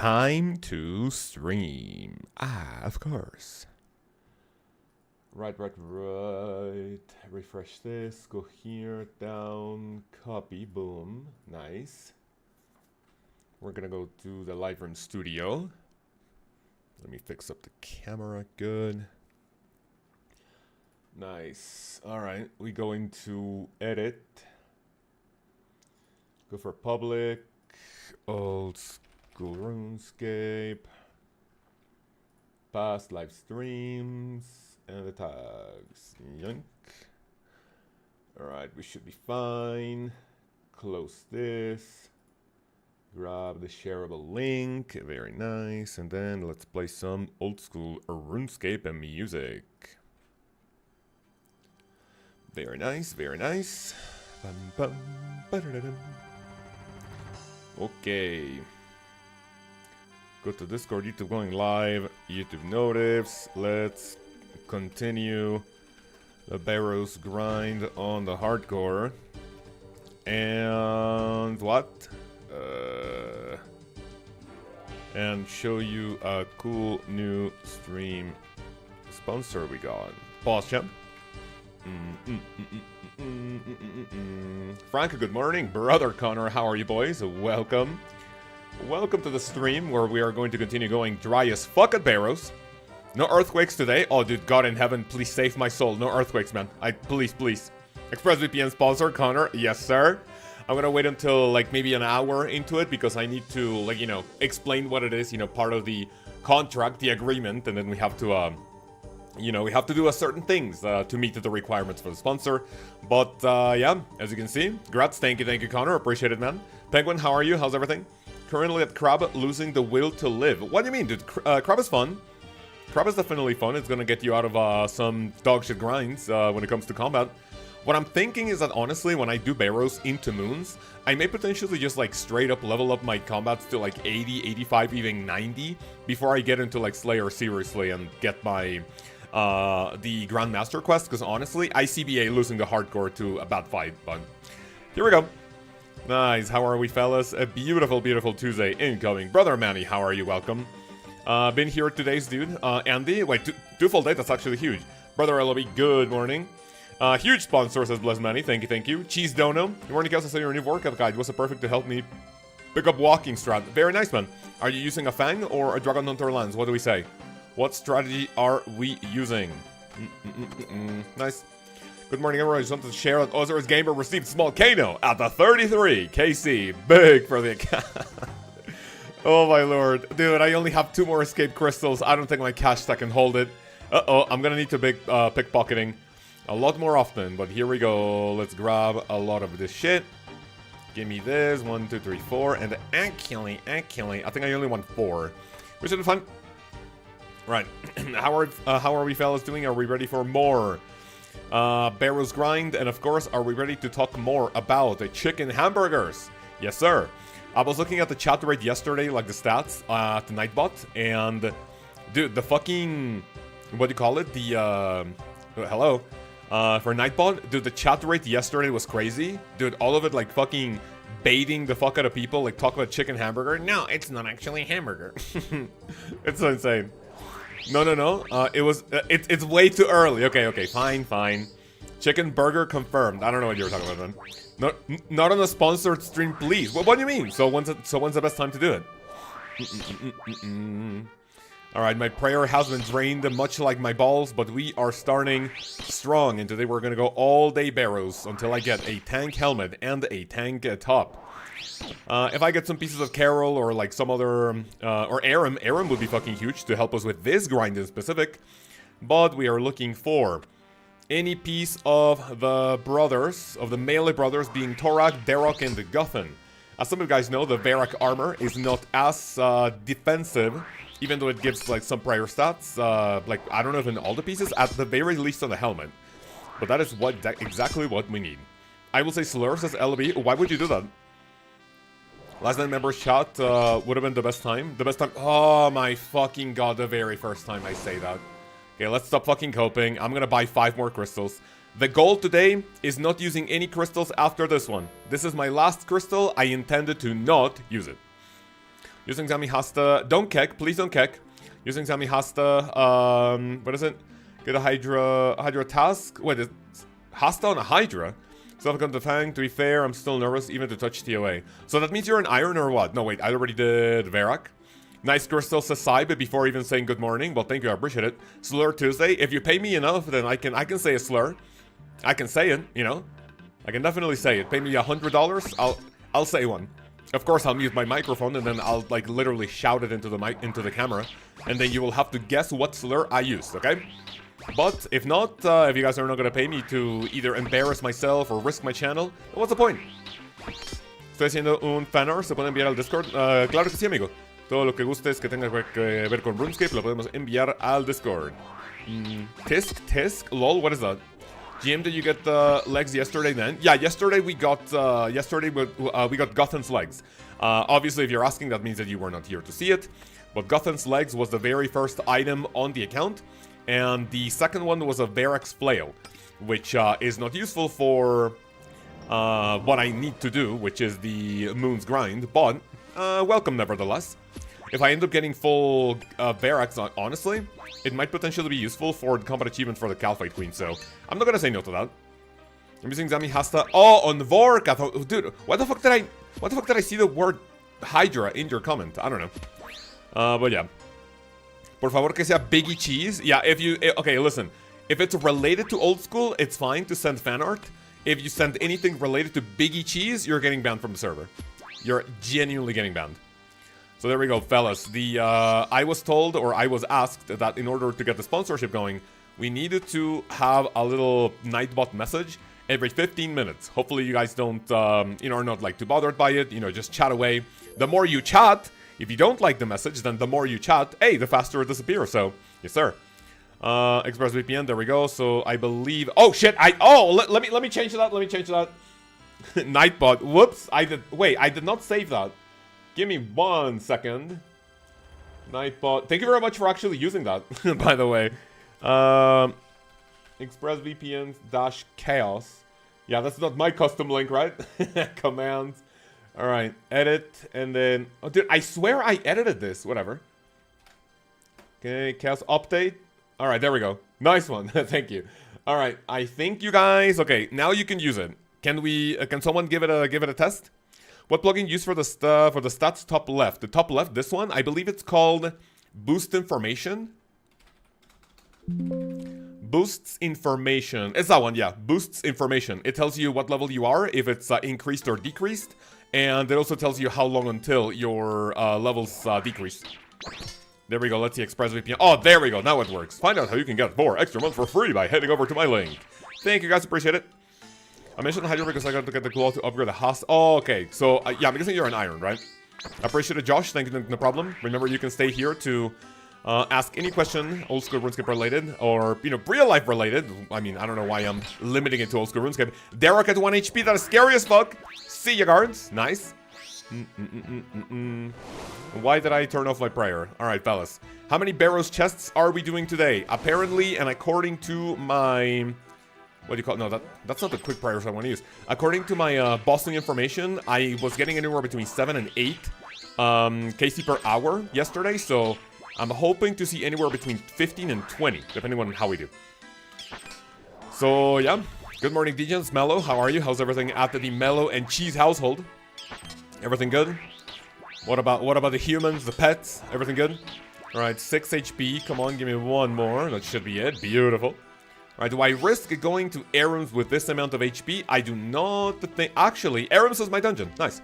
time to stream. Of course. Right. Refresh this, go here, down, copy, boom. Nice. We're gonna go to the Lightroom studio. Let me fix up the camera, good. Nice. Alright, we go into edit. Go for public, old school RuneScape, past live streams, and the tags. Yoink. Alright, we should be fine. Close this. Grab the shareable link. Very nice. And then let's play some old school RuneScape and music. Very nice, very nice. Okay. Go to Discord, YouTube going live, YouTube notifs. Let's continue the Barrows grind on the hardcore. And what? And show you a cool new stream sponsor we got. Pause, champ. Frank, good morning. Brother Connor, how are you, boys? Welcome. Welcome to the stream where we are going to continue going dry as fuck at Barrows. No earthquakes today. Oh, dude, God in heaven, please save my soul. No earthquakes, man. Please. ExpressVPN sponsor, Connor. Yes, sir. I'm gonna wait until, like, maybe an hour into it because I need to, like, you know, explain what it is, you know, part of the contract, the agreement, and then we have to, you know, we have to do a certain things to meet the requirements for the sponsor. But, yeah, as you can see, congrats, thank you, Connor, appreciate it, man. Penguin, how are you? How's everything? Currently at Crab, losing the will to live. What do you mean, dude? Crab is fun. Crab is definitely fun. It's gonna get you out of some dogshit grinds when it comes to combat. What I'm thinking is that, honestly, when I do Barrows into Moons, I may potentially just, like, straight up level up my combats to, like, 80, 85, even 90, before I get into, like, Slayer seriously and get my, the Grandmaster quest, because, honestly, ICBA losing the hardcore to a bad fight, but here we go. Nice, how are we, fellas? A beautiful, beautiful Tuesday incoming. Brother Manny, how are you? Welcome. Been here today's dude. Andy, wait, two full day, that's actually huge. Brother LOB, good morning. Huge sponsor, says Bless Manny. Thank you. Cheese Dono. Good morning, Lkaoz. I saw your new workout guide. Was it perfect to help me pick up walking strat? Very nice, man. Are you using a Fang or a Dragon Hunter lens? What do we say? What strategy are we using? Nice. Good morning, everyone. I just wanted to share that OSRS Gamer received small Kano at the 33. KC. Big for the account. Oh, my lord. Dude, I only have 2 more escape crystals. I don't think my cash stack can hold it. Uh-oh. I'm gonna need to pickpocketing a lot more often, but here we go. Let's grab a lot of this shit. Give me this. 1, 2, 3, 4. And actually, I think I only want 4. Which should be fun. Right. How are we fellas doing? Are we ready for more Barrows grind? And of course, are we ready to talk more about the chicken hamburgers? Yes, sir. I was looking at the chat rate yesterday, like the stats at the Nightbot, and dude, the fucking, what do you call it? The hello. For Nightbot, dude, the chat rate yesterday was crazy. Dude, all of it like fucking baiting the fuck out of people, like talk about chicken hamburger. No, it's not actually a hamburger. It's so insane. No. It's way too early. Okay, fine. Chicken burger confirmed. I don't know what you were talking about, man. Not on a sponsored stream, please. What do you mean? So when's the best time to do it? Alright, my prayer has been drained, much like my balls, but we are starting strong, and today we're gonna go all day Barrows until I get a tank helmet and a tank top. If I get some pieces of Carol or like some other, or Aram would be fucking huge to help us with this grind in specific, but we are looking for any piece of the brothers, of the melee brothers, being Torak, Derok, and the Guthan. As some of you guys know, the Varak armor is not as defensive, even though it gives like some prior stats, like I don't know if in all the pieces, at the very least on the helmet. But that is exactly what we need. I will say Slur, says LB. Why would you do that? Last night members chat would have been the best time. The best time. Oh my fucking god, the very first time I say that. Okay, let's stop fucking coping. I'm gonna buy 5 more crystals. The goal today is not using any crystals after this one. This is my last crystal. I intended to not use it. Using Zami Hasta. Don't keck. Please don't keck. Using Zami Hasta. What is it? Get a Hydra task. Wait, is Hasta on a Hydra? Self-gun to Fang. To be fair, I'm still nervous even to touch TOA. So that means you're an Iron or what? No, wait. I already did Verak. Nice Crystal says Cyber before even saying good morning. Well, thank you. I appreciate it. Slur Tuesday. If you pay me enough, then I can say a slur. I can say it, you know. I can definitely say it. Pay me $100. I'll say one. Of course, I'll mute my microphone and then I'll like literally shout it into the camera, and then you will have to guess what slur I used. Okay. But if not, if you guys are not gonna pay me to either embarrass myself or risk my channel, then what's the point? Estoy haciendo un fanart. ¿Se puede enviar al Discord? Claro que sí, amigo. Todo lo que gustes que tenga que ver con RuneScape lo podemos enviar al Discord. Tisk, lol, what is that? GM, did you get the legs yesterday then? Yeah, yesterday we got Gothan's legs. Obviously, if you're asking, that means that you were not here to see it. But Gothan's legs was the very first item on the account. And the second one was a Verak's flail, which is not useful for what I need to do, which is the Moon's Grind, but welcome nevertheless. If I end up getting full Barracks, honestly, it might potentially be useful for the combat achievement for the Calphite Queen, so I'm not gonna say no to that. I'm using Zami Hasta. Oh, on Vork! I thought, dude, why the fuck did I see the word Hydra in your comment? I don't know. But yeah. Por favor que sea Biggie Cheese. Yeah, if you... Okay, listen. If it's related to old school, it's fine to send fan art. If you send anything related to Biggie Cheese, you're getting banned from the server. You're genuinely getting banned. So there we go, fellas. I was told, or I was asked, that in order to get the sponsorship going, we needed to have a little Nightbot message every 15 minutes. Hopefully you guys don't, are not like too bothered by it. Just chat away. The more you chat, if you don't like the message, then the more you chat, hey, the faster it disappears. So, yes, sir. ExpressVPN, there we go. So I believe... Oh, shit! Let me change that. Let me change that. Nightbot. Whoops. I did not save that. Give me 1 second. Nightbot. Thank you very much for actually using that, by the way. ExpressVPN-Lkaoz. Yeah, that's not my custom link, right? Command. Alright, edit, and then... Oh, dude, I swear I edited this. Whatever. Okay, Chaos update. Alright, there we go. Nice one. Thank you. Alright, I think you guys... Okay, now you can use it. Can someone give it a test? What plugin used for the stats top left? The top left, this one, I believe it's called Boost Information. Boosts Information. It's that one, yeah. Boosts Information. It tells you what level you are, if it's increased or decreased. And it also tells you how long until your levels decrease. There we go. Let's see ExpressVPN. Oh, there we go. Now it works. Find out how you can get 4 extra months for free by heading over to my link. Thank you guys. Appreciate it. I mentioned Hydra because I got to get the glow to upgrade the house. Oh, okay. So, yeah, I'm guessing you're an Iron, right? Appreciate it, Josh. Thank you. No problem. Remember, you can stay here to ask any question, old school RuneScape related, or, real life related. I mean, I don't know why I'm limiting it to old school RuneScape. Derek at 1 HP. That is scary as fuck. See ya, guards. Nice. Why did I turn off my prayer? Alright, fellas. How many Barrows chests are we doing today? Apparently, and according to my... What do you call it? No, that's not the quick prayers I want to use. According to my bossing information, I was getting anywhere between 7 and 8 KC per hour yesterday, so I'm hoping to see anywhere between 15 and 20, depending on how we do. So, yeah. Good morning, Degens. Mellow, how are you? How's everything at the Mellow and Cheese household? Everything good? What about the humans, the pets? Everything good? Alright, 6 HP. Come on, give me one more. That should be it. Beautiful. Alright, do I risk going to Arums with this amount of HP? I do not think... Actually, Arums is my dungeon. Nice.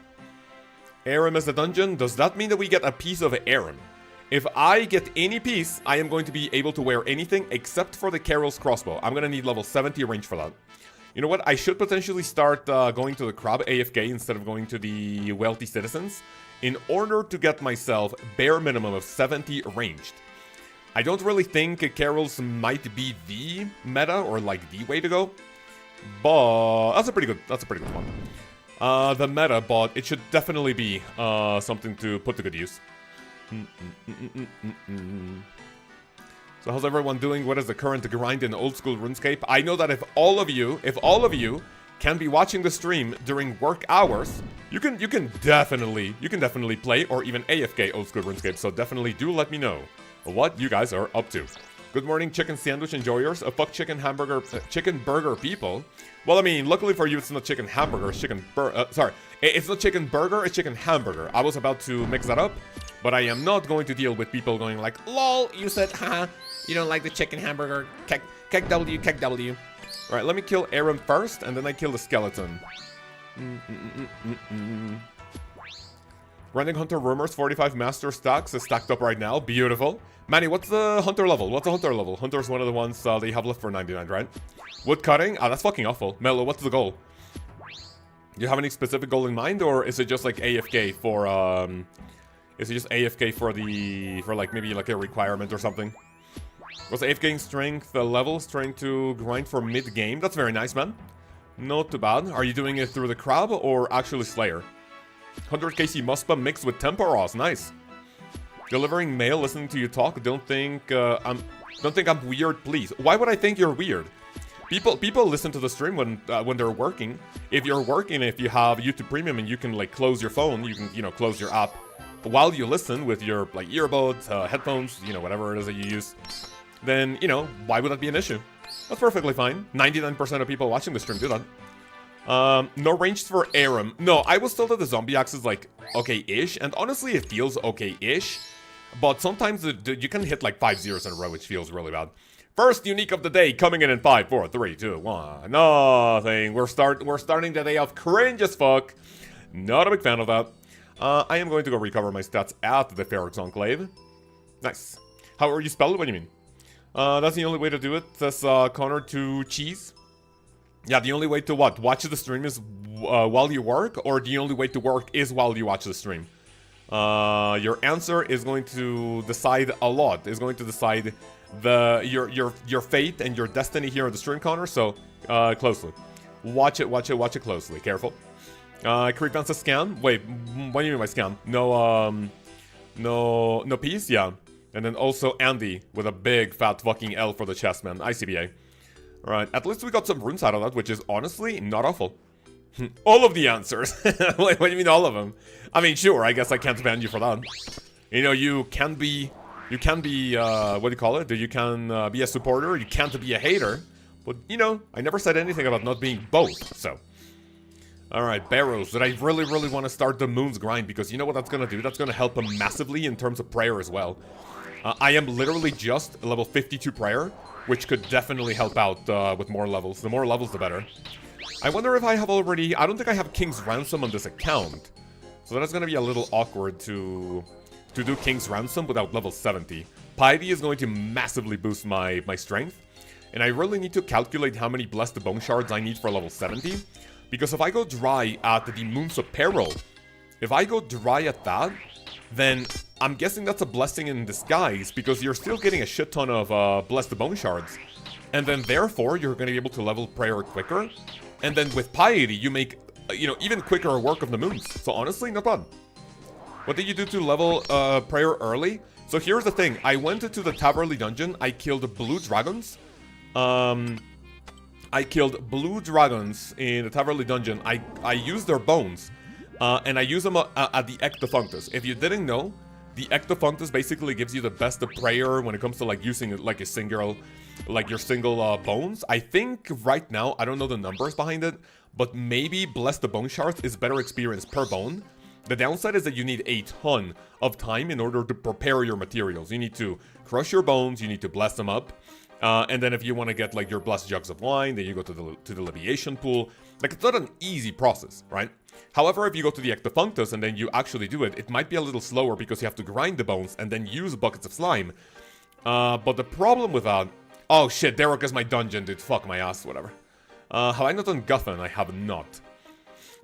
Arum is the dungeon. Does that mean that we get a piece of Arum? If I get any piece, I am going to be able to wear anything except for the Carol's crossbow. I'm going to need level 70 range for that. You know what? I should potentially start going to the Crab AFK instead of going to the Wealthy Citizens in order to get myself bare minimum of 70 ranged. I don't really think Carol's might be the meta or like the way to go, but that's a pretty good one. The meta, but it should definitely be something to put to good use. So how's everyone doing? What is the current grind in old school RuneScape? I know that if all of you can be watching the stream during work hours, you can definitely play or even AFK Old School RuneScape. So definitely do let me know what you guys are up to. Good morning, chicken sandwich enjoyers. Fuck chicken burger people. Well, I mean, luckily for you, it's not chicken hamburger. It's chicken sorry, it's not chicken burger. It's chicken hamburger. I was about to mix that up, but I am not going to deal with people going like, "Lol, you said, haha, you don't like the chicken hamburger." Kek W, kek W. All right, let me kill Aaron first, and then I kill the skeleton. Running Hunter Rumors, 45 Master Stacks is stacked up right now. Beautiful. Manny, what's the Hunter level? What's the Hunter level? Hunter's one of the ones that you have left for 99, right? Wood cutting? Ah, that's fucking awful. Mello, what's the goal? Do you have any specific goal in mind, or is it just like AFK for, is it just AFK for like maybe like a requirement or something? Was AFKing strength levels, trying to grind for mid-game? That's very nice, man. Not too bad. Are you doing it through the crab or actually Slayer? 100 KC Muspa mixed with Temporos. Nice. Delivering mail, listening to you talk. Don't think I'm weird, please. Why would I think you're weird? People listen to the stream when they're working. If you're working, if you have YouTube Premium and you can like close your phone, you can close your app while you listen with your like earbuds, headphones, whatever it is that you use. Then why would that be an issue? That's perfectly fine. 99% of people watching the stream do that. No range for Aram. No, I was told that the zombie axe is like okay-ish, and honestly it feels okay-ish. But sometimes you can hit like 5 zeros in a row, which feels really bad. First unique of the day coming in 5, 4, 3, 2, 1. Nothing. We're starting the day off cringe as fuck. Not a big fan of that. I am going to go recover my stats at the Ferox Enclave. Nice. How are you spelled? What do you mean? That's the only way to do it. Says Connor to Cheese. Yeah, the only way to what? Watch the stream is while you work, or the only way to work is while you watch the stream? Your answer is going to decide a lot. It's going to decide your fate and your destiny here on the stream, Connor. So closely, watch it closely. Careful. Creep a scam. Wait, what do you mean by scam? No peace. Yeah, and then also Andy with a big fat fucking L for the chest, man. ICBA. Alright, at least we got some runes out of that, which is honestly not awful. All of the answers. What do you mean all of them? I mean, sure, I guess I can't ban you for that. You can be, what do you call it? You can be a supporter, you can't be a hater. But, I never said anything about not being both, so. Alright, Barrows, that I really, really want to start the Moon's Grind, because you know what that's going to do? That's going to help him massively in terms of prayer as well. I am literally just level 52 prayer, which could definitely help out with more levels. The more levels, the better. I wonder if I have already... I don't think I have King's Ransom on this account. So that's going to be a little awkward to do King's Ransom without level 70. Piety is going to massively boost my strength. And I really need to calculate how many Blessed Bone Shards I need for level 70. Because if I go dry at the Moon's Apparel, if I go dry at that, then I'm guessing that's a blessing in disguise, because you're still getting a shit ton of Blessed Bone Shards. And then therefore, you're going to be able to level prayer quicker. And then with Piety, you make, even quicker work of the moons. So honestly, not bad. What did you do to level prayer early? So here's the thing. I went into the Taverly dungeon. I killed blue dragons. I killed blue dragons in the Taverly dungeon. I used their bones. And I use them at the Ectofunctus. If you didn't know, the Ectofunctus basically gives you the best of prayer when it comes to like using like a single, like your single bones. I think right now, I don't know the numbers behind it, but maybe Bless the Bone Shards is better experience per bone. The downside is that you need a ton of time in order to prepare your materials. You need to crush your bones, you need to bless them up. And then if you want to get like your blessed jugs of wine, then you go to the libation pool. Like, it's not an easy process, right? However, if you go to the Ectofunctus and then you actually do it, it might be a little slower because you have to grind the bones and then use buckets of slime. But the problem with that... Oh shit, Derek is my dungeon, dude. Fuck my ass, whatever. Have I not done Guthon? I have not.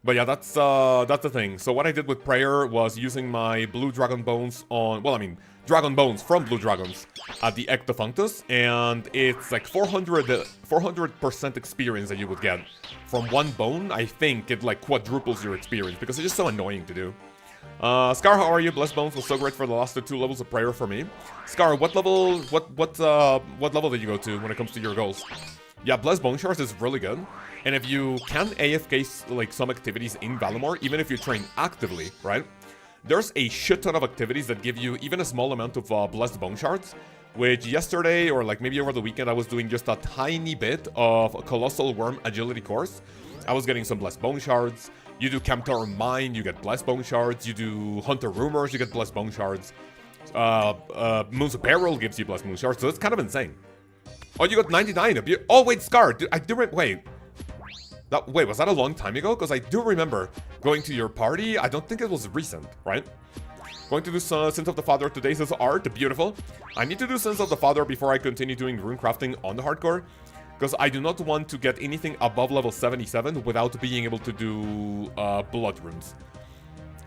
But yeah, that's the thing. So what I did with prayer was using my blue dragon bones on... Well, I mean, dragon bones from blue dragons at the Ectofunctus. And it's like 400% experience that you would get from one bone. I think it like quadruples your experience because it's just so annoying to do. Scar, how are you? Blessed Bones was so great for the last 2 levels of prayer for me. Scar, what level did you go to when it comes to your goals? Yeah, Blessed Bone Shards is really good. And if you can AFK like some activities in Valimor, even if you train actively, right? There's a shit ton of activities that give you even a small amount of Blessed Bone Shards. Which yesterday, or like maybe over the weekend, I was doing just a tiny bit of a Colossal Worm Agility course. I was getting some Blessed Bone Shards. You do Camtar Mine, you get Blessed Bone Shards. You do Hunter Rumors, you get Blessed Bone Shards. Moon's Barrel gives you Blessed Bone Shards, so it's kind of insane. Oh, you got 99 of you. Oh, wait, Scar. I do wait. Wait, was that a long time ago? Because I do remember going to your party. I don't think it was recent, right? Going to do Sins of the Father today, says Art. Beautiful. I need to do Sins of the Father before I continue doing rune crafting on the hardcore. Because I do not want to get anything above level 77 without being able to do blood runes.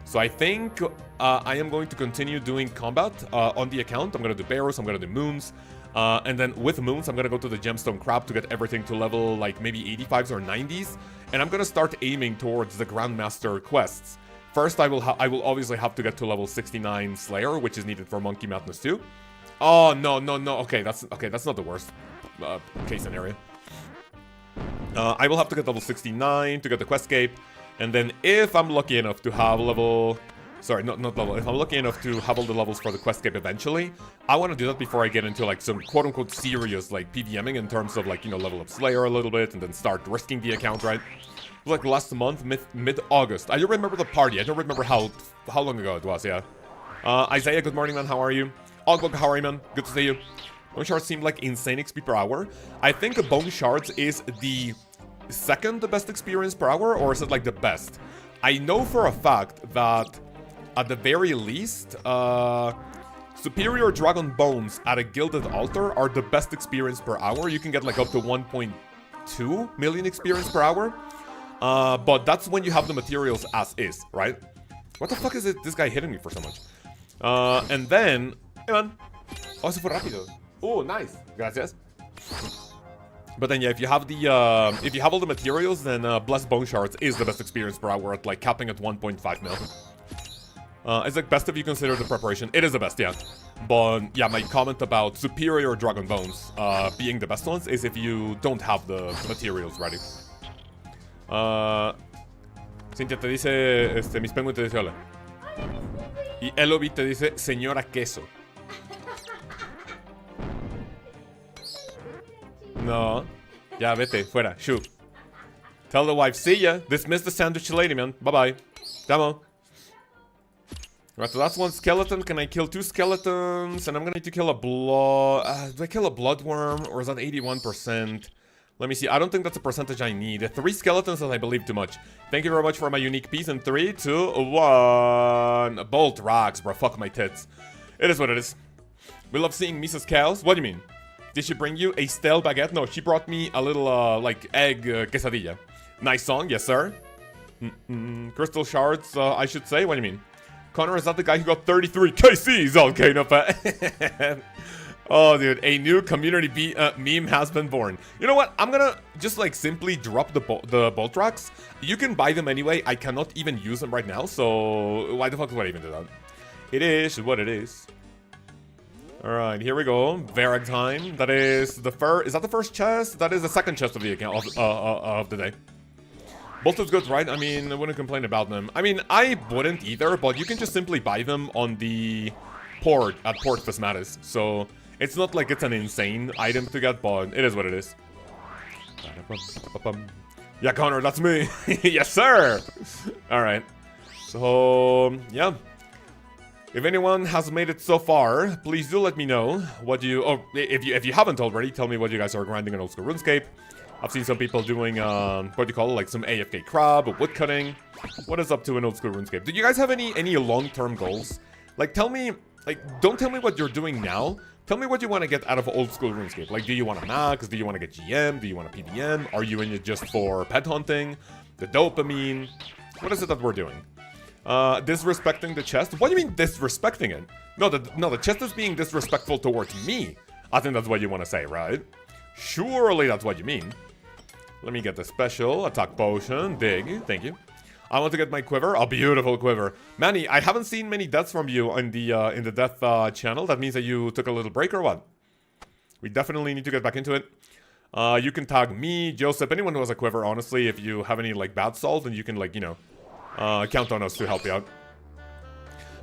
So I think I am going to continue doing combat on the account. I'm going to do Barrows, I'm going to do Moons. And then with Moons, I'm going to go to the Gemstone Crab to get everything to level like maybe 85s or 90s. And I'm going to start aiming towards the Grandmaster quests. First, I will obviously have to get to level 69 Slayer, which is needed for Monkey Madness 2. Oh, no. Okay, that's not the worst case scenario. I will have to get level 69 to get the Questscape. And then if I'm lucky enough to have level... Sorry, not level. If I'm lucky enough to have all the levels for the Questscape eventually, I want to do that before I get into like some quote-unquote serious like PVMing in terms of like, you know, level up Slayer a little bit and then start risking the account, right? It was like last month, mid-August. I don't remember the party. I don't remember how long ago it was, yeah. Isaiah, good morning, man. How are you? Ogbog, how are you, man? Good to see you. Bone Shards seem like insane XP per hour. I think Bone Shards is the second best experience per hour, or is it like the best? I know for a fact that at the very least, Superior Dragon Bones at a Gilded Altar are the best experience per hour. You can get like up to 1.2 million experience per hour. But that's when you have the materials as is, right? What the fuck is this guy hitting me for so much? And then... Hey, man. Oh, eso fue rápido. Oh, nice. Gracias. But then, yeah, if you have the... if you have all the materials, then Blessed Bone Shards is the best experience per hour at, like, capping at 1.5 mil. It's like best if you consider the preparation. It is the best, yeah. But, yeah, my comment about Superior Dragon Bones being the best ones is if you don't have the materials ready. Cintia te dice, Miss Penguin te dice hola. Y Eloby te dice, señora queso. No. Ya, vete, fuera, shoo. Tell the wife, see ya. Dismiss the sandwich lady, man. Bye-bye. Demo. Right, so that's one skeleton. Can I kill 2 skeletons? And I'm gonna need to kill a blood... do I kill a bloodworm? Or is that 81%? Let me see. I don't think that's a percentage I need. 3 skeletons is, I believe, too much. Thank you very much for my unique piece. In 3, 2, 1. Bolt rocks, bro. Fuck my tits. It is what it is. We love seeing Mrs. Cows. What do you mean? Did she bring you a stale baguette? No, she brought me a little, like, egg quesadilla. Nice song. Yes, sir. Crystal shards, I should say. What do you mean? Connor, is that the guy who got 33 KCs? Okay, no fat. Oh, dude, a new community meme has been born. You know what? I'm gonna just, like, simply drop the bolt rocks. You can buy them anyway. I cannot even use them right now, so why the fuck would I even do that? It is what it is. Alright, here we go. Varag time. That is the first... Is that the first chest? That is the second chest of the account of the day. Both is good, right? I mean, I wouldn't complain about them. I mean, I wouldn't either, but you can just simply buy them on the port at Port Phasmatis. So... It's not like it's an insane item to get, but it is what it is. Yeah, Connor, that's me. Yes, sir. All right. So, yeah. If anyone has made it so far, please do let me know what you... Oh, if you haven't already, tell me what you guys are grinding in Old School RuneScape. I've seen some people doing, what do you call it, like some AFK crab or wood cutting. What is up to in Old School RuneScape? Do you guys have any long-term goals? Like, tell me... Like, don't tell me what you're doing now. Tell me what you want to get out of Old School RuneScape. Like, do you want a max? Do you want to get GM? Do you want a PBM? Are you in it just for pet hunting? The dopamine? What is it that we're doing? Disrespecting the chest? What do you mean disrespecting it? No, the chest is being disrespectful towards me. I think that's what you want to say, right? Surely that's what you mean. Let me get the special attack potion. Dig. Thank you. I want to get my quiver. A beautiful quiver. Manny, I haven't seen many deaths from you in the death channel. That means that you took a little break or what? We definitely need to get back into it. You can tag me, Joseph, anyone who has a quiver, honestly. If you have any, like, bad souls, then you can, like, you know, count on us to help you out.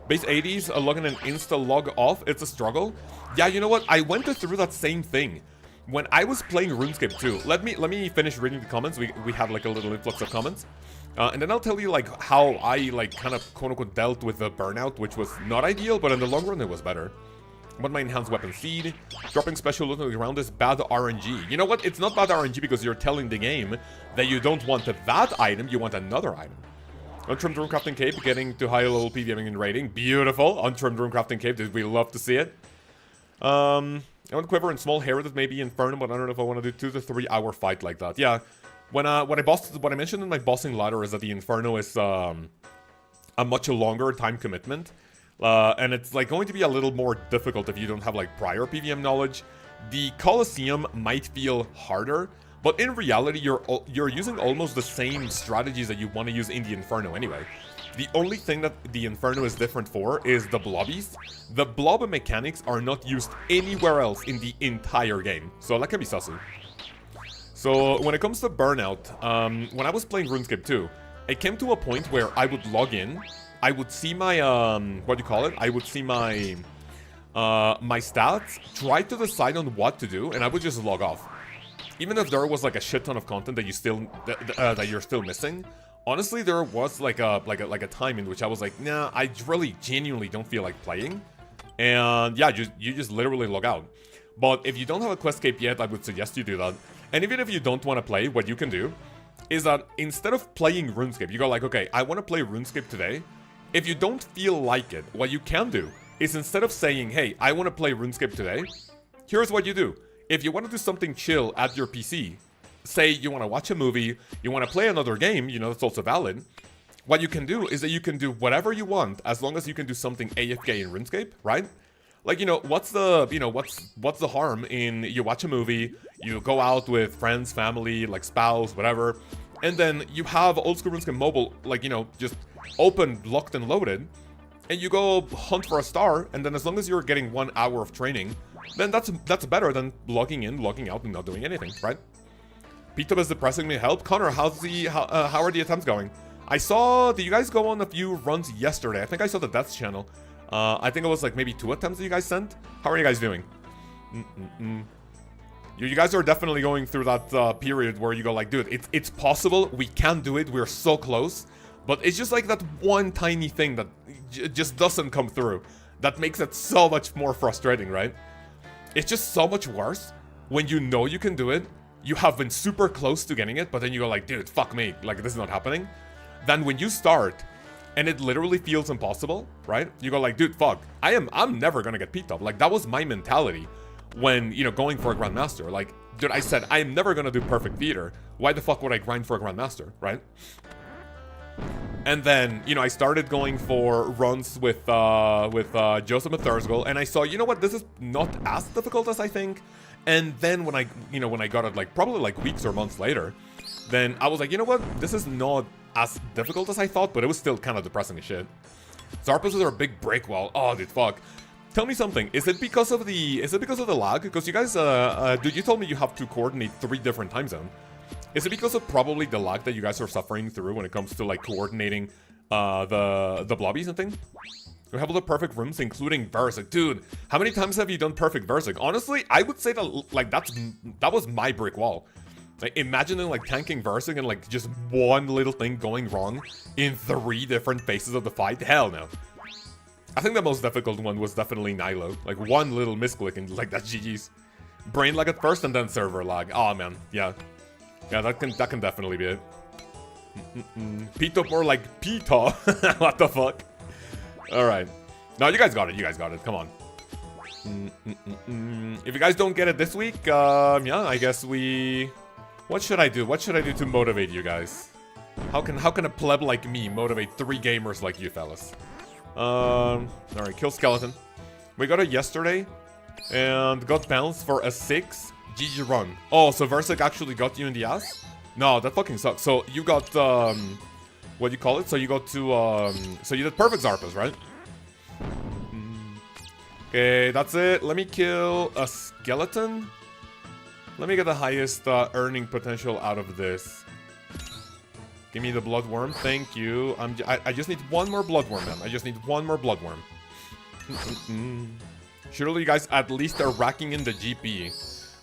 Base 80s, logging an insta-log off, it's a struggle. Yeah, you know what? I went through that same thing when I was playing RuneScape 2. Let me finish reading the comments. We have, like, a little influx of comments. And then I'll tell you, like, how I, like, kind of, quote-unquote, dealt with the burnout, which was not ideal, but in the long run, it was better. What my enhanced weapon seed? Dropping special loot on the ground is bad RNG. You know what? It's not bad RNG because you're telling the game that you don't want that item, you want another item. Untrimmed Rune Crafting Cape, getting to high level PVMing and rating. Beautiful. Untrimmed Rune Crafting Cape, did we love to see it. I want Quiver and Small Heralded, maybe Inferno, but I don't know if I want to do 2 to 3 hour fight like that. Yeah. What I mentioned in my bossing ladder is that the Inferno is a much longer time commitment. And it's like going to be a little more difficult if you don't have like prior PVM knowledge. The Colosseum might feel harder, but in reality you're using almost the same strategies that you want to use in the Inferno anyway. The only thing that the Inferno is different for is the blobbies. The blob mechanics are not used anywhere else in the entire game, so that can be sussy. So when it comes to burnout, when I was playing RuneScape 2, it came to a point where I would log in, I would see my, what do you call it? I would see my, my stats, try to decide on what to do, and I would just log off. Even if there was like a shit ton of content that you still, that you're still missing, honestly, there was like a time in which I was like, nah, I really genuinely don't feel like playing. And yeah, you just literally log out. But if you don't have a quest cape yet, I would suggest you do that. And even if you don't want to play, what you can do is that instead of playing RuneScape, you go like, okay, I want to play RuneScape today. If you don't feel like it, what you can do is instead of saying, hey, I want to play RuneScape today, here's what you do. If you want to do something chill at your PC, say you want to watch a movie, you want to play another game, you know, that's also valid. What you can do is that you can do whatever you want as long as you can do something AFK in RuneScape, right? Like, you know, what's the harm in you watch a movie, you go out with friends, family, like spouse, whatever, and then you have old school RuneScape mobile, like, you know, just open, locked and loaded, and you go hunt for a star, and then as long as you're getting 1 hour of training, then that's better than logging in, logging out, and not doing anything, right? P-Tub is depressing me. Help, Connor. How are the attempts going? I saw. Did you guys go on a few runs yesterday? I think I saw the Deaths channel. I think it was like maybe 2 attempts that you guys sent. How are you guys doing? You guys are definitely going through that period where you go like, dude, it's possible. We can do it. We're so close. But it's just like that one tiny thing that just doesn't come through. That makes it so much more frustrating, right? It's just so much worse when you know you can do it. You have been super close to getting it, but then you go like, dude, fuck me. Like, this is not happening. Then when you start and it literally feels impossible, right? You go like, dude, fuck. I'm never gonna get P-Top. Like, that was my mentality when, you know, going for a Grandmaster. Like, dude, I said, I am never gonna do Perfect Theater. Why the fuck would I grind for a Grandmaster, right? And then, you know, I started going for runs with Joseph and Thursgold, and I saw, you know what, this is not as difficult as I think. And then when I got it, like, probably like weeks or months later, then I was like, you know what, this is not as difficult as I thought, but it was still kind of depressing as shit. Zarpus are a big break wall. Oh, dude, fuck. Tell me something. Is it because of the lag? Because you guys, dude, you told me you have to coordinate 3 different time zones. Is it because of probably the lag that you guys are suffering through when it comes to like coordinating the blobbies and things? We have all the perfect rooms, including Versic. Dude, how many times have you done perfect Versic? Honestly, I would say that like that was my brick wall. Like, imagining like tanking Versic and like just one little thing going wrong in 3 different phases of the fight. Hell no. I think the most difficult one was definitely Nilo. Like one little misclick and like that's GG's. Brain lag at first and then server lag. Oh man, yeah. Yeah, that can definitely be it. P-Top or like P-Top. What the fuck? Alright. No, you guys got it. You guys got it. Come on. If you guys don't get it this week, yeah, I guess we... What should I do? What should I do to motivate you guys? How can a pleb like me motivate 3 gamers like you fellas? Alright, kill skeleton. We got it yesterday and got bounced for a 6. GG run. Oh, so Versic actually got you in the ass? No, that fucking sucks. So you got, what do you call it? So you got to, so you did perfect Zarpas, right? Okay, that's it. Let me kill a skeleton. Let me get the highest earning potential out of this. Give me the bloodworm. Thank you. I just need one more bloodworm, man. I just need one more bloodworm. Surely you guys at least are racking in the GP.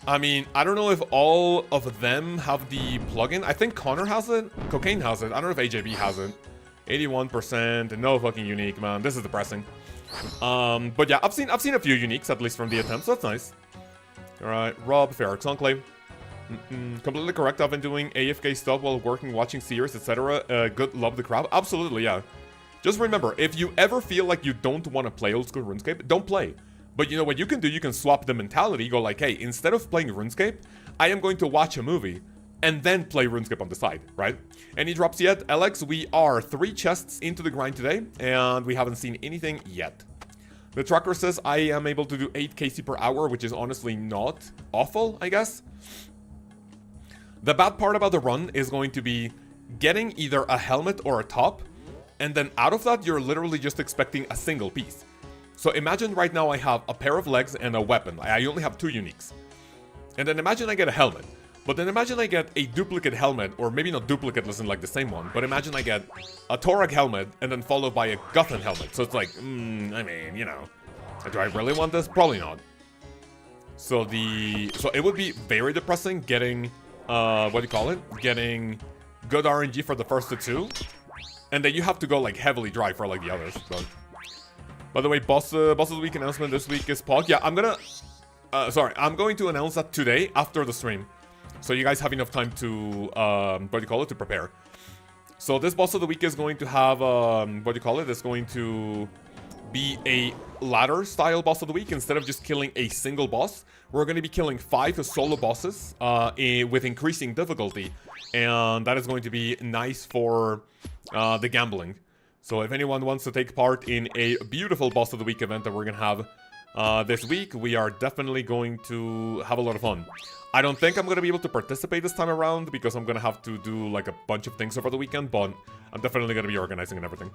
I mean, I don't know if all of them have the plugin. I think Connor has it. Cocaine has it. I don't know if AJB has it. 81%. No fucking unique, man. This is depressing. But yeah, I've seen a few uniques, at least from the attempts. That's nice. Alright, Rob, Ferrex Enclave. Completely correct. I've been doing AFK stuff while working, watching series, etc. Good, love the crowd. Absolutely, yeah. Just remember, if you ever feel like you don't want to play old school RuneScape, don't play. But you know what you can do? You can swap the mentality. Go like, hey, instead of playing RuneScape, I am going to watch a movie and then play RuneScape on the side, right? Any drops yet? Alex, we are 3 chests into the grind today, and we haven't seen anything yet. The tracker says I am able to do 8 KC per hour, which is honestly not awful, I guess. The bad part about the run is going to be getting either a helmet or a top, and then out of that, you're literally just expecting a single piece. So imagine right now I have a pair of legs and a weapon. I only have 2 uniques. And then imagine I get a helmet. But then imagine I get a duplicate helmet, or maybe not duplicate, listen, like the same one. But imagine I get a Torag helmet and then followed by a Guthan helmet. So it's like, I mean, you know, do I really want this? Probably not. So it would be very depressing getting, what do you call it? Getting good RNG for the first 2. And then you have to go like heavily dry for like the others. But by the way, boss of the week announcement this week is Pog. Yeah, I'm going to announce that today after the stream. So you guys have enough time to, what do you call it, to prepare. So this boss of the week is going to have, what do you call it, it's going to be a ladder style boss of the week. Instead of just killing a single boss, we're going to be killing 5 solo bosses with increasing difficulty. And that is going to be nice for the gambling. So if anyone wants to take part in a beautiful boss of the week event that we're going to have this week, we are definitely going to have a lot of fun. I don't think I'm going to be able to participate this time around because I'm going to have to do like a bunch of things over the weekend, but I'm definitely going to be organizing and everything.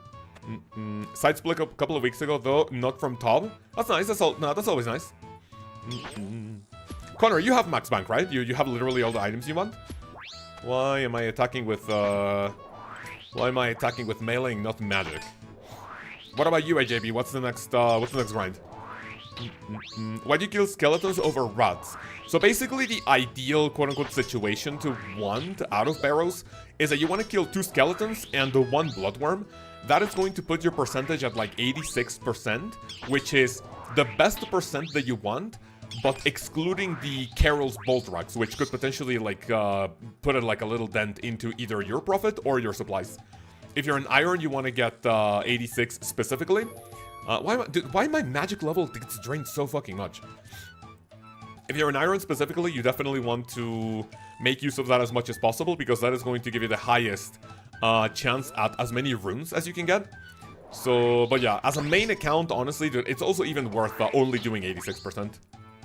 Side split a couple of weeks ago, though, not from Tob. That's nice. That's always nice. Connor, you have max bank, right? You have literally all the items you want? Why am I attacking with meleeing, not magic? What about you, AJB? What's the next grind? Why do you kill skeletons over rats? So basically the ideal quote-unquote situation to want out of Barrows is that you want to kill 2 skeletons and the 1 bloodworm. That is going to put your percentage at like 86%, which is the best percent that you want, but excluding the Carol's bolt racks, which could potentially like put it like a little dent into either your profit or your supplies. If you're an iron, you want to get 86 specifically. Why my magic level gets drained so fucking much? If you're an iron specifically, you definitely want to make use of that as much as possible, because that is going to give you the highest chance at as many runes as you can get. So, but yeah, as a main account, honestly, it's also even worth only doing 86%.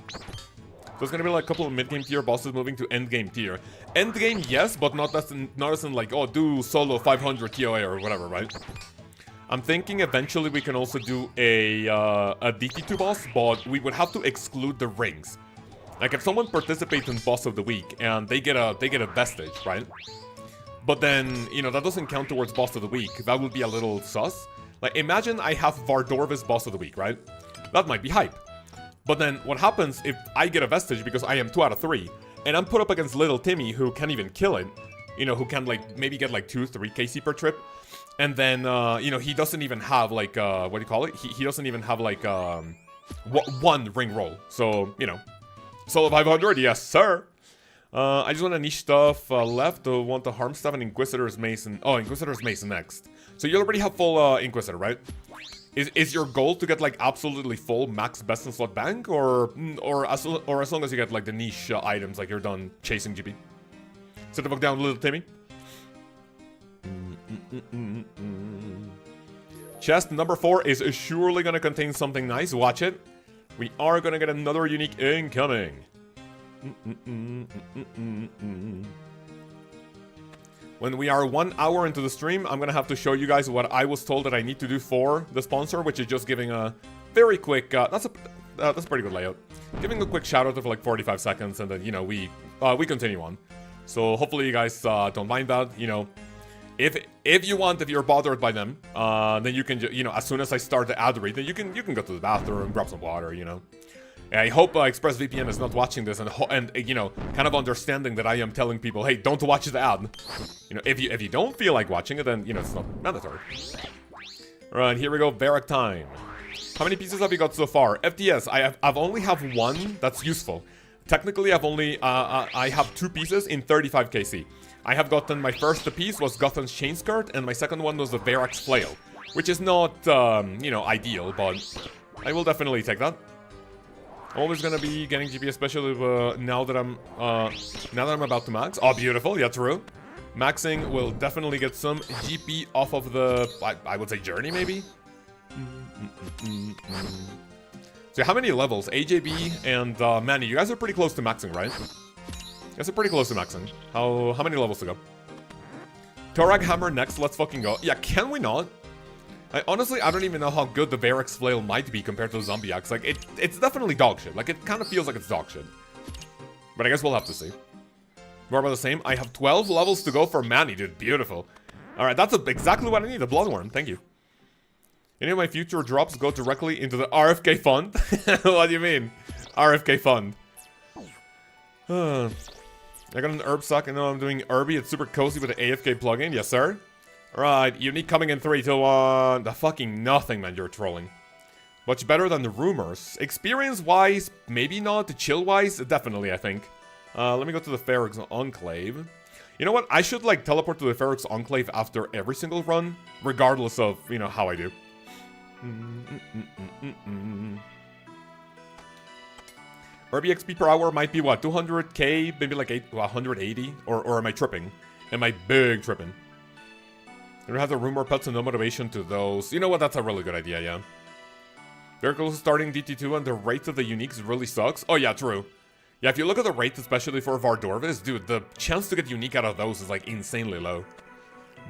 So it's gonna be like a couple of mid-game tier bosses moving to end-game tier. End-game, yes, but not as in like, oh, do solo 500 TOA or whatever, right? I'm thinking eventually we can also do a DT2 boss, but we would have to exclude the rings. Like if someone participates in boss of the week and they get a vestige, right? But then, you know, that doesn't count towards boss of the week. That would be a little sus. Like imagine I have Vardorvis boss of the week, right? That might be hype. But then what happens if I get a vestige because I am 2 out of 3 and I'm put up against little Timmy who can't even kill it, you know, who can like maybe get like 2-3 KC per trip, and then you know, he doesn't even have like what do you call it? He doesn't even have like 1 ring roll. So, you know, solo 500, yes sir. I just want a niche stuff left. Want the harm stuff and Inquisitor's Mason. Oh, Inquisitor's Mason next. So you already have full Inquisitor, right? Is your goal to get like absolutely full max best in slot bank, or as long as you get like the niche items, like you're done chasing GP? Sit the fuck down, little Timmy. Chest number 4 is surely gonna contain something nice. Watch it. We are gonna get another unique incoming. When we are 1 hour into the stream, I'm gonna have to show you guys what I was told that I need to do for the sponsor, which is just giving a very quick, that's a pretty good layout. Giving a quick shout out for like 45 seconds, and then, you know, we we continue on. So hopefully you guys don't mind that. You know, if you're bothered by them, then you can, you know, as soon as I start the ad read, then you can go to the bathroom, grab some water, you know. And I hope ExpressVPN is not watching this and you know, kind of understanding that I am telling people, hey, don't watch the ad. You know, if you don't feel like watching it, then, you know, it's not mandatory. Right, here we go, Varrock time. How many pieces have you got so far? FTS, I've only have one that's useful. Technically, I have 2 pieces in 35 KC. I have gotten, my first piece was Gotham's Chain Skirt, and my second one was the Varrock's Flail, which is not, you know, ideal, but I will definitely take that. Always gonna be getting GP, especially now that I'm about to max. Oh, beautiful, yeah, true. Maxing will definitely get some GP off of the, I would say, journey, maybe? So how many levels? AJB and Manny, you guys are pretty close to maxing, right? You guys are pretty close to maxing. How many levels to go? Torag Hammer next, let's fucking go. Yeah, can we not? Honestly, I don't even know how good the Varrock's Flail might be compared to the Zombie Axe. Like, it's definitely dog shit. Like, it kind of feels like it's dog shit. But I guess we'll have to see. More about the same. I have 12 levels to go for Manny, dude. Beautiful. Alright, that's exactly what I need. A Bloodworm. Thank you. Any of my future drops go directly into the RFK fund? What do you mean? RFK fund. I got an herb sock. I know I'm doing herby. It's super cozy with the AFK plugin. Yes, sir. Right, unique coming in 3, 2, 1. The fucking nothing, man, you're trolling. Much better than the rumors. Experience-wise, maybe not. Chill-wise, definitely, I think. Let me go to the Ferox Enclave. You know what? I should, like, teleport to the Ferox Enclave after every single run, regardless of, you know, how I do. Herbie XP per hour might be, what, 200k? Maybe, like, 180? Or am I tripping? Am I big tripping? You don't have the rumor pets and no motivation to those. You know what? That's a really good idea, yeah. Very close to starting DT2 and the rate of the uniques really sucks. Oh, yeah, true. Yeah, if you look at the rate, especially for Vardorvis, dude, the chance to get unique out of those is, like, insanely low.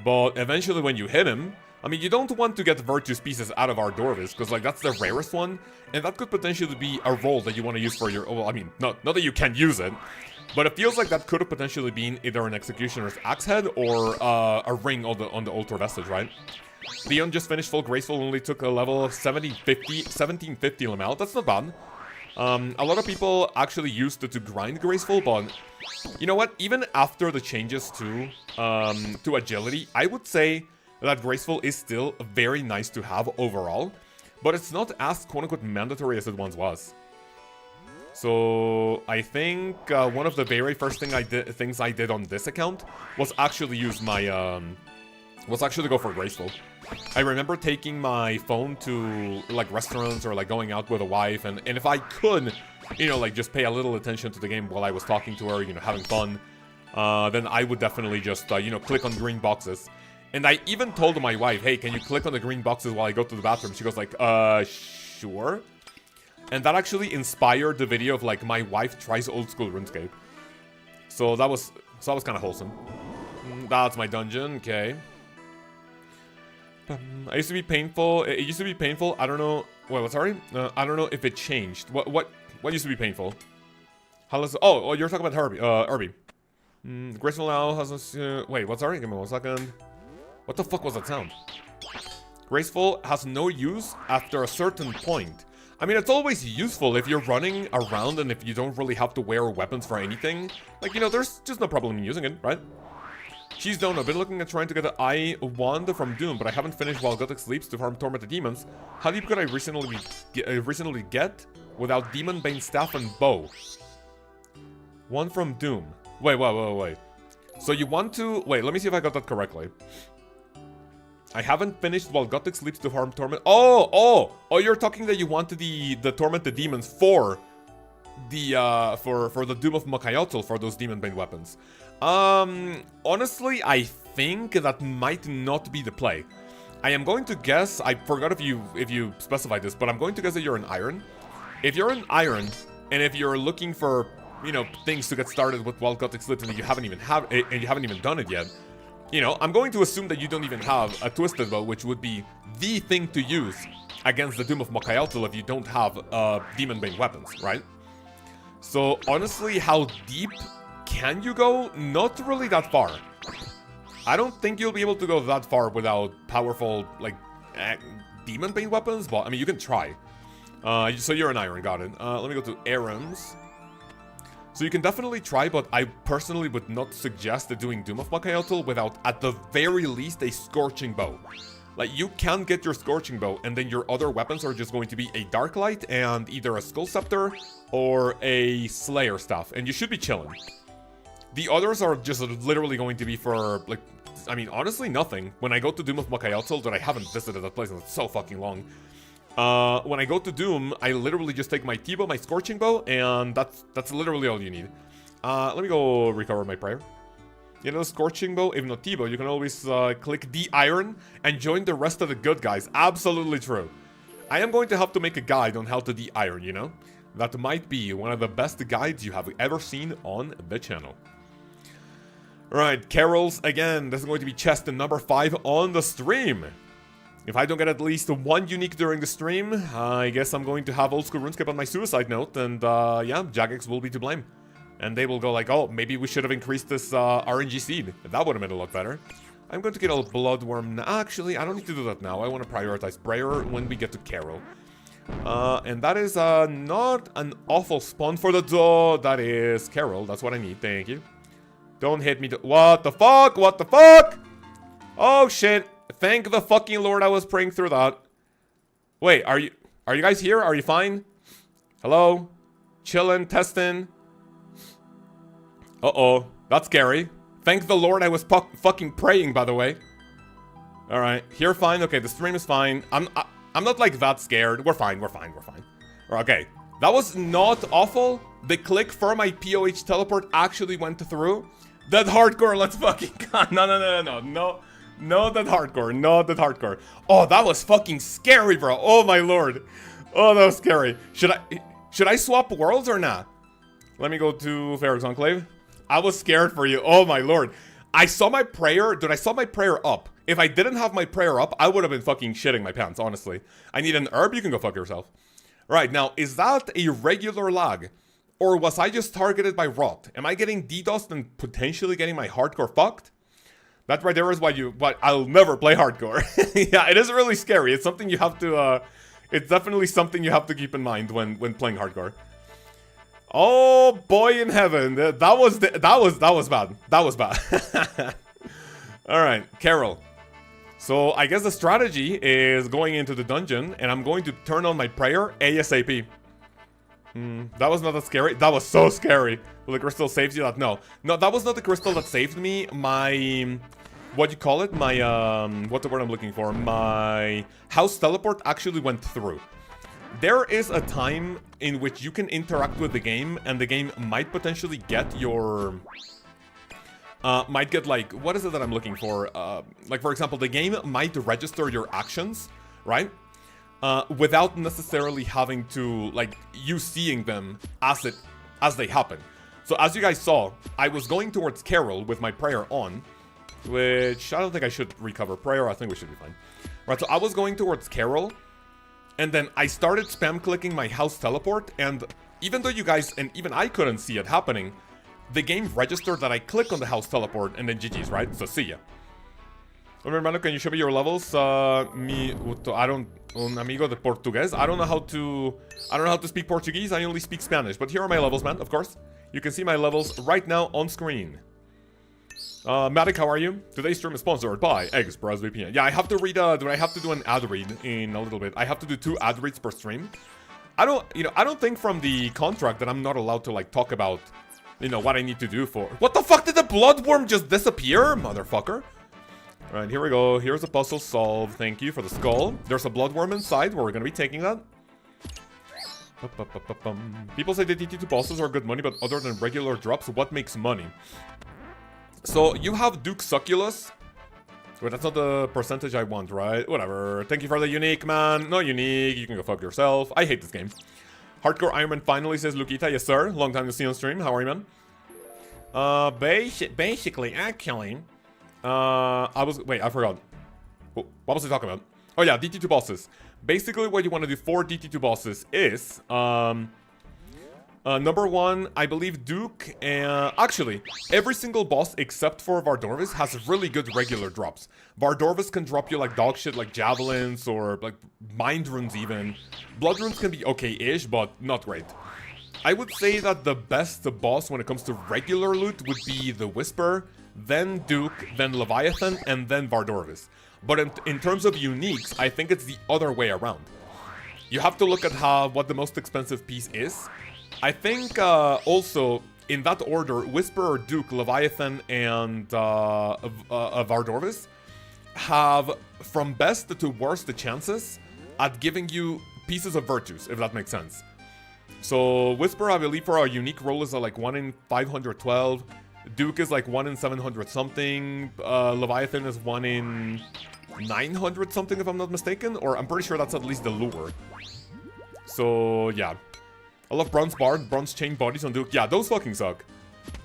But eventually when you hit him, I mean, you don't want to get Virtuous Pieces out of Vardorvis, because, like, that's the rarest one, and that could potentially be a roll that you want to use for your... Well, I mean, not that you can use it, but it feels like that could have potentially been either an Executioner's Axe Head or a ring on the Ultra Vestige, right? Leon just finished full Graceful, only took a level 1750 Lamel. That's not bad. A lot of people actually used it to grind Graceful, but you know what? Even after the changes to agility, I would say that Graceful is still very nice to have overall, but it's not as quote-unquote mandatory as it once was. So I think one of the very first things I did on this account was actually use my was actually go for Graceful. I remember taking my phone to like restaurants or like going out with a wife, and if I could, you know, like just pay a little attention to the game while I was talking to her, you know, having fun, then I would definitely just you know, click on green boxes. And I even told my wife, hey, can you click on the green boxes while I go to the bathroom? She goes like, sure. And that actually inspired the video of like my wife tries old school RuneScape. So that was kind of wholesome. That's my dungeon, okay. I used to be painful. It used to be painful. I don't know. Wait, what? Sorry. I don't know if it changed. What used to be painful? Oh, you're talking about Herbie. Graceful now has a. Wait, what? Sorry. Give me 1 second. What the fuck was that sound? Graceful has no use after a certain point. I mean, it's always useful if you're running around and if you don't really have to wear weapons for anything. Like, you know, there's just no problem in using it, right? She's done. I've been looking at trying to get the Eye Wand from Doom, but I haven't finished while Gothic sleeps to farm Tormented Demons. How deep could I recently get without Demon Bane Staff and Bow? One from Doom. Wait. So you want to... Wait, let me see if I got that correctly. I haven't finished while Gothic sleeps to harm Torment... Oh, you're talking that you wanted the Tormented Demons for the, for the Doom of Makayotl for those Demon Bane weapons. Honestly, I think that might not be the play. I am going to guess... I forgot if you specified this, but I'm going to guess that you're an Iron. If you're an Iron, and if you're looking for, you know, things to get started with while Gothic sleeps and you haven't even done it yet... You know, I'm going to assume that you don't even have a Twisted Bow, which would be the thing to use against the Doom of Makayotl if you don't have Demon Bane weapons, right? So, honestly, how deep can you go? Not really that far. I don't think you'll be able to go that far without powerful, like, demon bane weapons, but, I mean, you can try. So you're an iron, got it. Let me go to Arams. So you can definitely try, but I personally would not suggest doing Doom of Lkaoz without, at the very least, a Scorching Bow. Like, you can get your Scorching Bow, and then your other weapons are just going to be a Dark Light and either a Skull Scepter or a Slayer Staff, and you should be chilling. The others are just literally going to be for, like, I mean, honestly, nothing. When I go to Doom of Lkaoz, that I haven't visited that place in so fucking long. When I go to Doom, I literally just take my T-Bow, my Scorching Bow, and that's literally all you need. Let me go recover my prayer. You know, Scorching Bow, if not T-Bow, you can always click the Iron and join the rest of the good guys. Absolutely true. I am going to have to make a guide on how to de-iron, you know? That might be one of the best guides you have ever seen on the channel. Right, Carols, again, this is going to be chest number 5 on the stream. If I don't get at least one unique during the stream, I guess I'm going to have Old School RuneScape on my suicide note, and yeah, Jagex will be to blame. And they will go like, oh, maybe we should have increased this RNG seed. That would have made it a lot better. I'm going to get a Bloodworm. Actually, I don't need to do that now. I want to prioritize Prayer when we get to Carol. And that is not an awful spawn for the door. That is Carol. That's what I need. Thank you. Don't hit me. What the fuck? What the fuck? Oh, shit. Thank the fucking Lord I was praying through that. Wait, are you guys here? Are you fine? Hello? Chillin', testing. Uh-oh. That's scary. Thank the Lord I was fucking praying, by the way. Alright. Here fine. Okay, the stream is fine. I'm not like that scared. We're fine. Okay. That was not awful. The click for my POH teleport actually went through. That hardcore, let's fucking... No, that hardcore. Oh, that was fucking scary, bro. Oh, my lord. Oh, that was scary. Should I swap worlds or not? Let me go to Pharaoh's Enclave. I was scared for you. Oh, my lord. I saw my prayer. Dude, I saw my prayer up. If I didn't have my prayer up, I would have been fucking shitting my pants, honestly. I need an herb. You can go fuck yourself. Right, now, is that a regular lag? Or was I just targeted by rot? Am I getting DDoSed and potentially getting my hardcore fucked? That right there is why I'll never play hardcore. Yeah, it is really scary. It's something you have to, it's definitely something you have to keep in mind when playing hardcore. Oh boy in heaven, that was bad. That was bad. All right, Carol. So I guess the strategy is going into the dungeon, and I'm going to turn on my prayer ASAP. That was not that scary. That was so scary. Will the crystal saves you? That no, that was not the crystal that saved me. My, what do you call it? My what's the word I'm looking for? My house teleport actually went through. There is a time in which you can interact with the game, and the game might potentially get your... might get, like, what is it that I'm looking for? Like, for example, the game might register your actions, right? Without necessarily having to, like, you seeing them as they happen. So, as you guys saw, I was going towards Carol with my prayer on, which I don't think I should recover prayer. I think we should be fine. Right, so I was going towards Carol, and then I started spam clicking my house teleport, and even though you guys, and even I couldn't see it happening, the game registered that I click on the house teleport, and then GG's, right? So, see ya. Hermano, can you show me your levels? I don't... Un amigo de Portugués. I don't know how to speak Portuguese. I only speak Spanish. But here are my levels, man, of course. You can see my levels right now on screen. Matic, how are you? Today's stream is sponsored by ExpressVPN. Yeah, I have to read, I have to do an ad read in a little bit. I have to do 2 ad reads per stream. I don't think from the contract that I'm not allowed to, like, talk about, what I need to do for... What the fuck, did the bloodworm just disappear, motherfucker? Alright, here we go. Here's a puzzle solved. Thank you for the skull. There's a bloodworm inside. We're gonna be taking that. People say the DT2 bosses are good money, but other than regular drops, what makes money? So, you have Duke Succulus. Wait, that's not the percentage I want, right? Whatever. Thank you for the unique, man. No unique. You can go fuck yourself. I hate this game. Hardcore Ironman finally says, Lukita, yes sir. Long time to see on stream. How are you, man? Basically, actually... wait, I forgot. What was I talking about? Oh yeah, DT2 bosses. Basically, what you want to do for DT2 bosses is, Number 1, I believe Duke, actually, every single boss except for Vardorvis has really good regular drops. Vardorvis can drop you like dog shit, like javelins, or like mind runes even. Blood runes can be okay-ish, but not great. I would say that the best boss when it comes to regular loot would be the Whisper, then Duke, then Leviathan, and then Vardorvis. But in terms of uniques, I think it's the other way around. You have to look at what the most expensive piece is. I think also, in that order, Whisperer, Duke, Leviathan, and Vardorvis have from best to worst the chances at giving you pieces of virtues, if that makes sense. So Whisperer, I believe for a unique roll is like 1 in 512. Duke is like 1 in 700 something. Leviathan is 1 in 900 something, if I'm not mistaken. Or I'm pretty sure that's at least the lure. So yeah. I love Bronze Bard, Bronze Chain Bodies on Duke. Yeah, those fucking suck.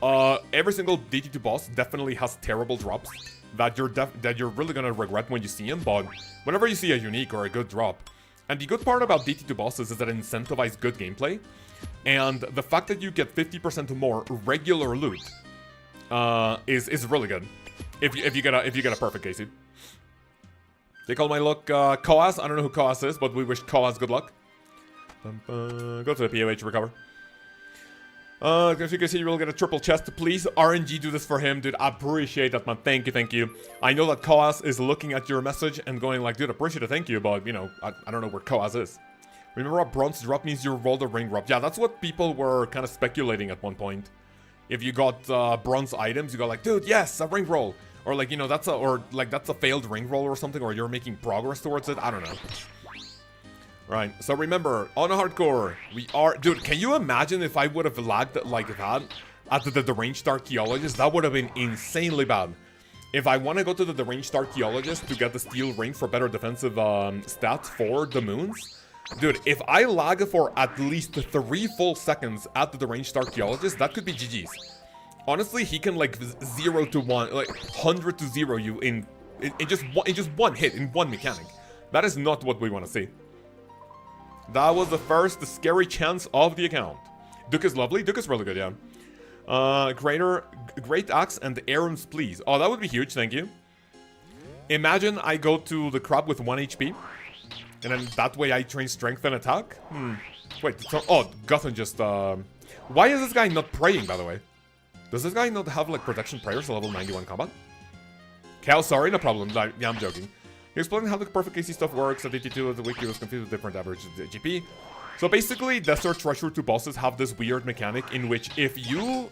Every single DT2 boss definitely has terrible drops that you're really gonna regret when you see them, but whenever you see a unique or a good drop. And the good part about DT2 bosses is that it incentivizes good gameplay, and the fact that you get 50% more regular loot is really good. If you get a perfect Casey. They call my luck Lkaoz. I don't know who Lkaoz is, but we wish Lkaoz good luck. Go to the POH, recover. If you can see, you will get a triple chest. Please, RNG, do this for him, dude. I appreciate that, man. Thank you, thank you. I know that Lkaoz is looking at your message and going like, dude, appreciate it, thank you, but, you know, I don't know where Lkaoz is. Remember what bronze drop means? You rolled a ring drop. Yeah, that's what people were kind of speculating at one point. If you got bronze items, you go like, dude, yes, a ring roll. Or like, you know, that's a failed ring roll or something, or you're making progress towards it. I don't know. Right, so remember, on a hardcore, we are... Dude, can you imagine if I would have lagged like that at the deranged archaeologist? That would have been insanely bad. If I want to go to the deranged archaeologist to get the steel ring for better defensive stats for the moons... Dude, if I lag for at least 3 full seconds at the deranged archaeologist, that could be GG's. Honestly, he can like 0 to 1, like 100 to 0 you in just one hit, in one mechanic. That is not what we want to see. That was the first scary chance of the account. Duke is lovely. Duke is really good, yeah. Great Axe and Aaron's Please. Oh, that would be huge, thank you. Imagine I go to the crab with 1 HP. And then that way I train strength and attack? Wait, oh, Guthan just, Why is this guy not praying, by the way? Does this guy not have, like, protection prayers at level 91 combat? Cal, sorry, no problem. Yeah, I'm joking. He explained how the perfect KC stuff works. At 82 of the wiki was confused with different average GP. So basically, Desert Treasure 2 bosses have this weird mechanic in which if you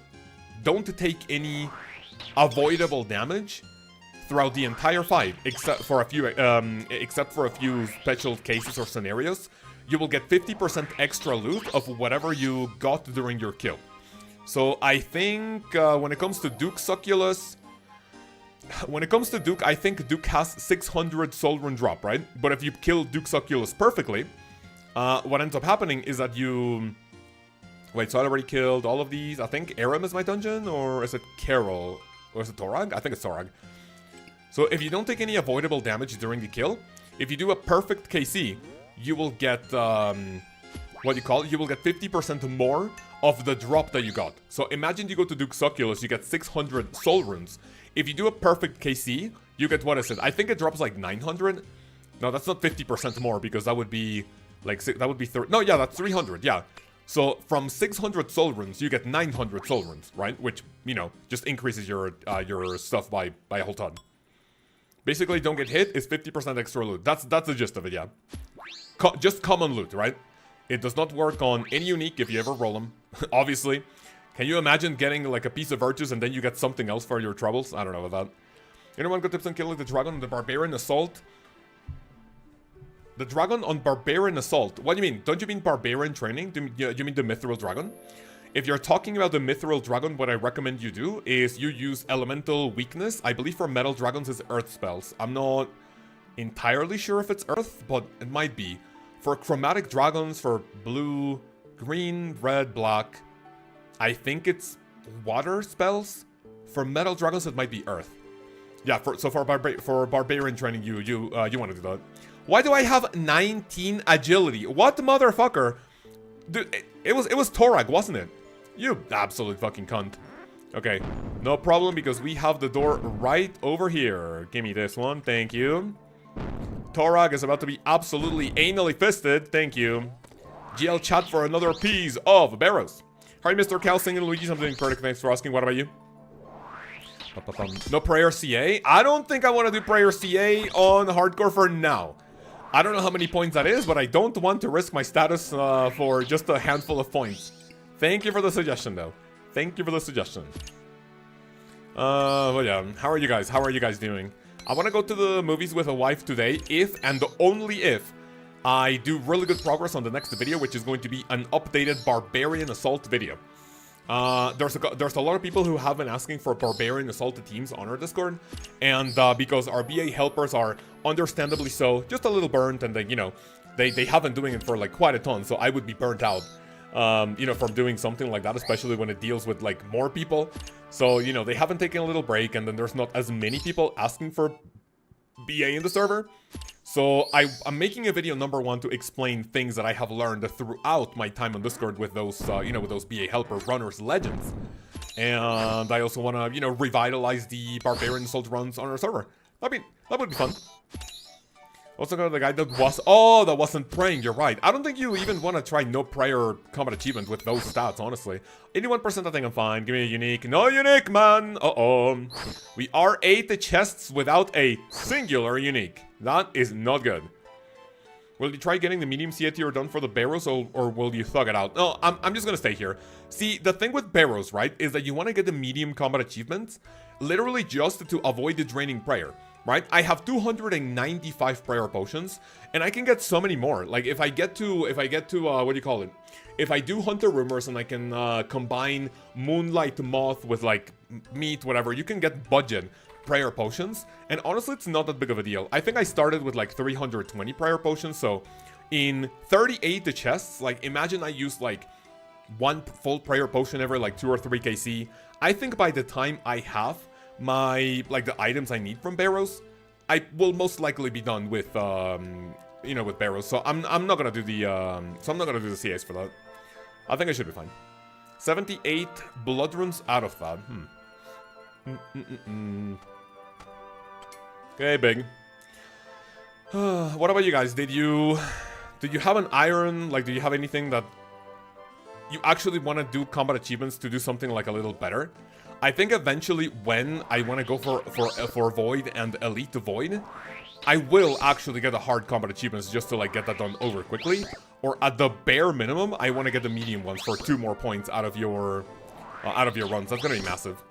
don't take any avoidable damage throughout the entire fight, except for a few special cases or scenarios, you will get 50% extra loot of whatever you got during your kill. So I think when it comes to Duke Succulus, I think Duke has 600 soul rune drop, right? But if you kill Duke Succulus perfectly, what ends up happening is that you... Wait, so I already killed all of these. I think Aram is my dungeon, or is it Carol? Or is it Torag? I think it's Torag. So if you don't take any avoidable damage during the kill, if you do a perfect KC, you will get, what do you call it? You will get 50% more of the drop that you got. So imagine you go to Duke Succulus, you get 600 soul runes. If you do a perfect KC, you get, what is it? I think it drops like 900. No, that's not 50% more, because that would be like, that would be 30. No, yeah, that's 300, yeah. So from 600 soul runes, you get 900 soul runes, right? Which, you know, just increases your stuff by a whole ton. Basically, don't get hit is 50% extra loot. That's the gist of it, yeah. Just common loot, right? It does not work on any unique if you ever roll them, obviously. Can you imagine getting like a piece of virtues and then you get something else for your troubles? I don't know about that. Anyone got tips on killing the dragon on the Barbarian Assault? The dragon on Barbarian Assault? What do you mean? Don't you mean Barbarian training? Do you mean the Mithril Dragon? If you're talking about the Mithril Dragon, what I recommend you do is you use Elemental Weakness. I believe for Metal Dragons it's Earth spells. I'm not entirely sure if it's Earth, but it might be. For Chromatic Dragons, for blue, green, red, black, I think it's water spells. For Metal Dragons, it might be Earth. Yeah, for Barbarian training, you want to do that. Why do I have 19 agility? What motherfucker Dude, it was Torag, wasn't it? You absolute fucking cunt. Okay, no problem because we have the door right over here. Give me this one, thank you. Torag is about to be absolutely anally fisted, thank you. GL chat for another piece of Barrows. Hi, Mr. Cal singing Luigi's. I'm doing perfect, thanks for asking. What about you? No prayer CA? I don't think I want to do prayer CA on hardcore for now. I don't know how many points that is, but I don't want to risk my status for just a handful of points. Thank you for the suggestion, though. Thank you for the suggestion. But yeah, how are you guys? How are you guys doing? I want to go to the movies with a wife today, if and only if I do really good progress on the next video, which is going to be an updated Barbarian Assault video. There's a lot of people who have been asking for Barbarian Assault teams on our Discord, and because our BA helpers are understandably so just a little burnt, and they have been doing it for like quite a ton, so I would be burnt out, from doing something like that, especially when it deals with like more people. So they haven't taken a little break, and then there's not as many people asking for BA in the server. So I'm making a video number 1 to explain things that I have learned throughout my time on Discord with those, with those BA helpers, runners, legends. And I also want to, revitalize the Barbarian Assault runs on our server. That would be fun. Also got the guy that wasn't praying, you're right. I don't think you even want to try no prayer combat achievement with those stats, honestly. 81% I think I'm fine. Give me a unique. No unique, man! Uh-oh. We are 8 chests without a singular unique. That is not good. Will you try getting the medium CA tier done for the Barrows, or will you thug it out? No, I'm just gonna stay here. See, the thing with Barrows, right, is that you want to get the medium combat achievements literally just to avoid the draining prayer. Right? I have 295 prayer potions, and I can get so many more. Like, if I get to, what do you call it? If I do Hunter Rumors and I can combine Moonlight Moth with, like, meat, whatever, you can get budget prayer potions. And honestly, it's not that big of a deal. I think I started with, like, 320 prayer potions, so in 38 chests, like, imagine I used, like, 1 full prayer potion every, like, 2 or 3 KC. I think by the time I have my, like, the items I need from Barrows, I will most likely be done with, with Barrows. So I'm not gonna do the, CAs for that. I think I should be fine. 78 blood runes out of that. Okay, big. What about you guys? Did you have an iron? Like, do you have anything that you actually want to do combat achievements to do something like a little better? I think eventually when I want to go for Void and Elite Void, I will actually get the hard combat achievements just to like get that done over quickly. Or at the bare minimum, I want to get the medium ones for 2 more points out of your runs. That's gonna be massive.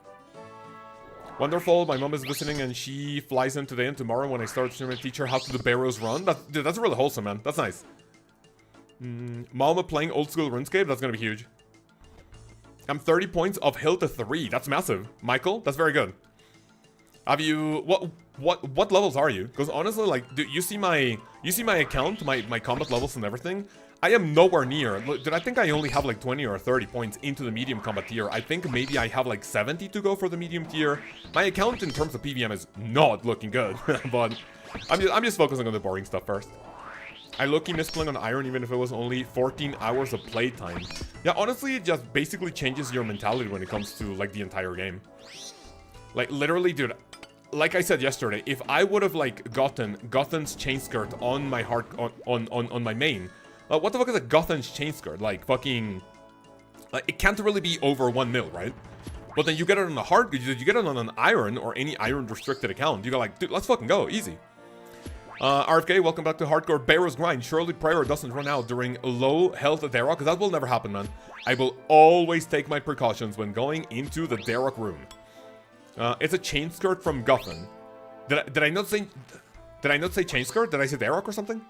Wonderful. My mom is visiting and she flies in today and tomorrow when I start to teach her how to do Barrows run. Dude, that's really wholesome, man. That's nice. Mama playing old school RuneScape. That's gonna be huge. I'm 30 points off hill to 3. That's massive. Michael, that's very good. Have you what levels are you? Because honestly, like, dude, you see my account, my combat levels and everything. I am nowhere near. Dude, I think I only have like 20 or 30 points into the medium combat tier. I think maybe I have like 70 to go for the medium tier. My account in terms of PVM is not looking good, but I'm just focusing on the boring stuff first. I low-key miss playing on Iron even if it was only 14 hours of playtime. Yeah, honestly, it just basically changes your mentality when it comes to, like, the entire game. Like, literally, dude, like I said yesterday, if I would have, like, gotten Gothen's chain skirt on my on my main, what the fuck is a Gothen's chain skirt? Like, fucking... Like, it can't really be over 1 mil, right? But then you get it on a hard... You get it on an Iron or any Iron-restricted account. You go like, dude, let's fucking go. Easy. RFK, welcome back to Hardcore Barrows Grind. Surely prayer doesn't run out during low health Darok, because that will never happen, man. I will always take my precautions when going into the Darok room. It's a chain skirt from Gothen. Did I not say chain skirt? Did I say Darok or something?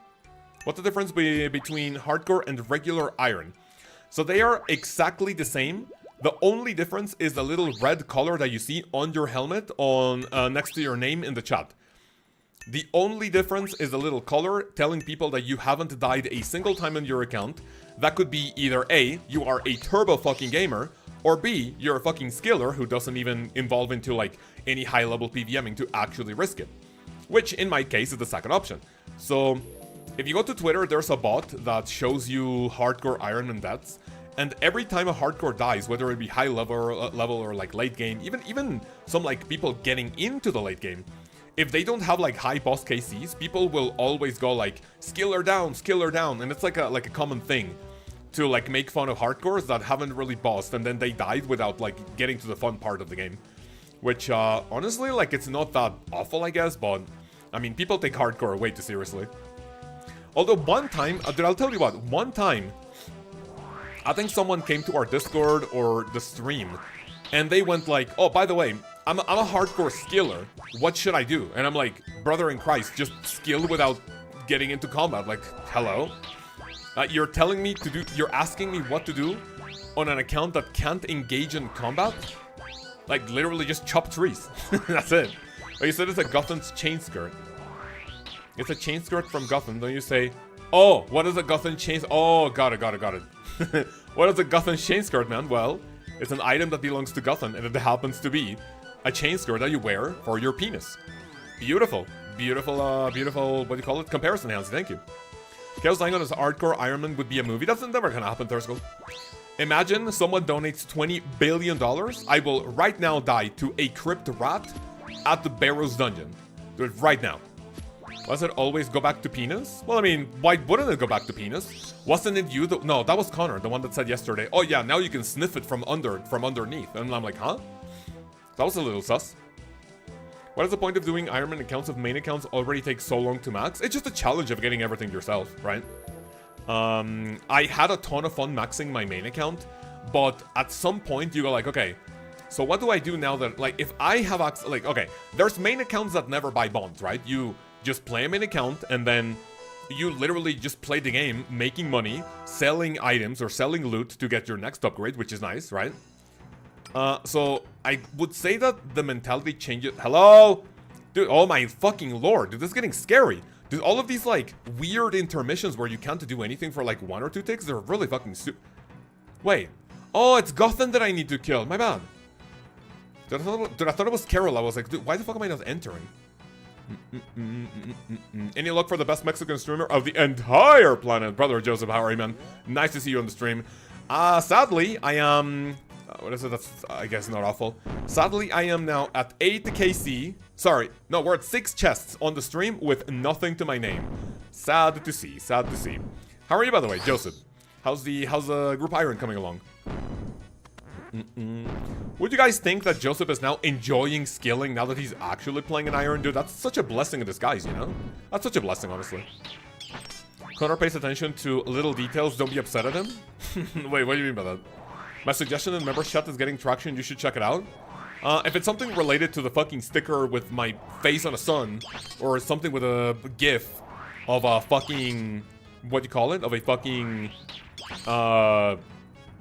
What's the difference between hardcore and regular Iron? So they are exactly the same. The only difference is the little red color that you see on your helmet on next to your name in the chat. The only difference is a little color telling people that you haven't died a single time on your account. That could be either A, you are a turbo fucking gamer, or B, you're a fucking skiller who doesn't even involve into like any high level PVMing to actually risk it. Which in my case is the second option. So If you go to Twitter, there's a bot that shows you hardcore Ironman deaths. And every time a hardcore dies, whether it be high level or like late game, even some like people getting into the late game, if they don't have like high boss KCs, people will always go like skill her down, and it's like a common thing to like make fun of hardcores that haven't really bossed and then they died without like getting to the fun part of the game. Which honestly, like, it's not that awful, I guess, but I mean, people take hardcore way too seriously. Although one time, dude, I'll tell you what, one time I think someone came to our Discord or the stream, and they went like, oh, by the way, I'm a hardcore skiller. What should I do? And I'm like, brother in Christ, just skill without getting into combat. Like, hello? You're telling me to do, you're asking me what to do on an account that can't engage in combat? Like, literally just chop trees. That's it. But you said it's a Gotham's chain skirt. It's a chain skirt from Gotham. Don't you say, oh, what is a Gotham chain? Oh, got it. What is a Gotham chain skirt, man? Well, it's an item that belongs to Gotham, and it happens to be a chain skirt that you wear for your penis. Beautiful, what do you call it? Comparison, Hansi, thank you. Chaos dying on his hardcore Ironman would be a movie. That's never gonna happen, Thurskill. Imagine someone donates $20 billion. I will right now die to a crypt rat at the Barrows dungeon. Do it right now. Was it always go back to penis? Well, I mean, why wouldn't it go back to penis? Wasn't it you? No, that was Connor, the one that said yesterday, oh yeah, now you can sniff it from underneath. And I'm like, huh? That was a little sus. What is the point of doing Ironman accounts if main accounts already take so long to max? It's just a challenge of getting everything yourself, right? I had a ton of fun maxing my main account, but at some point you go like, okay, so what do I do now that, like, if I have access, like, okay, there's main accounts that never buy bonds, right? You just play a main account and then you literally just play the game, making money, selling items or selling loot to get your next upgrade, which is nice, right? So I would say that the mentality changes. Hello? Dude, oh my fucking lord, dude, this is getting scary. Dude, all of these, like, weird intermissions where you can't do anything for, like, 1 or 2 ticks, they're really fucking Wait. Oh, it's Gotham that I need to kill. My bad. Dude, I thought it was Carol. I was like, dude, why the fuck am I not entering? Any luck for the best Mexican streamer of the entire planet? Brother Joseph, how are you, man? Nice to see you on the stream. Sadly, I am... what is it? That's, I guess, not awful. Sadly, I am now at 8 KC. Sorry, no, we're at 6 chests on the stream with nothing to my name. Sad to see, sad to see. How are you, by the way, Joseph? How's the group Iron coming along? Would you guys think that Joseph is now enjoying skilling now that he's actually playing an Iron? Dude, that's such a blessing in disguise, you know? That's such a blessing, honestly. Connor pays attention to little details. Don't be upset at him. Wait, what do you mean by that? My suggestion in members chat is getting traction. You should check it out. If it's something related to the fucking sticker with my face on a sun, or something with a gif of a fucking, what do you call it? Of a fucking,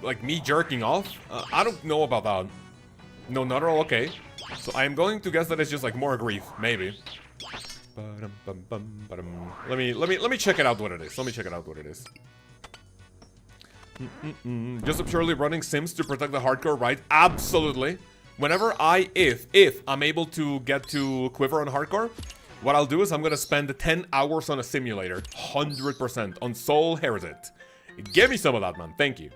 like me jerking off. I don't know about that. No, not at all. Okay. So I am going to guess that it's just like more grief, maybe. Let me check it out what it is. Let me check it out what it is. Joseph surely running Sims to protect the hardcore, right? Absolutely. Whenever if I'm able to get to Quiver on hardcore, what I'll do is I'm gonna spend 10 hours on a simulator. 100% on Soul Heritage. Give me some of that, man. Thank you.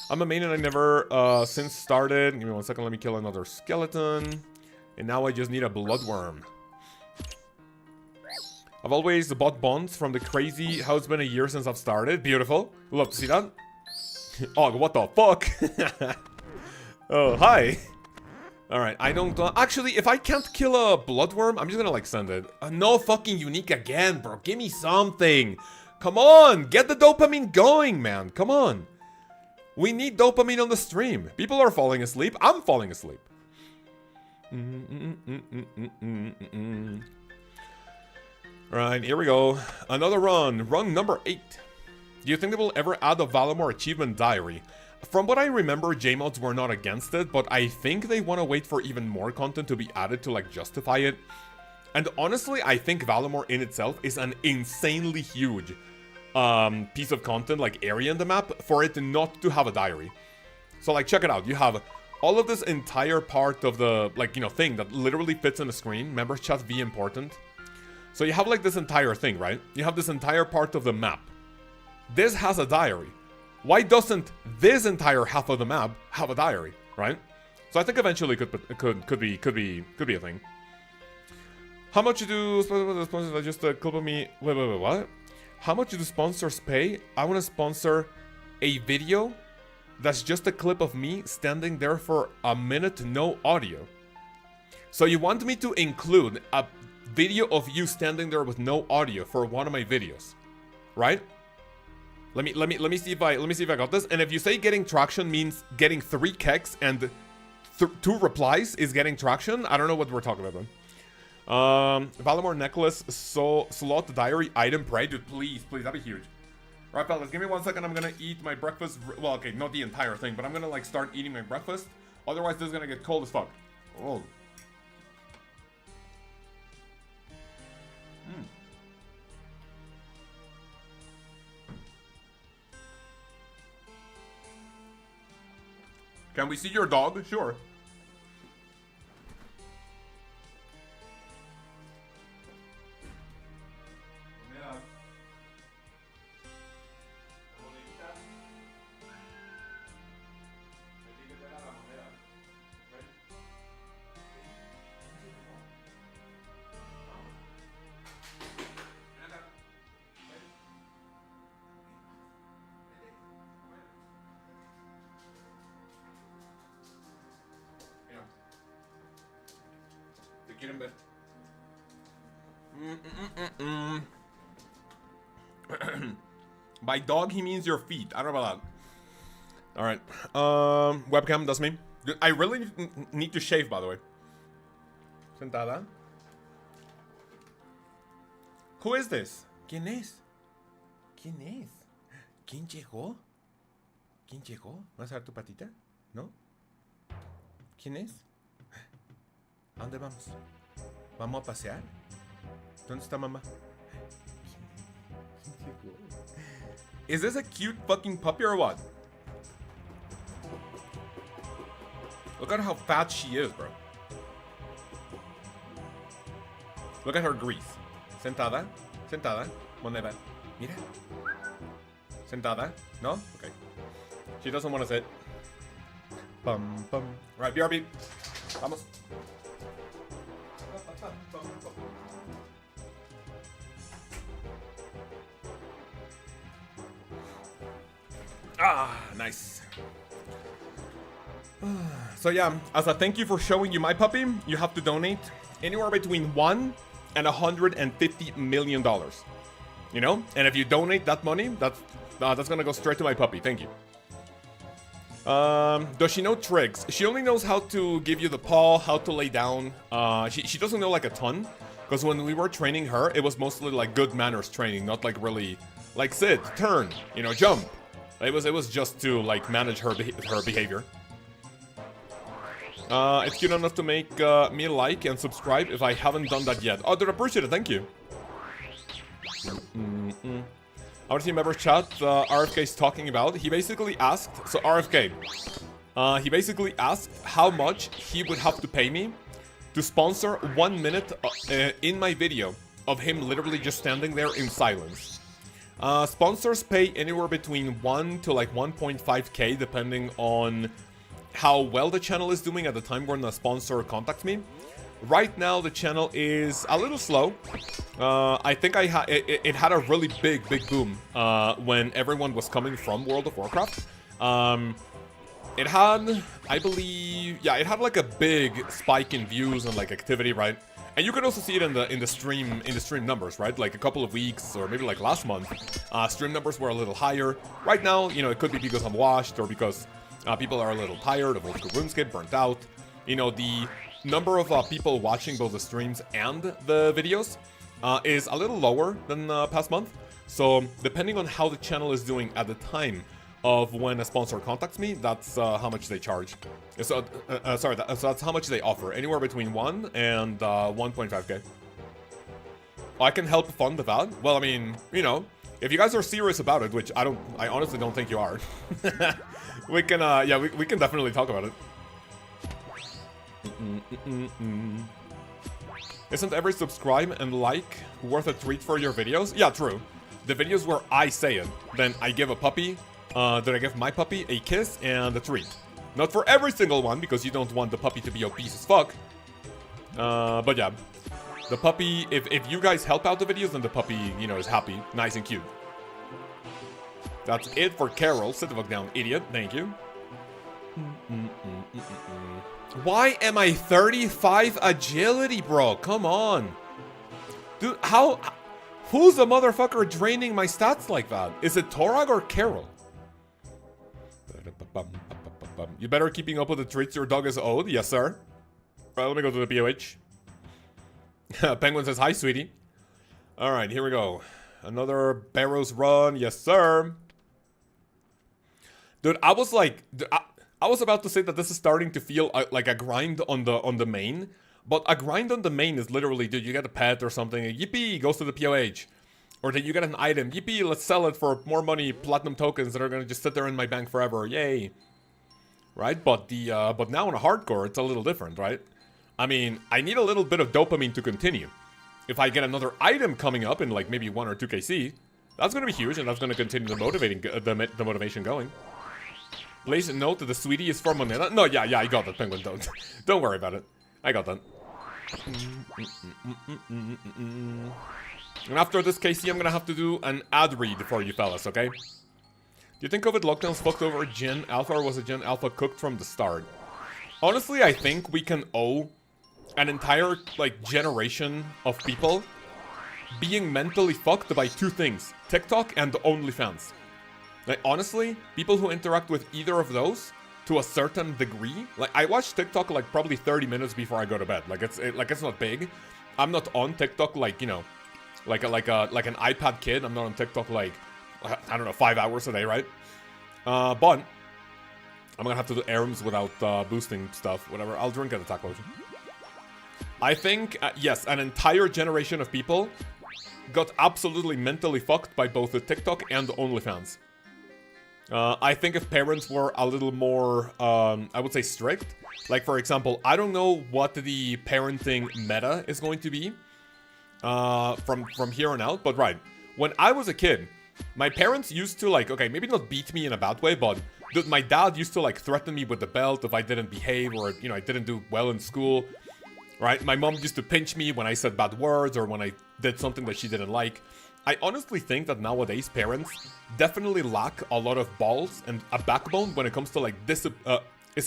I'm a main and I never since started. Give me 1 second, let me kill another skeleton. And now I just need a bloodworm. I've always bought bonds from the crazy how it's been a year since I've started. Beautiful. Love to see that. Oh, what the fuck? Oh, hi. Alright, I don't... actually, if I can't kill a bloodworm, I'm just gonna, like, send it. No fucking unique again, bro. Give me something. Come on. Get the dopamine going, man. Come on. We need dopamine on the stream. People are falling asleep. I'm falling asleep. Right, here we go. Another run. Run number 8. Do you think they will ever add a Valamor achievement diary? From what I remember, JMods were not against it, but I think they want to wait for even more content to be added to, like, justify it. And honestly, I think Valamor in itself is an insanely huge piece of content, like area in the map, for it not to have a diary. So, like, check it out. You have all of this entire part of the, like, you know, thing that literally fits on the screen. Members chat, be important. So you have like this entire thing, right? You have this entire part of the map. This has a diary. Why doesn't this entire half of the map have a diary, right? So I think eventually could be a thing. How much do sponsors just clip of me? Wait, what? How much do sponsors pay? I want to sponsor a video that's just a clip of me standing there for a minute, no audio. So you want me to include a video of you standing there with no audio for one of my videos, right? Let me see if I got this. And if you say getting traction means getting 3 keks and 2 replies is getting traction, I don't know what we're talking about then. Valamore necklace, slot diary item, pray, dude, please, that'd be huge. Alright, fellas, give me 1 second, I'm gonna eat my breakfast. Well, okay, not the entire thing, but I'm gonna like start eating my breakfast. Otherwise, this is gonna get cold as fuck. Oh. Can we see your dog? Sure. Get in bed. By dog, he means your feet. I don't know about that. Alright. Webcam, that's me. I really need to shave, by the way. Sentada. Who is this? ¿Quién es? ¿Quién es? ¿Quién llegó? ¿Quién llegó? ¿Vas a dar tu patita? ¿No? ¿Quién es? ¿A dónde vamos? ¿Vamos a pasear? ¿Dónde está mamá? Is this a cute fucking puppy or what? Look at how fat she is, bro. Look at her grease. Sentada. Sentada. Moneda. Mira. Sentada. No? Okay. She doesn't want to sit. Bum, bum. Right, BRB. Vamos. Ah, nice. So yeah, as a thank you for showing you my puppy, you have to donate anywhere between $1 and $150 million. You know, and if you donate that money, that's gonna go straight to my puppy. Thank you. Does she know tricks? She only knows how to give you the paw, how to lay down. She doesn't know like a ton, because when we were training her, it was mostly like good manners training, not like really like sit, turn, you know, jump. It was just to like manage her behavior. It's cute enough to make me like and subscribe if I haven't done that yet. Oh, dude, appreciate it. Thank you. I want to see members chat. RFK is talking about. He basically asked. So RFK, he basically asked how much he would have to pay me to sponsor 1 minute in my video of him literally just standing there in silence. Sponsors pay anywhere between 1 to like 1.5k depending on how well the channel is doing at the time when the sponsor contacts me. Right now the channel is a little slow. I think it had a really big boom when everyone was coming from World of Warcraft. It had, I believe, yeah, it had like a big spike in views and like activity, right? And you can also see it in the stream numbers, right? Like a couple of weeks or maybe like last month, stream numbers were a little higher. Right now, you know, it could be because I'm washed or because people are a little tired of old school RuneScape, burnt out. You know, the number of people watching both the streams and the videos is a little lower than past month. So depending on how the channel is doing at the time of when a sponsor contacts me, that's how much they charge. So, so that's how much they offer, anywhere between 1 and 1.5k. I can help fund the VOD. Well, I mean, you know, if you guys are serious about it, which I honestly don't think you are, we can, yeah, we can definitely talk about it. Isn't every subscribe and like worth a treat for your videos? Yeah, true. The videos where I say it, then I give a puppy, then I give my puppy a kiss and a treat. Not for every single one, because you don't want the puppy to be obese as fuck. But yeah. The puppy, if you guys help out the videos, then the puppy, you know, is happy. Nice and cute. That's it for Carol. Sit the fuck down, idiot. Thank you. Why am I 35 agility, bro? Come on. Dude, how... Who's the motherfucker draining my stats like that? Is it Torag or Carol? You better keeping up with the treats your dog is owed. Yes, sir. Alright, let me go to the POH. Penguin says, hi, sweetie. Alright, here we go. Another Barrows run. Yes, sir. Dude, I was like... I was about to say that this is starting to feel like a grind on the main. But a grind on the main is literally, dude, you get a pet or something. Yippee, goes to the POH. Or that you get an item. Yippee, let's sell it for more money. Platinum tokens that are going to just sit there in my bank forever. Yay. Right? But but now on a hardcore, it's a little different, right? I mean, I need a little bit of dopamine to continue. If I get another item coming up in like maybe 1 or 2 KC, that's going to be huge, and that's going to continue the motivation going. Place a note that the sweetie is for Moneta. No, yeah, I got that, Penguin. Don't worry about it. I got that. And after this KC, I'm going to have to do an ad read for you fellas, okay? Do you think COVID lockdowns fucked over Gen Alpha, or was it Gen Alpha cooked from the start? Honestly, I think we can owe an entire, like, generation of people being mentally fucked by 2 things. TikTok and OnlyFans. Like, honestly, people who interact with either of those, to a certain degree, like, I watch TikTok, like, probably 30 minutes before I go to bed. Like, it's not big. I'm not on TikTok, like, you know, like an iPad kid. I'm not on TikTok, like, I don't know, 5 hours a day, right? But I'm gonna have to do errands without boosting stuff, whatever. I'll drink an attack potion. I think, yes, an entire generation of people got absolutely mentally fucked by both the TikTok and the OnlyFans. I think if parents were a little more, I would say strict. Like, for example, I don't know what the parenting meta is going to be from here on out, but right. When I was a kid, my parents used to, like, okay, maybe not beat me in a bad way, but dude, my dad used to, like, threaten me with the belt if I didn't behave or, you know, I didn't do well in school, right? My mom used to pinch me when I said bad words or when I did something that she didn't like. I honestly think that nowadays parents definitely lack a lot of balls and a backbone when it comes to, like, is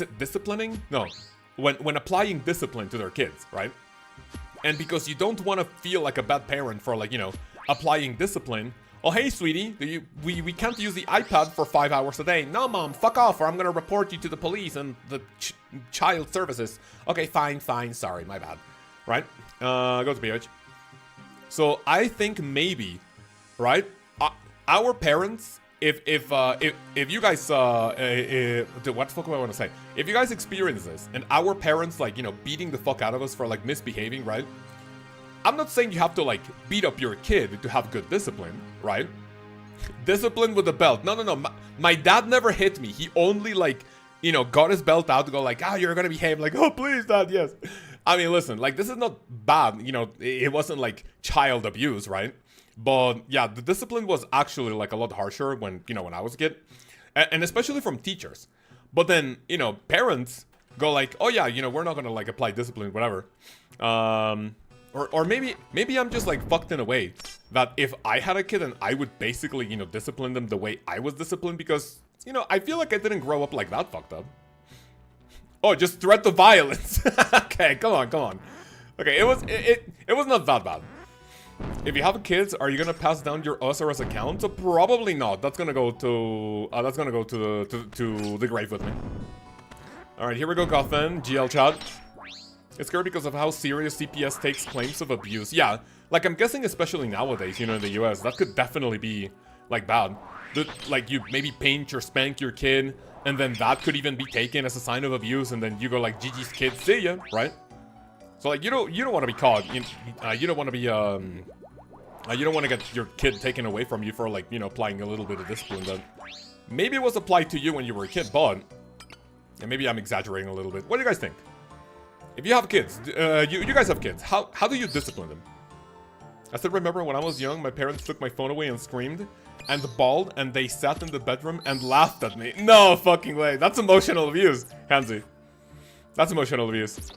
it disciplining? No. When applying discipline to their kids, right? And because you don't want to feel like a bad parent for, like, you know, applying discipline. Oh, hey, sweetie, we can't use the iPad for 5 hours a day. No, mom, fuck off, or I'm gonna report you to the police and the child services. Okay, fine, sorry, my bad. Right? Go to BH. So I think maybe, right? Our parents, if you guys, what the fuck do I want to say? If you guys experience this, and our parents, like, you know, beating the fuck out of us for, like, misbehaving, right? I'm not saying you have to, like, beat up your kid to have good discipline, right? Discipline with a belt. No. My dad never hit me. He only, like, you know, got his belt out to go, like, you're gonna behave. Like, oh, please, dad, yes. I mean, listen, like, this is not bad. You know, it wasn't, like, child abuse, right? But, yeah, the discipline was actually, like, a lot harsher when, you know, when I was a kid. And especially from teachers. But then, you know, parents go, like, oh, yeah, you know, we're not gonna, like, apply discipline, whatever. Or maybe I'm just, like, fucked in a way that if I had a kid and I would basically, you know, discipline them the way I was disciplined because, you know, I feel like I didn't grow up like that fucked up. Oh, just threat to violence. Okay, come on. Okay, it was not that bad. If you have kids, are you gonna pass down your OSRS account? So probably not. That's gonna go to the grave with me. All right, here we go, Gotham. GL chat. It's scary because of how serious CPS takes claims of abuse. Yeah, like, I'm guessing especially nowadays, you know, in the US, that could definitely be, like, bad. Like, you maybe pinch or spank your kid, and then that could even be taken as a sign of abuse, and then you go, like, GG's kid, see ya, right? So, like, you don't want to be caught. You don't want to be, you don't want to get your kid taken away from you for, like, you know, applying a little bit of discipline that maybe it was applied to you when you were a kid, but... And maybe I'm exaggerating a little bit. What do you guys think? If you have kids, you guys have kids, how do you discipline them? I still remember when I was young, my parents took my phone away and screamed and bawled, and they sat in the bedroom and laughed at me. No fucking way. That's emotional abuse, Hansi. That's emotional abuse.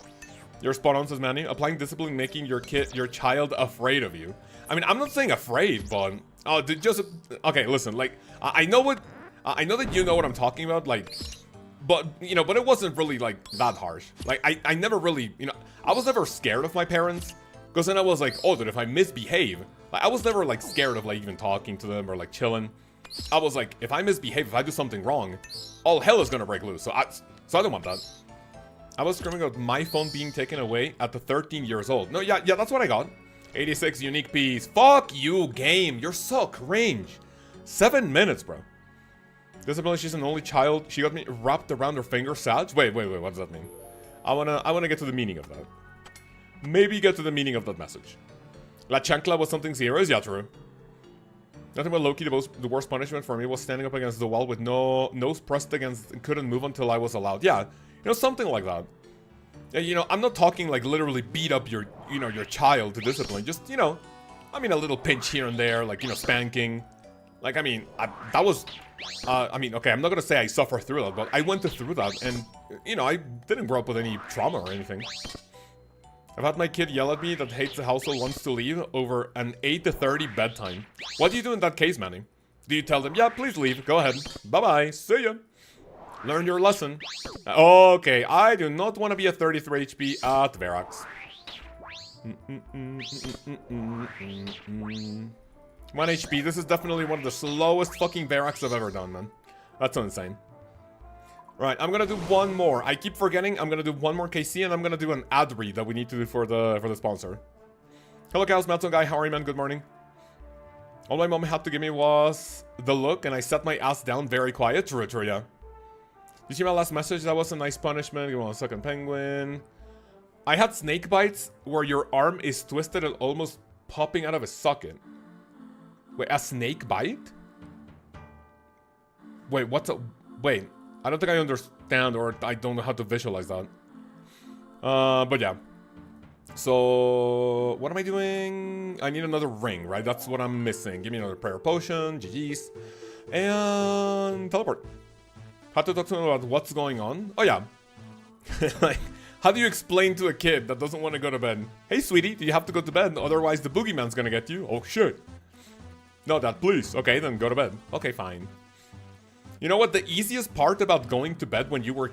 You're spot on, says Manny. Applying discipline, making your child afraid of you. I mean, I'm not saying afraid, but just okay. Listen, like I know that you know what I'm talking about, like, but you know, but it wasn't really like that harsh. Like I never really, you know, I was never scared of my parents, because then I was like, oh, dude, if I misbehave, like I was never like scared of like even talking to them or like chilling. I was like, if I misbehave, if I do something wrong, all hell is gonna break loose. So I don't want that. I was screaming about my phone being taken away at the 13 years old. No, yeah, that's what I got. 86 unique piece. Fuck you, game. You're so cringe. 7 minutes, bro. Disability, she's an only child. She got me wrapped around her finger. Sad. Wait. What does that mean? I wanna get to the meaning of that. Maybe get to the meaning of that message. La chancla was something serious. Yeah, true. Nothing but Loki. The worst punishment for me was standing up against the wall with no nose pressed against and couldn't move until I was allowed. Yeah. You know, something like that. You know, I'm not talking like literally beat up your child to discipline. Just, you know, I mean, a little pinch here and there, like, you know, spanking. Like, I mean, that was, I mean, okay, I'm not gonna say I suffer through that, but I went through that, and, you know, I didn't grow up with any trauma or anything. I've had my kid yell at me that hates the household, wants to leave over an 8 to 30 bedtime. What do you do in that case, Manny? Do you tell them, yeah, please leave, go ahead, bye-bye, see ya? Learn your lesson. Okay, I do not want to be a 33 HP at Verax. 1 HP. This is definitely one of the slowest fucking Verax I've ever done, man. That's insane. Right, I'm gonna do one more. I keep forgetting. I'm gonna do one more KC, and I'm gonna do an ad read that we need to do for the sponsor. Hello, Lkaoz, Melton guy. How are you, man? Good morning. All my mom had to give me was the look, and I set my ass down very quiet. True, yeah. You see my last message? That was a nice punishment. Give me 1 second, penguin. I had snake bites where your arm is twisted and almost popping out of a socket. Wait, a snake bite? Wait, what's a... Wait, I don't think I understand, or I don't know how to visualize that. But yeah. So, what am I doing? I need another ring, right? That's what I'm missing. Give me another prayer potion. GG's. And teleport. Had to talk to him about what's going on. Oh yeah. Like, how do you explain to a kid that doesn't want to go to bed? Hey sweetie, do you have to go to bed? Otherwise the boogeyman's gonna get you. Oh shit. No, Dad, please. Okay, then go to bed. Okay, fine. You know what? The easiest part about going to bed when you were a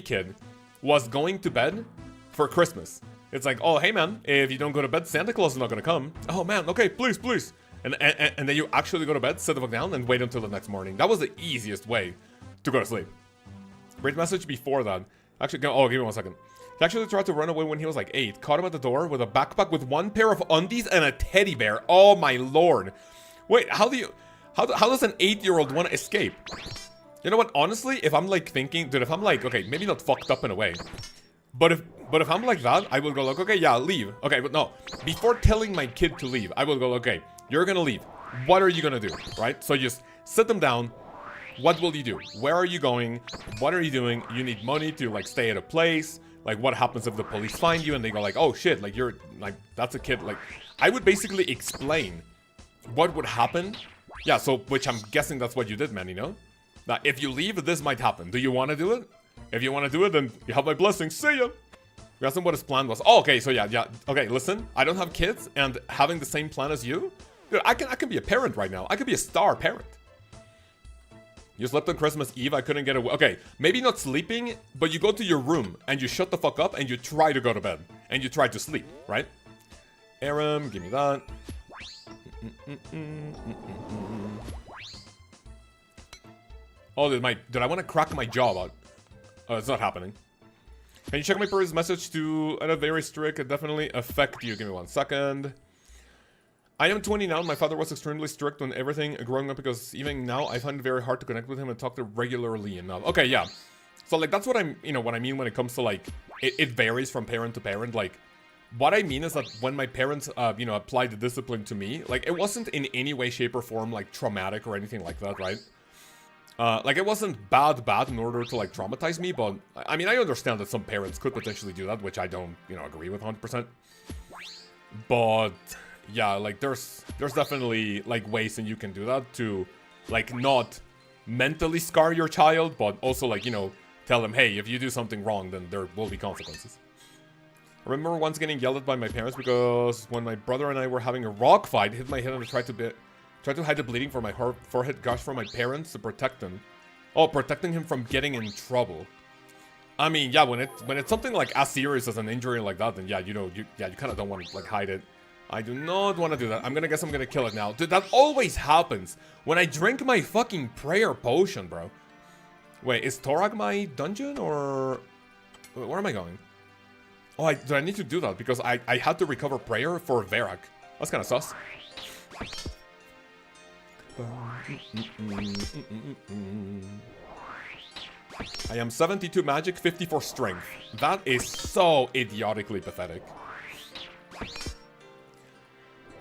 kid, was going to bed for Christmas. It's like, oh hey man, if you don't go to bed, Santa Claus is not gonna come. Oh man, okay, please. And then you actually go to bed, sit the fuck down, and wait until the next morning. That was the easiest way to go to sleep. Great message before that. Actually, give me 1 second. He actually tried to run away when he was like 8. Caught him at the door with a backpack with 1 pair of undies and a teddy bear. Oh my lord. Wait, how does an 8-year-old want to escape? You know what? Honestly, if I'm like thinking, dude, if I'm like, okay, maybe not fucked up in a way, but if I'm like that, I will go like, okay, yeah, leave. Okay, but no. Before telling my kid to leave, I will go, okay, you're gonna leave. What are you gonna do, right? So just sit them down. What will you do? Where are you going? What are you doing? You need money to like stay at a place. Like what happens if the police find you and they go like, oh shit, like you're like, that's a kid. Like I would basically explain what would happen. Yeah, so which I'm guessing that's what you did, man, you know? Now, if you leave, this might happen. Do you want to do it? If you want to do it, then you have my blessing. See ya. That's what his plan was. Oh, okay, so yeah. Okay, listen, I don't have kids, and having the same plan as you, dude, I can be a parent right now. I could be a star parent. You slept on Christmas Eve, I couldn't get away. Okay, maybe not sleeping, but you go to your room, and you shut the fuck up, and you try to go to bed. And you try to sleep, right? Aram, give me that. Oh, did I want to crack my jaw out? Oh, it's not happening. Can you check my previous message to a very strict, definitely affect you? Give me 1 second. I am 20 now. My father was extremely strict on everything growing up because even now I find it very hard to connect with him and talk to regularly enough. Okay, yeah. So like that's what I'm, what I mean when it comes to like, it varies from parent to parent. Like what I mean is that when my parents, applied the discipline to me, like it wasn't in any way, shape or form like traumatic or anything like that, right? Like, it wasn't bad in order to, like, traumatize me, but, I mean, I understand that some parents could potentially do that, which I don't, you know, agree with 100%. But, yeah, like, there's definitely, like, ways that you can do that to, like, not mentally scar your child, but also, like, you know, tell them, hey, if you do something wrong, then there will be consequences. I remember once getting yelled at by my parents because when my brother and I were having a rock fight, hit my head and I tried to hide the bleeding from my forehead gush from my parents to protect him. Oh, protecting him from getting in trouble. I mean, yeah, when it's something like as serious as an injury like that, then yeah, you know, you kind of don't want to like hide it. I do not want to do that. I'm gonna kill it now. Dude, that always happens when I drink my fucking prayer potion, bro. Wait, is Torag my dungeon or where am I going? Oh, do I need to do that because I had to recover prayer for Verak. That's kind of sus. I am 72 magic, 54 strength. That is so idiotically pathetic.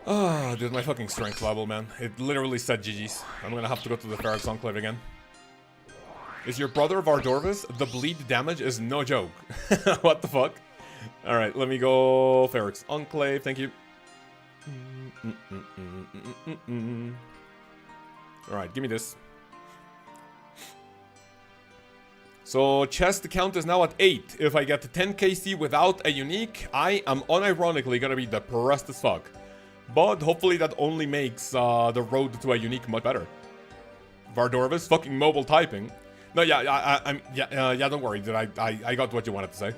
Oh, dude, my fucking strength level, man. It literally said GG's. I'm gonna have to go to the Ferox Enclave again. Is your brother Vardorvis? The bleed damage is no joke. What the fuck? Alright, let me go Ferox Enclave, thank you. Alright, give me this. So, chest count is now at 8. If I get 10 KC without a unique, I am unironically gonna be depressed as fuck. But hopefully that only makes the road to a unique much better. Vardorvis, fucking mobile typing. No, yeah, yeah, don't worry, dude. I got what you wanted to say.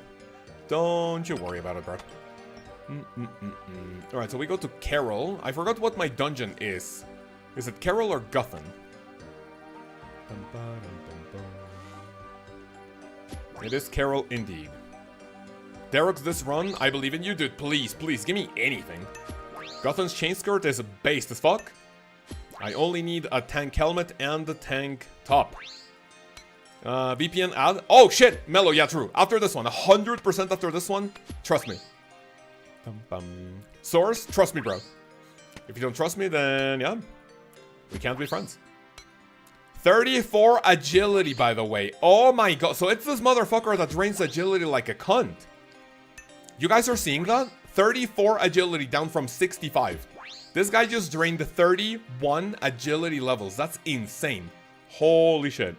Don't you worry about it, bro. Alright, so we go to Carol. I forgot what my dungeon is. Is it Carol or Guffin? It is Carol indeed. Derek's this run. I believe in you, dude. Please, please, give me anything. Guthin's chain skirt is based as fuck. I only need a tank helmet and a tank top. VPN ad. Oh shit, Mellow, yeah, true. After this one, 100% after this one, trust me. Source, trust me, bro. If you don't trust me, then yeah, we can't be friends. 34 agility, by the way. Oh my god, so it's this motherfucker that drains agility like a cunt. You guys are seeing that? 34 agility down from 65. This guy just drained 31 agility levels. That's insane. Holy shit.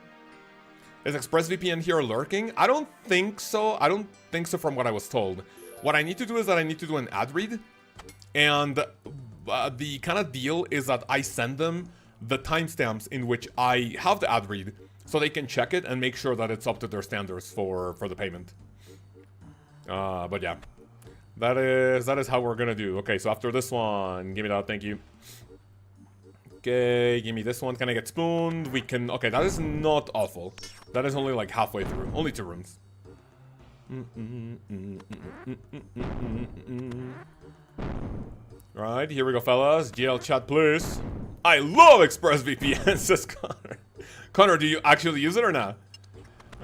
Is ExpressVPN here lurking? I don't think so. I don't think so from what I was told. What I need to do is that I need to do an ad read. And the kind of deal is that I send them the timestamps in which I have the ad read so they can check it and make sure that it's up to their standards for the payment. But yeah. That is how we're gonna do. Okay, so after this one, give me that, thank you. Okay, give me this one. Can I get spooned? We can... Okay, that is not awful. That is only like halfway through. Only 2 rooms. Alright, here we go, fellas. GL chat, please. I love ExpressVPN, says Connor. Connor, do you actually use it or not?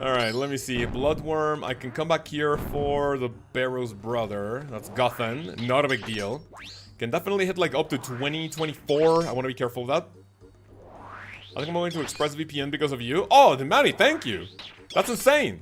Alright, let me see. Bloodworm. I can come back here for the Barrows brother. That's Guthin. Not a big deal. Can definitely hit like up to 20, 24. I want to be careful of that. I think I'm going to ExpressVPN because of you. Oh, the Manny, thank you. That's insane.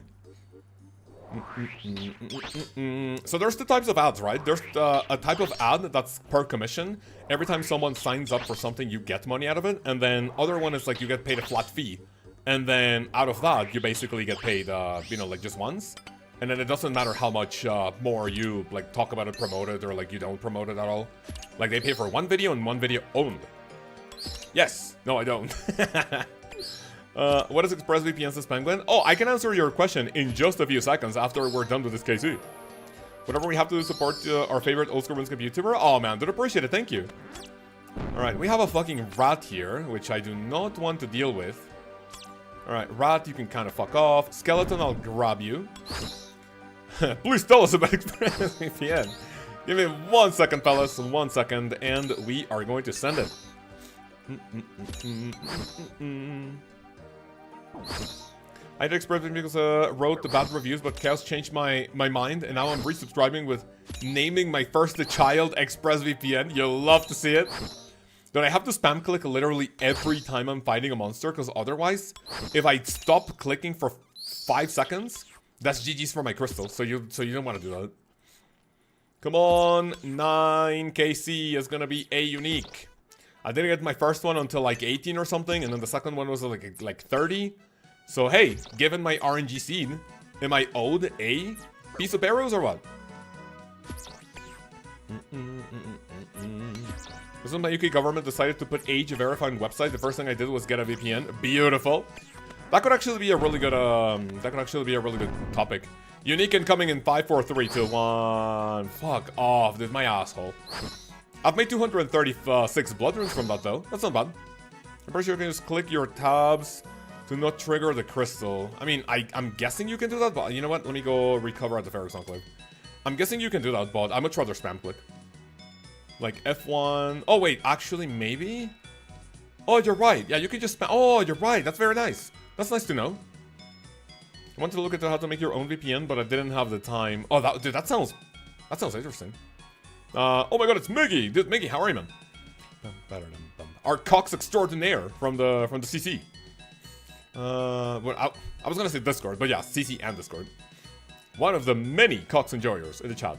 So there's 2 types of ads, right? There's a type of ad that's per commission. Every time someone signs up for something, you get money out of it. And then other one is like you get paid a flat fee. And then out of that, you basically get paid, you know, like just once. And then it doesn't matter how much more you like talk about it, promote it, or like you don't promote it at all. Like they pay for 1 video and 1 video only. Yes. No, I don't. What is ExpressVPN, says Penguin? Oh, I can answer your question in just a few seconds after we're done with this KC. Whatever we have to do to support our favorite old school RuneScape YouTuber. Oh man, dude, appreciate it. Thank you. Alright, we have a fucking rat here, which I do not want to deal with. Alright, rat, you can kind of fuck off. Skeleton, I'll grab you. Please tell us about ExpressVPN. Give me 1 second, fellas. 1 second, and we are going to send it. I did ExpressVPN because wrote the bad reviews, but Chaos changed my mind, and now I'm resubscribing with naming my first child ExpressVPN. You'll love to see it. that I have to spam click literally every time I'm fighting a monster, because otherwise, if I stop clicking for 5 seconds, that's GG's for my crystal. So you don't want to do that. Come on, 9KC is gonna be a unique. I didn't get my first one until like 18 or something, and then the second one was like 30. So hey, given my RNG seed, am I owed a piece of Barrows or what? This is my UK government decided to put age verifying website. The first thing I did was get a VPN. Beautiful. That could actually be a really good topic. Unique incoming in 5, 4, 3, 2, 1. Fuck off, this is my asshole. I've made 236 blood runes from that though. That's not bad. I'm pretty sure you can just click your tabs to not trigger the crystal. I mean, I'm guessing you can do that, but you know what? Let me go recover at the Ferrous Enclave. I'm guessing you can do that, but I'd much rather spam click. Like F1. Oh wait, actually maybe? Oh, you're right. Yeah, you can just spam. Oh, you're right. That's very nice. That's nice to know. I wanted to look into how to make your own VPN, but I didn't have the time. Oh, dude, that sounds interesting. Oh my god, it's Miggy. Dude, Miggy, how are you, man? Our Cox extraordinaire from the CC. Well, I was gonna say Discord, but yeah, CC and Discord. One of the many Cox enjoyers in the chat.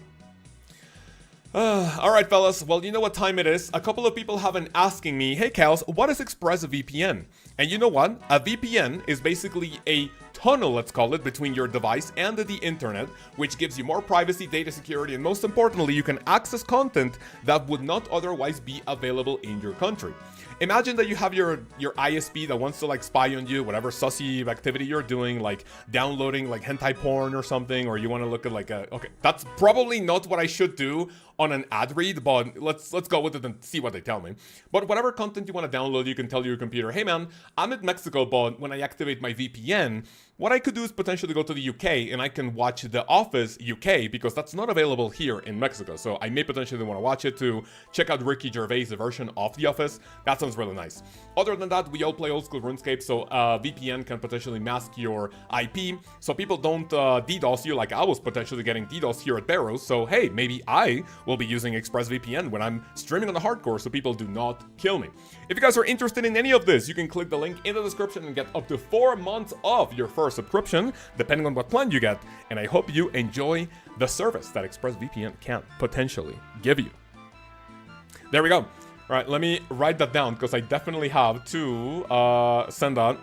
Alright, fellas. Well, you know what time it is. A couple of people have been asking me, hey, Lkaoz, what is ExpressVPN? And you know what? A VPN is basically a tunnel, let's call it, between your device and the internet, which gives you more privacy, data security, and most importantly, you can access content that would not otherwise be available in your country. Imagine that you have your ISP that wants to like spy on you, whatever sussy activity you're doing, like downloading like hentai porn or something, or you want to look at like a... Okay, that's probably not what I should do on an ad read, but let's go with it and see what they tell me. But whatever content you want to download, you can tell your computer, hey man, I'm in Mexico, but when I activate my VPN, what I could do is potentially go to the UK and I can watch The Office UK because that's not available here in Mexico. So I may potentially want to watch it to check out Ricky Gervais' version of The Office. That sounds really nice. Other than that, we all play old school RuneScape, so VPN can potentially mask your IP so people don't DDoS you like I was potentially getting DDoS here at Barrows. So hey, maybe I will be using ExpressVPN when I'm streaming on the hardcore so people do not kill me. If you guys are interested in any of this, you can click the link in the description and get up to 4 months off your first subscription, depending on what plan you get, and I hope you enjoy the service that ExpressVPN can potentially give you. There we go. All right, let me write that down because I definitely have to send out.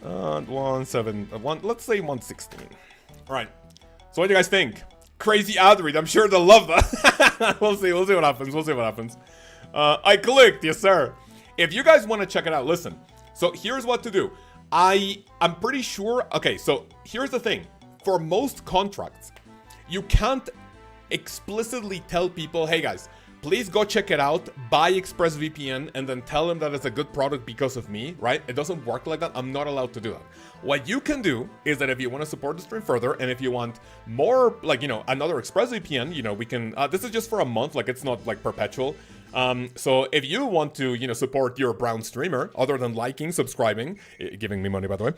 Let's say 116. All right. So what do you guys think? Crazy ad read. I'm sure they'll love that. We'll see what happens. I clicked, yes sir. If you guys want to check it out, listen. So here's what to do. I'm pretty sure. Okay, so here's the thing. For most contracts, you can't explicitly tell people, hey guys, please go check it out, buy ExpressVPN, and then tell them that it's a good product because of me, right? It doesn't work like that. I'm not allowed to do that. What you can do is that if you want to support the stream further, and if you want more, like, you know, another ExpressVPN, you know, we can, this is just for a month, like, it's not, like, perpetual. So if you want to, you know, support your brown streamer, other than liking, subscribing, giving me money, by the way,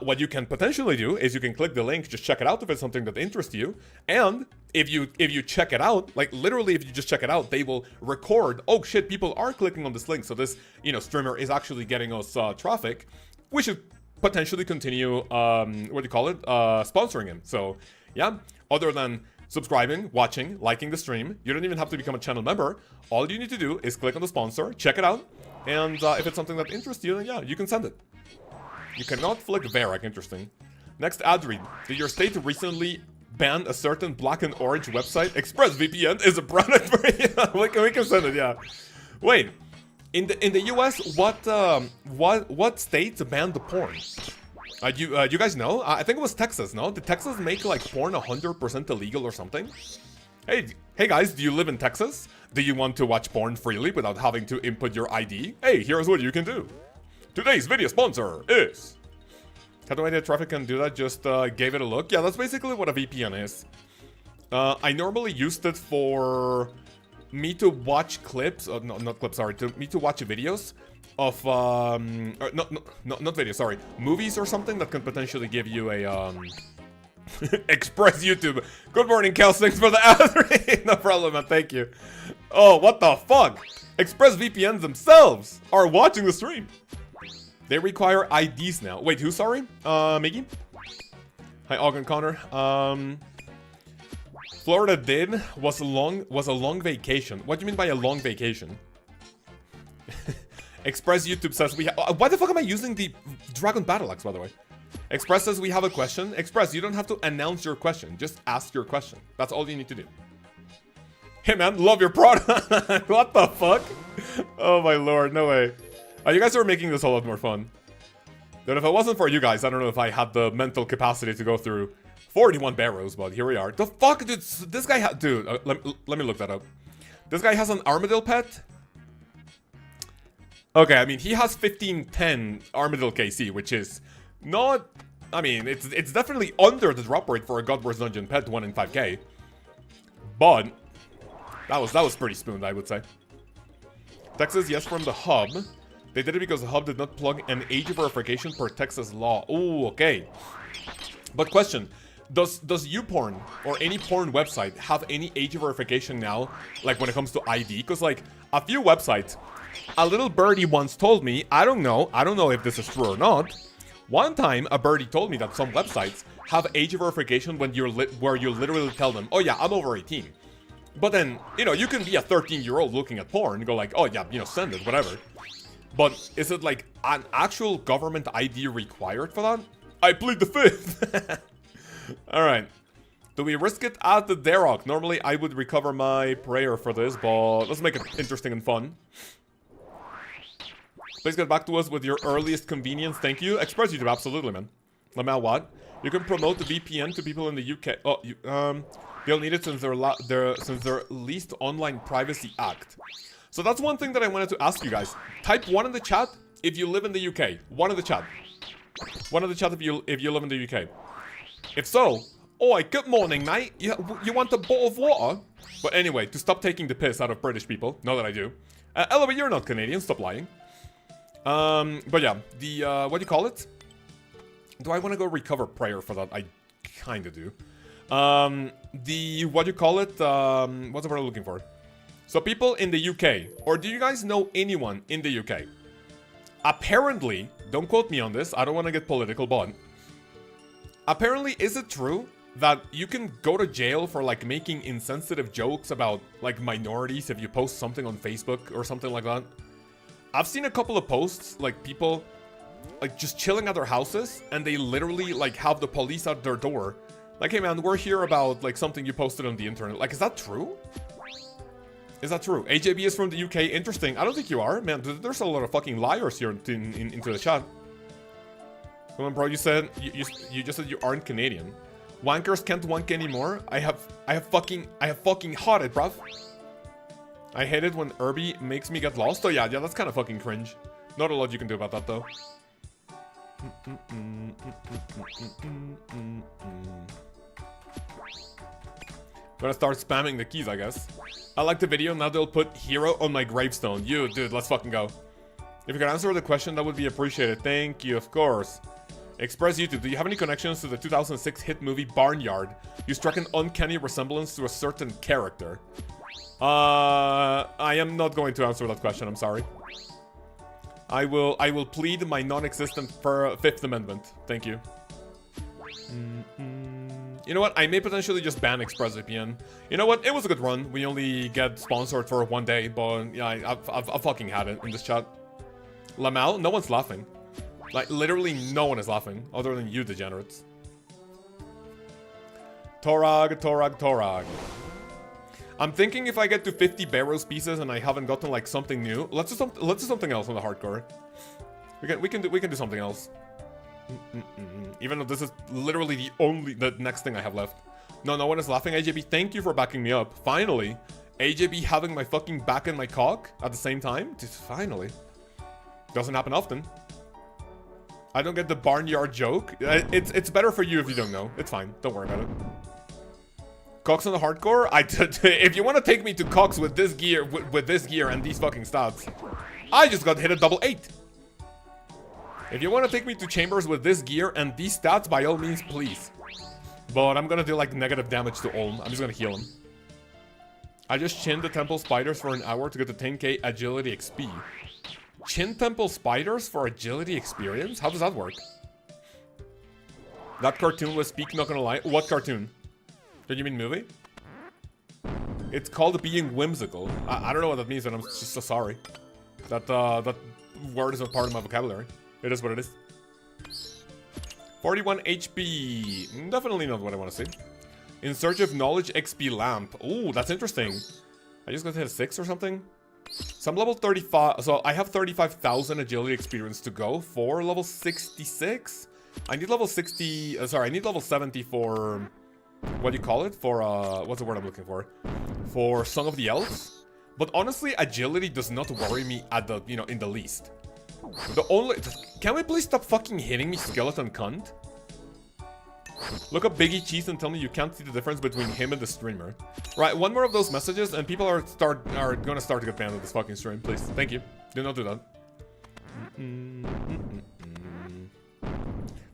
what you can potentially do is you can click the link, just check it out if it's something that interests you, and if you check it out, like literally if you just check it out, they will record, oh shit, people are clicking on this link, so this, you know, streamer is actually getting us traffic. We should potentially continue, sponsoring him. So yeah, other than subscribing, watching, liking the stream, you don't even have to become a channel member. All you need to do is click on the sponsor, check it out, and if it's something that interests you, then yeah, you can send it. You cannot flick Varrock, interesting. Next ad read. Did your state recently ban a certain black and orange website? ExpressVPN is a product for you. We can send it, yeah. Wait, in the US, what states banned the porn? You guys know? I think it was Texas, no? Did Texas make like porn 100% illegal or something? Hey guys, do you live in Texas? Do you want to watch porn freely without having to input your ID? Hey, here's what you can do. Today's video sponsor is... Had no idea traffic can do that, just gave it a look. Yeah, that's basically what a VPN is. I normally used it for me to watch clips, not clips, sorry, me to watch videos of, not videos, sorry, movies or something that can potentially give you a, Express YouTube. Good morning, Kels. Thanks for the ad. No problem, man. Thank you. Oh, what the fuck? ExpressVPNs themselves are watching the stream. They require IDs now. Wait, who? Sorry? Miggy? Hi, Ogden Connor. Florida was a long vacation. What do you mean by a long vacation? Express YouTube says we why the fuck am I using the Dragon Battle Axe, by the way? Express says we have a question. Express, you don't have to announce your question. Just ask your question. That's all you need to do. Hey man, love your product. What the fuck? Oh my lord, no way. You guys are making this a lot more fun. Dude, if it wasn't for you guys, I don't know if I had the mental capacity to go through 41 Barrows, but here we are. The fuck, dude? This guy dude, let me look that up. This guy has an Armadillo pet? Okay, I mean, he has 1510 Armadillo KC, which is not... I mean, it's definitely under the drop rate for a God Wars Dungeon pet, 1 in 5k. But that was pretty smooth, I would say. Texas, yes, from the hub. They did it because the hub did not plug an age verification per Texas law. Ooh, okay. But question, does YouPorn or any porn website have any age verification now, like when it comes to ID? Because like a few websites, a little birdie once told me, I don't know if this is true or not. One time, a birdie told me that some websites have age verification when where you literally tell them, oh yeah, I'm over 18. But then, you know, you can be a 13-year-old looking at porn and go like, oh yeah, you know, send it, whatever. But is it like an actual government ID required for that? I plead the fifth. Alright. Do we risk it at the Darok? Normally I would recover my prayer for this, but let's make it interesting and fun. Please get back to us with your earliest convenience. Thank you. Express YouTube, absolutely, man. Lamau, what? You can promote the VPN to people in the UK. Oh, they'll need it since their least online privacy act. So that's one thing that I wanted to ask you guys. Type 1 in the chat if you live in the UK. 1 in the chat. 1 in the chat if you live in the UK. If so, oi, good morning, mate. You want a bottle of water? But anyway, to stop taking the piss out of British people. Not that I do. Ella, you're not Canadian. Stop lying. But yeah, the, what do you call it? Do I want to go recover prayer for that? I kind of do. What do you call it? What's the word I'm looking for? So people in the UK, or do you guys know anyone in the UK? Apparently, don't quote me on this, I don't want to get political, but apparently, is it true that you can go to jail for like making insensitive jokes about like minorities if you post something on Facebook or something like that? I've seen a couple of posts, like people like just chilling at their houses and they literally like have the police at their door. Like, hey man, we're here about like something you posted on the internet. Like, is that true? Is that true? AJB is from the UK. Interesting. I don't think you are. Man, there's a lot of fucking liars here into the chat. Come on, bro. You said you just said you aren't Canadian. Wankers can't wank anymore. I have fucking hot it, bruv. I hate it when Irby makes me get lost. Oh yeah, that's kind of fucking cringe. Not a lot you can do about that though. Gonna start spamming the keys, I guess. I like the video, now they'll put hero on my gravestone. You, dude, let's fucking go. If you could answer the question, that would be appreciated. Thank you, of course. Express YouTube, do you have any connections to the 2006 hit movie Barnyard? You struck an uncanny resemblance to a certain character. I am not going to answer that question, I'm sorry. I will plead my non-existent for Fifth Amendment. Thank you. You know what? I may potentially just ban ExpressVPN. You know what? It was a good run. We only get sponsored for 1 day, but yeah, I've fucking had it in this chat. Lamau? No one's laughing. Like, literally no one is laughing, other than you degenerates. Torag. I'm thinking if I get to 50 Barrows pieces and I haven't gotten like something new, let's do something else on the hardcore. We can do something else. Even though this is literally the next thing I have left. No one is laughing. AJB, thank you for backing me up. Finally, AJB having my fucking back and my cock at the same time. Just finally. Doesn't happen often. I don't get the barnyard joke. It's better for you if you don't know. It's fine. Don't worry about it. Cox on the hardcore? If you want to take me to Cox with this gear, with this gear and these fucking stats, I just got hit at double 8. If you want to take me to chambers with this gear and these stats, by all means, please. But I'm gonna do like negative damage to Olm. I'm just gonna heal him. I just chinned the temple spiders for an hour to get the 10k agility XP. Chin temple spiders for agility experience? How does that work? That cartoon was peak, not gonna lie. What cartoon? Did you mean movie? It's called being whimsical. I don't know what that means, and I'm just so sorry. That word is not part of my vocabulary. It is what it is. 41 HP. Definitely not what I want to see. In search of knowledge XP lamp. Ooh, that's interesting. I just got to hit a 6 or something. So I'm level 35. So I have 35,000 agility experience to go for level 66. I need level 60. Sorry, I need level 70 for. What do you call it? For what's the word I'm looking for? For Song of the Elves. But honestly, agility does not worry me at the, you know, in the least. The only... Can we please stop fucking hitting me, skeleton cunt? Look up Biggie Cheese and tell me you can't see the difference between him and the streamer. Right, one more of those messages and people are gonna start to get banned on this fucking stream. Please, thank you. Do not do that.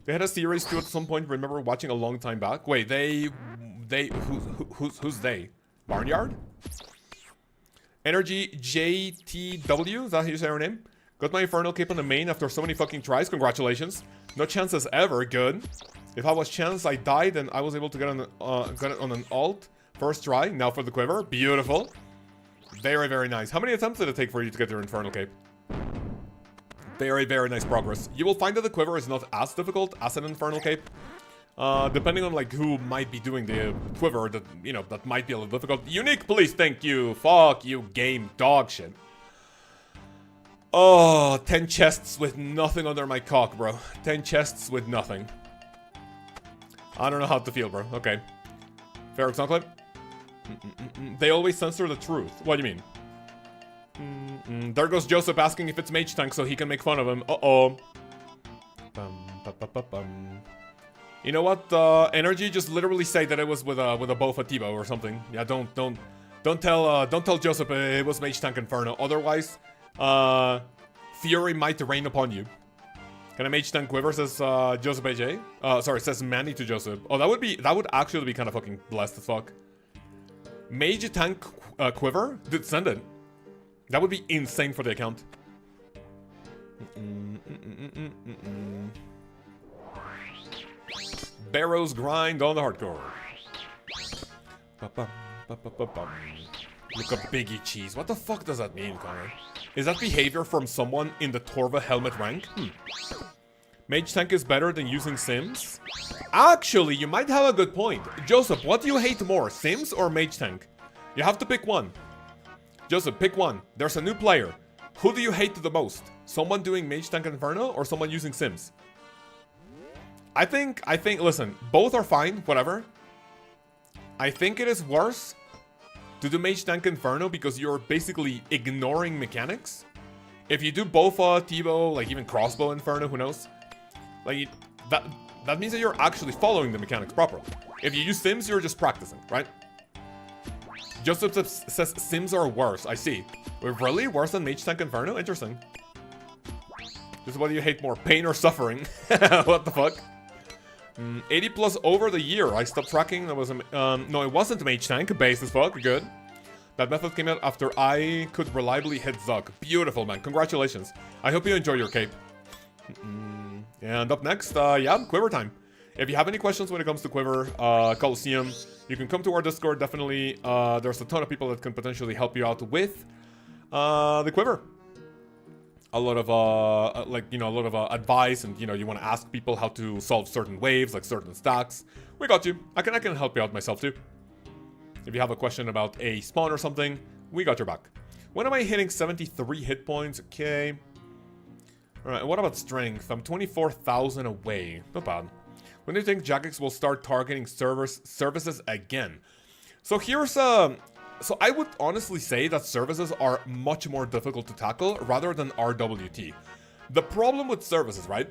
They had a series too at some point. Remember watching a long time back. Wait, who's they? Barnyard? Energy JTW, is that how you say her name? Got my Infernal Cape on the main after so many fucking tries, congratulations. No chances ever, good. If I was chance, I died and I was able to get it on an alt. First try, now for the quiver, beautiful. Very, very nice. How many attempts did it take for you to get your Infernal Cape? Very, very nice progress. You will find that the quiver is not as difficult as an Infernal Cape. Depending on like who might be doing the quiver, that, you know, that might be a little difficult. Unique, please, thank you. Fuck you, game dog shit. Oh, 10 chests with nothing under my cock, bro. 10 chests with nothing. I don't know how to feel, bro. Okay. Ferox Enclave. They always censor the truth. What do you mean? There goes Joseph asking if it's Mage Tank so he can make fun of him. Uh-oh. You know what? Energy just literally say that it was with a Bofa Tibo or something. Yeah, don't tell Joseph it was Mage Tank Inferno. Otherwise, Fury might rain upon you. Can I Mage Tank Quiver, says Joseph AJ? Sorry, says Manny to Joseph. Oh, that would actually be kind of fucking blessed as fuck. Mage Tank Quiver? Dude, send it. That would be insane for the account. Barrows grind on the hardcore. Look up Biggie Cheese. What the fuck does that mean, Connor? Is that behavior from someone in the Torva helmet rank? Mage Tank is better than using Sims? Actually, you might have a good point. Joseph, what do you hate more, Sims or Mage Tank? You have to pick one. Joseph, pick one. There's a new player. Who do you hate the most? Someone doing Mage Tank Inferno or someone using Sims? I think, listen, both are fine, whatever. I think it is worse to do Mage Tank Inferno because you're basically ignoring mechanics. If you do both Tibo, like even Crossbow Inferno, who knows? Like, that means that you're actually following the mechanics properly. If you use Sims, you're just practicing, right? Joseph says Sims are worse, I see. Wait, really? Worse than Mage Tank Inferno? Interesting. This is what you hate more, pain or suffering? What the fuck? 80 plus over the year. I stopped tracking. That was no, it wasn't Mage Tank. Base as fuck. Good. That method came out after I could reliably hit Zug. Beautiful, man. Congratulations. I hope you enjoy your cape. And up next, yeah, Quiver time. If you have any questions when it comes to Quiver, Colosseum, you can come to our Discord. Definitely, there's a ton of people that can potentially help you out with the Quiver. A lot of like, you know, a lot of advice, and you know, you want to ask people how to solve certain waves, like certain stacks. We got you. I can help you out myself too. If you have a question about a spawn or something, we got your back. When am I hitting 73 hit points? Okay. All right. What about strength? I'm 24,000 away. Not bad. When do you think Jagex will start targeting services again? So here's So I would honestly say that services are much more difficult to tackle rather than RWT. The problem with services, right?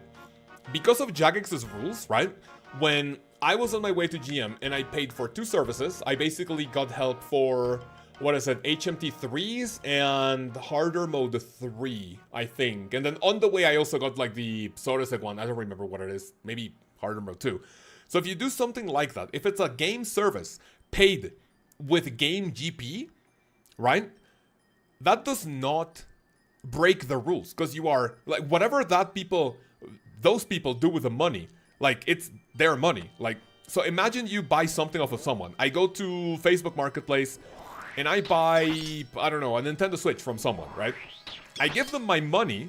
Because of Jagex's rules, right? When I was on my way to GM and I paid for 2 services, I basically got help for, what is it, HMT 3s and harder mode 3, I think. And then on the way I also got like the Sodasek one, I don't remember what it is, maybe harder mode 2. So if you do something like that, if it's a game service paid with game GP, right? That does not break the rules, because you are, like, whatever those people do with the money, like, it's their money. Like, so imagine you buy something off of someone. I go to Facebook Marketplace and I buy, I don't know, a Nintendo Switch from someone, right? I give them my money.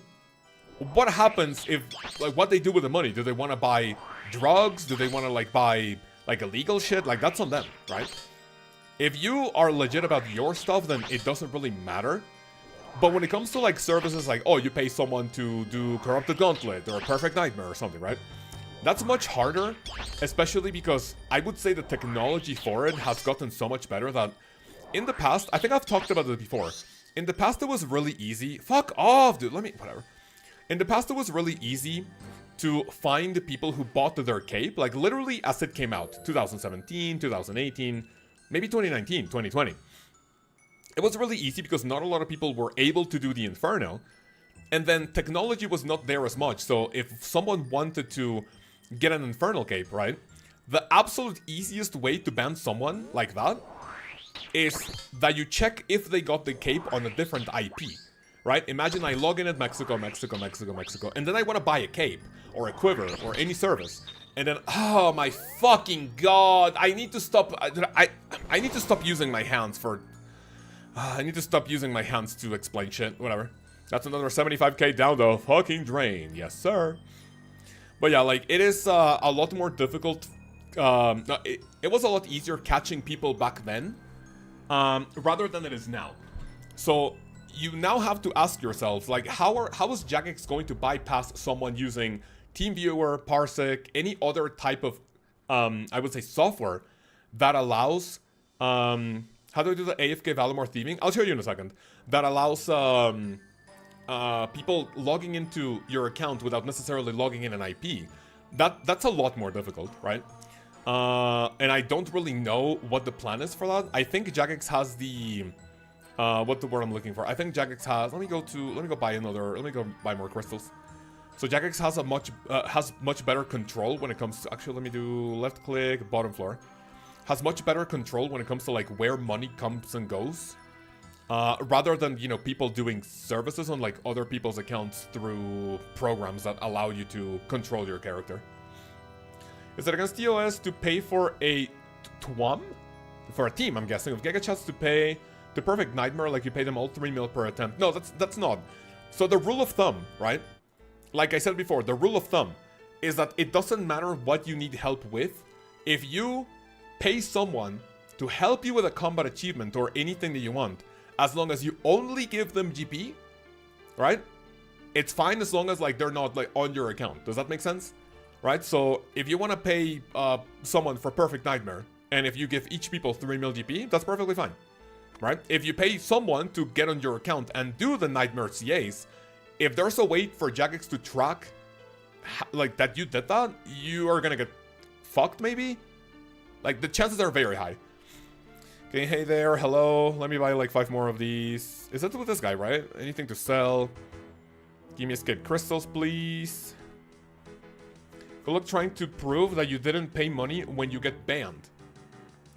What happens if, like, what they do with the money? Do they want to buy drugs? Do they want to, like, buy, like, illegal shit? Like, that's on them, right? If you are legit about your stuff, then it doesn't really matter. But when it comes to, like, services like, oh, you pay someone to do Corrupted Gauntlet or Perfect Nightmare or something, right? That's much harder, especially because I would say the technology for it has gotten so much better that in the past, I think I've talked about it before. In the past, it was really easy. Fuck off, dude. Whatever. In the past, it was really easy to find the people who bought their cape, like literally as it came out, 2017, 2018, maybe 2019, 2020. It was really easy because not a lot of people were able to do the Inferno, and then technology was not there as much, so if someone wanted to get an Infernal cape, right, the absolute easiest way to ban someone like that is that you check if they got the cape on a different IP. Right? Imagine I log in at Mexico, and then I want to buy a cape, or a quiver, or any service. And then, oh my fucking god, I need to stop, I need to stop using my hands for, I need to stop using my hands to explain shit, whatever. That's another 75k down the fucking drain, yes sir. But yeah, like, it is a lot more difficult, it was a lot easier catching people back then, rather than it is now. So, you now have to ask yourselves, like, how is Jagex going to bypass someone using TeamViewer, Parsec, any other type of, I would say, software that allows, how do I do the AFK Valimor theming? I'll show you in a second. That allows people logging into your account without necessarily logging in an IP. That's a lot more difficult, right? And I don't really know what the plan is for that. I think Jagex has the... what's the word I'm looking for? I think Jagex has... Let me go buy more crystals. So Jagex has much better control when it comes to... Actually, let me do left click, bottom floor. Has much better control when it comes to, like, where money comes and goes. Rather than, you know, people doing services on, like, other people's accounts through programs that allow you to control your character. Is it against TOS to pay for a TWAM? For a team, I'm guessing. If Giga Chats to pay... The Perfect Nightmare, like you pay them all 3 mil per attempt. No, that's not. So the rule of thumb, right? Like I said before, the rule of thumb is that it doesn't matter what you need help with. If you pay someone to help you with a combat achievement or anything that you want, as long as you only give them GP, right? It's fine as long as, like, they're not, like, on your account. Does that make sense? Right? So if you want to pay someone for Perfect Nightmare, and if you give each people 3 mil GP, that's perfectly fine. Right? If you pay someone to get on your account and do the Nightmare CAs, if there's a way for Jagex to track, like, that you did that, you are gonna get fucked, maybe? Like, the chances are very high. Okay, hey there, hello. Let me buy, like, 5 more of these. Is that with this guy, right? Anything to sell? Give me a skid crystals, please. Good luck trying to prove that you didn't pay money when you get banned.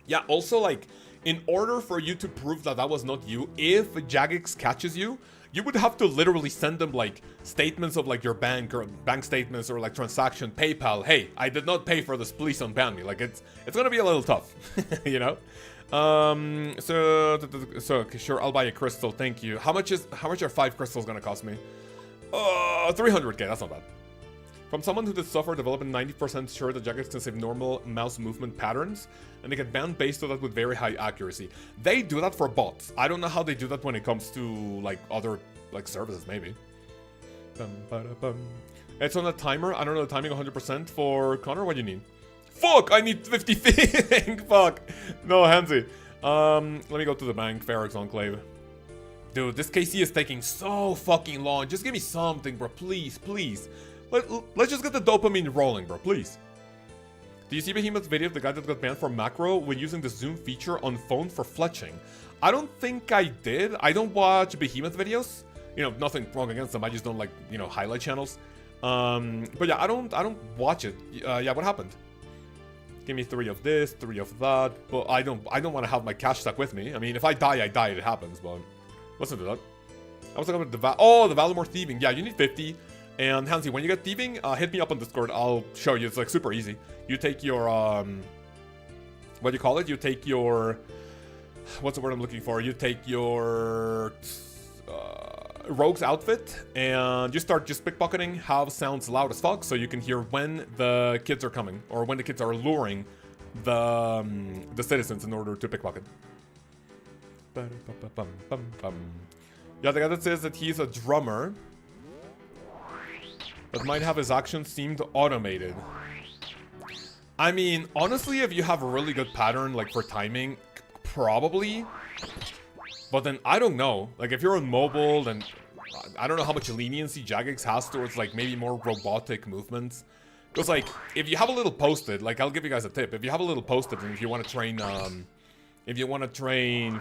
Yeah, also, like... In order for you to prove that that was not you, if Jagex catches you, you would have to literally send them, like, statements of, like, your bank or bank statements or, like, transaction, PayPal. Hey, I did not pay for this, please unban me. Like, it's gonna be a little tough, you know? So okay, sure, I'll buy a crystal, thank you. How much are 5 crystals gonna cost me? 300k, that's not bad. From someone who did software development, 90% sure that Jagex can save normal mouse movement patterns, and they get banned based on that with very high accuracy. They do that for bots. I don't know how they do that when it comes to, like, other, like, services, maybe. It's on a timer. I don't know the timing 100% for Connor. What do you need? Fuck! I need 50 feet! Fuck! No, Hansi. Let me go to the bank. Ferox Enclave. Dude, this KC is taking so fucking long. Just give me something, bro. Please, please. Let's just get the dopamine rolling, bro, please. Do you see Behemoth's video of the guy that got banned for macro when using the zoom feature on phone for fletching? I don't think I did. I don't watch Behemoth videos. You know, nothing wrong against them. I just don't like, you know, highlight channels. But yeah, I don't watch it. Yeah, what happened? Give me 3 of this, 3 of that. But I don't want to have my cash stuck with me. I mean, if I die, I die. It happens. But listen to that. I was talking about the Valimore thieving. Yeah, you need 50. And Hansi, when you get thieving, hit me up on Discord. I'll show you. It's like super easy. You take your what do you call it? You take your, what's the word I'm looking for? You take your rogue's outfit and you start just pickpocketing. Have sounds loud as fuck so you can hear when the kids are coming or when the kids are luring the citizens in order to pickpocket. Yeah, the guy that says that he's a drummer that might have his actions seemed automated. I mean, honestly, if you have a really good pattern, like for timing, probably. But then, I don't know. Like, if you're on mobile, then I don't know how much leniency Jagex has towards, like, maybe more robotic movements. Because, like, if you have a little post-it, like, I'll give you guys a tip. If you have a little post-it and if you want to train,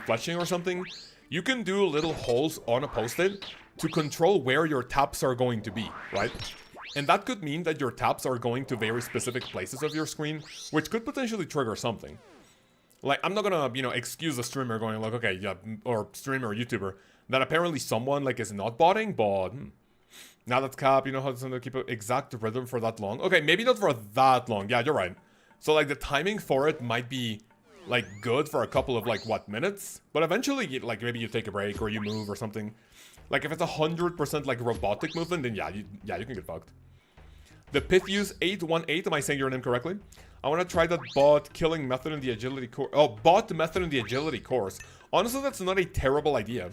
fleshing or something, you can do little holes on a post-it to control where your taps are going to be, right? And that could mean that your taps are going to very specific places of your screen, which could potentially trigger something. Like, I'm not gonna, you know, excuse a streamer going like, okay, yeah, or streamer or YouTuber, that apparently someone, like, is not botting, but now that's cap, you know how to keep an exact rhythm for that long? Okay, maybe not for that long, yeah, you're right. So, like, the timing for it might be, like, good for a couple of, like, what, minutes? But eventually, like, maybe you take a break or you move or something. Like, if it's 100% like robotic movement, then yeah, you can get fucked. The Pythius 818, am I saying your name correctly? I want to try that bot killing method in the agility course. Oh, bot method in the agility course. Honestly, that's not a terrible idea.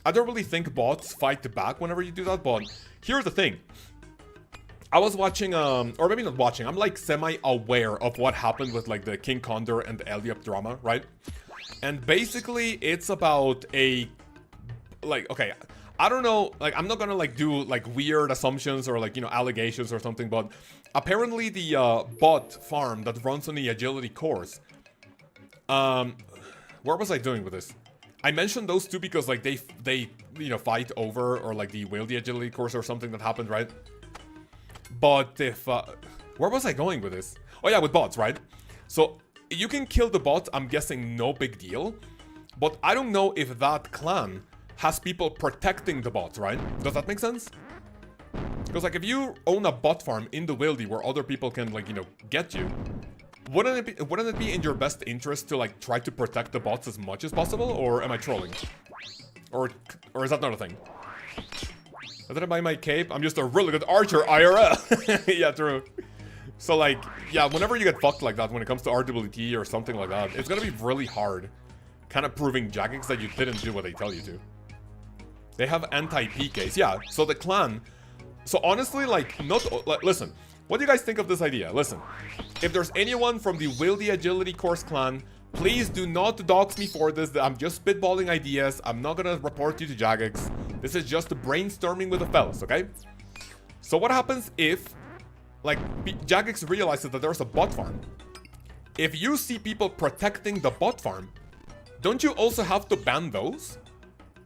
I don't really think bots fight back whenever you do that, but here's the thing. I was watching, or maybe not watching, I'm like semi-aware of what happened with like the King Condor and the Eliop drama, right? And basically, it's about a, like, okay, I don't know, like, I'm not gonna, like, do, like, weird assumptions or, like, you know, allegations or something, but apparently the, bot farm that runs on the agility course, where was I doing with this? I mentioned those two because, like, they, you know, fight over, or, like, the wieldy agility course or something that happened, right? But if, where was I going with this? Oh, yeah, with bots, right? So, you can kill the bots, I'm guessing no big deal, but I don't know if that clan has people protecting the bots, right? Does that make sense? Because, like, if you own a bot farm in the wildy where other people can, like, you know, get you, wouldn't it be in your best interest to, like, try to protect the bots as much as possible? Or am I trolling? Or is that not a thing? Did I buy my cape? I'm just a really good archer, IRL. Yeah, true. So, like, yeah, whenever you get fucked like that when it comes to RWT or something like that, it's gonna be really hard kind of proving Jagex that you didn't do what they tell you to. They have anti-PKs. Yeah, so the clan... So honestly, like, listen. What do you guys think of this idea? Listen. If there's anyone from the Wildy Agility Course clan, please do not dox me for this. I'm just spitballing ideas. I'm not gonna report you to Jagex. This is just brainstorming with the fellas, okay? So what happens if, like, Jagex realizes that there's a bot farm? If you see people protecting the bot farm, don't you also have to ban those?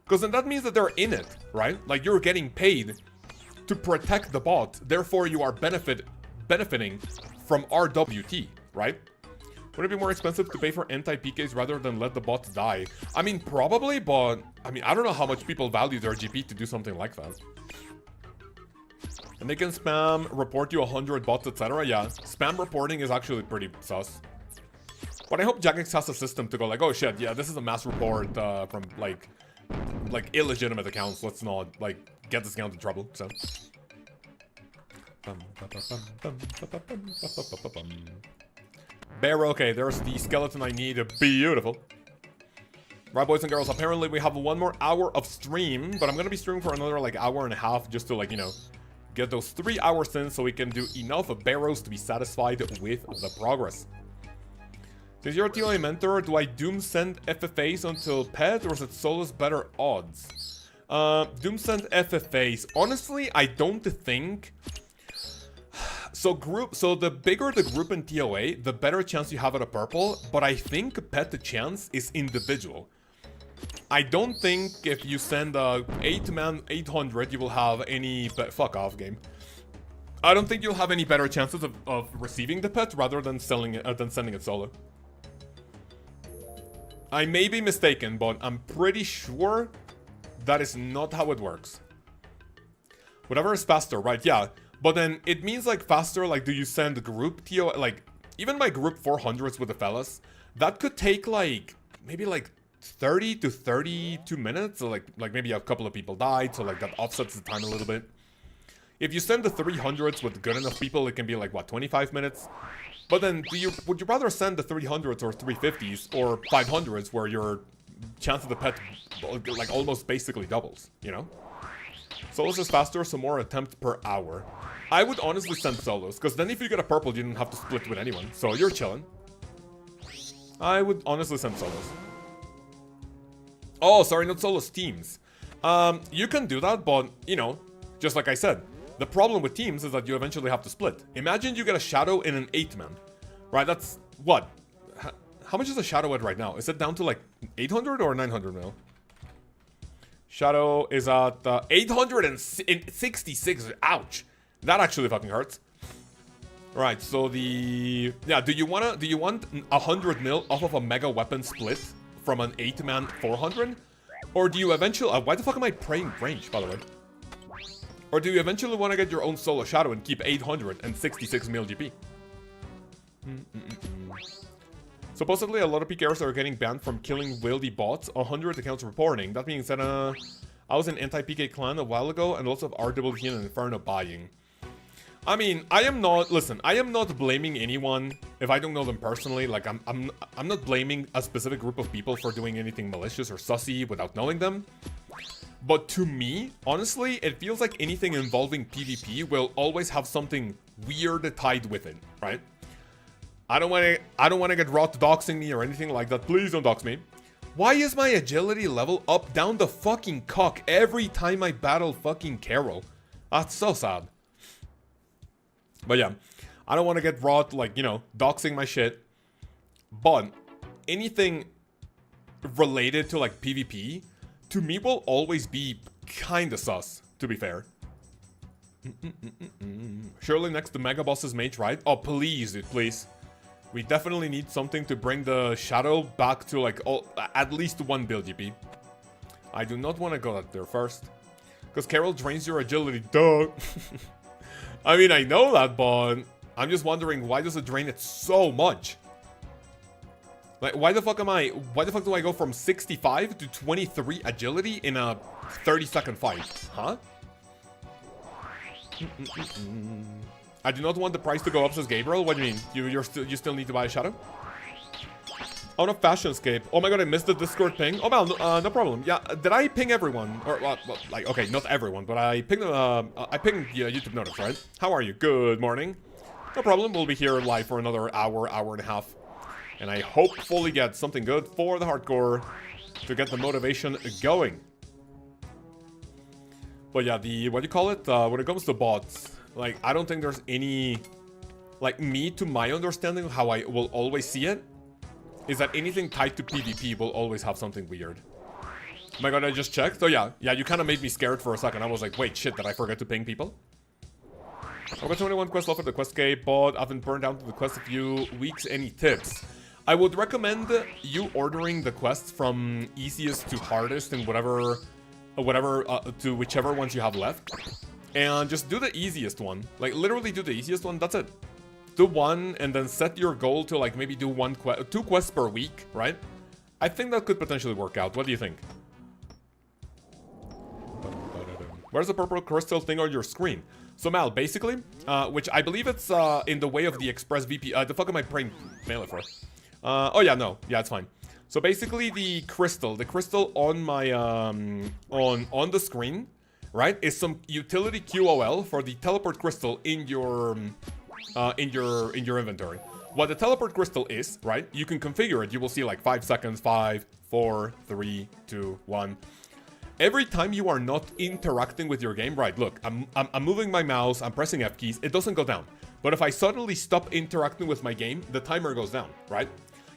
Because then that means that they're in it, right? Like, you're getting paid to protect the bot, therefore you are benefiting from RWT, right? Would it be more expensive to pay for anti-PKs rather than let the bots die? I mean, probably, but I mean, I don't know how much people value their GP to do something like that. And they can spam, report you 100 bots, etc. Yeah, spam reporting is actually pretty sus. But I hope Jagex has a system to go like, oh shit, yeah, this is a mass report from like illegitimate accounts. Let's not like get this account in trouble. So Barrow, okay, there's the skeleton I need. Beautiful. Right, boys and girls, apparently we have 1 more hour of stream, but I'm gonna be streaming for another like hour and a half just to, like, you know, get those 3 hours in so we can do enough of Barrows to be satisfied with the progress. Since you're a TOA mentor, do I doom send FFAs until pet, or is it solos better odds? Doom send FFAs. Honestly, I don't think... So the bigger the group in TOA, the better chance you have at a purple, but I think pet the chance is individual. I don't think if you send a 8-man 800, you will have any... Fuck off, game. I don't think you'll have any better chances of receiving the pet rather than selling it, than sending it solo. I may be mistaken, but I'm pretty sure that is not how it works. Whatever is faster, right? Yeah. But then it means like faster, like do you send group TO, like even my group 400s with the fellas, that could take like, maybe like 30 to 32 minutes. So like maybe a couple of people died, so like that offsets the time a little bit. If you send the 300s with good enough people, it can be like, what, 25 minutes? But then, would you rather send the 300s or 350s or 500s where your chance of the pet, like, almost basically doubles, you know? Solos is faster, so more attempts per hour. I would honestly send solos, because then if you get a purple, you don't have to split with anyone, so you're chilling. I would honestly send solos. Oh, sorry, not solos, teams. You can do that, but, you know, just like I said, the problem with teams is that you eventually have to split. Imagine you get a shadow in an 8-man, right? That's, what? How much is a shadow at right now? Is it down to like 800 or 900 now? Shadow is at 866. Ouch. That actually fucking hurts. Right, so the... Yeah, do you want 100 mil off of a mega weapon split from an 8-man 400? Or do you eventually... why the fuck am I praying range, by the way? Or do you eventually want to get your own solo shadow and keep 866 mil GP? Supposedly, a lot of pkers are getting banned from killing wieldy bots. 100 accounts reporting. That being said, I was in anti-PK clan a while ago, and lots of RWT and Inferno buying. I mean, I am not blaming anyone if I don't know them personally. Like, I'm not blaming a specific group of people for doing anything malicious or sussy without knowing them. But to me, honestly, it feels like anything involving PvP will always have something weird tied with it, right? I don't want to get Rot doxing me or anything like that. Please don't dox me. Why is my agility level up down the fucking cock every time I battle fucking Carol? That's so sad. But yeah, I don't want to get Rot, like, you know, doxing my shit. But anything related to like PvP, to me will always be kinda sus, to be fair. Surely next to Mega Boss is Mage, right? Oh, please, dude, please. We definitely need something to bring the Shadow back to, like, at least 1 build GP. I do not want to go there first. Because Carol drains your agility, duh. I mean, I know that, but I'm just wondering, why does it drain it so much? Like, why the fuck do I go from 65 to 23 agility in a 30-second fight? Huh? I do not want the price to go up, says Gabriel. What do you mean? You still need to buy a shadow? On a Fashionscape. Oh my god, I missed the Discord ping. Oh well, no problem. Yeah, did I ping everyone? Or well, like, okay, not everyone, but I pinged YouTube notice, right? How are you? Good morning. No problem. We'll be here live for another hour and a half. And I hopefully get something good for the hardcore to get the motivation going. But yeah, what do you call it? When it comes to bots, like, I don't think there's any... Like, me, to my understanding of how I will always see it, is that anything tied to PvP will always have something weird. Oh my god, I just checked. So yeah, you kind of made me scared for a second. I was like, wait, shit, did I forget to ping people? I've got 21 quests left for the quest cape, but I've been burned down to the quest a few weeks. Any tips? I would recommend you ordering the quests from easiest to hardest and whatever to whichever ones you have left. And just do the easiest one. Like, literally do the easiest one, that's it. Do one, and then set your goal to, like, maybe do 2 quests per week, right? I think that could potentially work out. What do you think? Where's the purple crystal thing on your screen? So, Mal, basically, which I believe it's in the way of the ExpressVPN. The fuck am I praying mail it for? Oh yeah, no. Yeah, it's fine. So basically the crystal on my, on the screen, right, is some utility QOL for the teleport crystal in your inventory. What the teleport crystal is, right, you can configure it. You will see like 5 seconds, 5, 4, 3, 2, 1. Every time you are not interacting with your game, right, look, I'm moving my mouse, I'm pressing F keys, it doesn't go down. But if I suddenly stop interacting with my game, the timer goes down, right?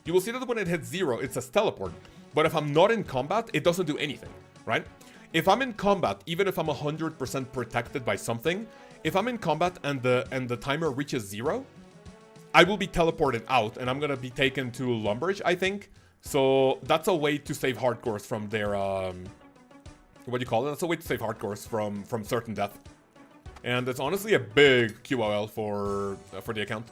You will see that when it hits 0, it says teleport. But if I'm not in combat, it doesn't do anything, right? If I'm in combat, even if I'm 100% protected by something, if I'm in combat and the timer reaches 0, I will be teleported out and I'm gonna be taken to Lumbridge, I think. So that's a way to save hardcores from their what do you call it? That's a way to save hardcores from certain death. And it's honestly a big QOL for the account.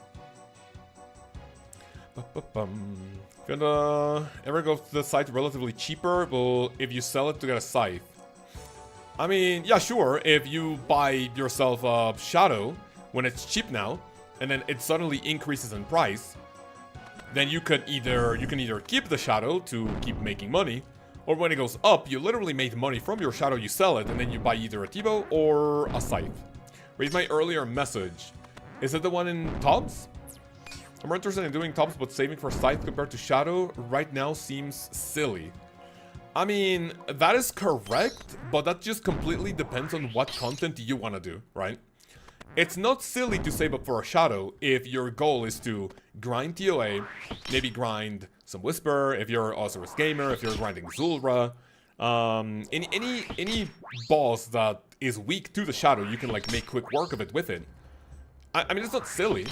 If you ever go to the site relatively cheaper, well, if you sell it to get a scythe. I mean, yeah, sure. If you buy yourself a shadow when it's cheap now, and then it suddenly increases in price, then you can either keep the shadow to keep making money, or when it goes up, you literally made money from your shadow, you sell it, and then you buy either a T-bow or a scythe. Read my earlier message. Is it the one in Tops? I'm more interested in doing Tops, but saving for scythe compared to shadow right now seems silly. I mean, that is correct, but that just completely depends on what content you want to do, right? It's not silly to save up for a shadow if your goal is to grind TOA, maybe grind some Whisper, if you're OSRS gamer, if you're grinding Zulrah, any boss that is weak to the shadow, you can like make quick work of it with it. I mean, it's not silly.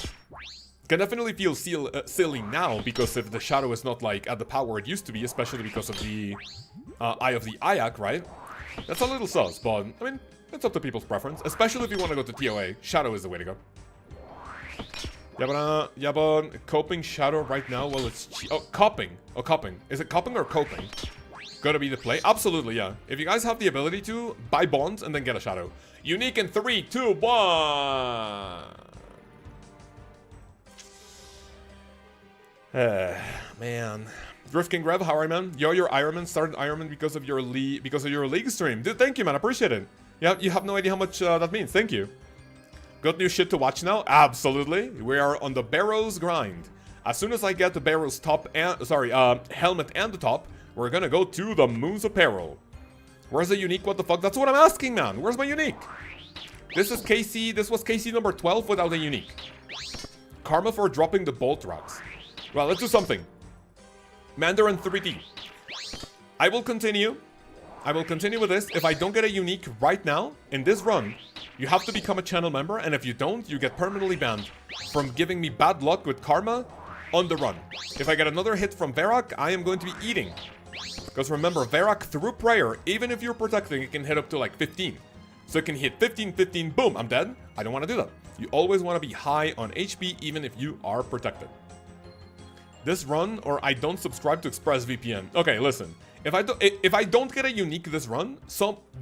Can definitely feel silly now, because if the shadow is not like at the power it used to be, especially because of the Eye of the Ayak, right? That's a little sus, but I mean, it's up to people's preference, especially if you want to go to TOA. Shadow is the way to go. Yeah, but coping shadow right now, well, it's coping. Oh, coping. Is it coping or coping? Gotta be the play. Absolutely, yeah. If you guys have the ability to, buy bonds and then get a shadow. Unique in 3, 2, 1. Man. Drift King Rev, how are you, man? Yo, your Ironman started Ironman because of your league stream. Dude, thank you, man. Appreciate it. Yeah, you have no idea how much that means. Thank you. Got new shit to watch now? Absolutely. We are on the Barrows grind. As soon as I get the Barrows top and helmet and the top, we're gonna go to the Moon's Apparel. Where's the unique? What the fuck? That's what I'm asking, man. Where's my unique? This is KC. This was KC number 12 without a unique. Karma for dropping the bolt rocks. Well, let's do something. Mandarin 3D. I will continue with this. If I don't get a unique right now, in this run, you have to become a channel member, and if you don't, you get permanently banned from giving me bad luck with karma on the run. If I get another hit from Varrock, I am going to be eating. Because remember, Varrock through prayer, even if you're protecting, it can hit up to like 15. So it can hit 15, 15, boom, I'm dead. I don't want to do that. You always want to be high on HP, even if you are protected. This run, or I don't subscribe to ExpressVPN. Okay, listen. If I don't get a unique this run,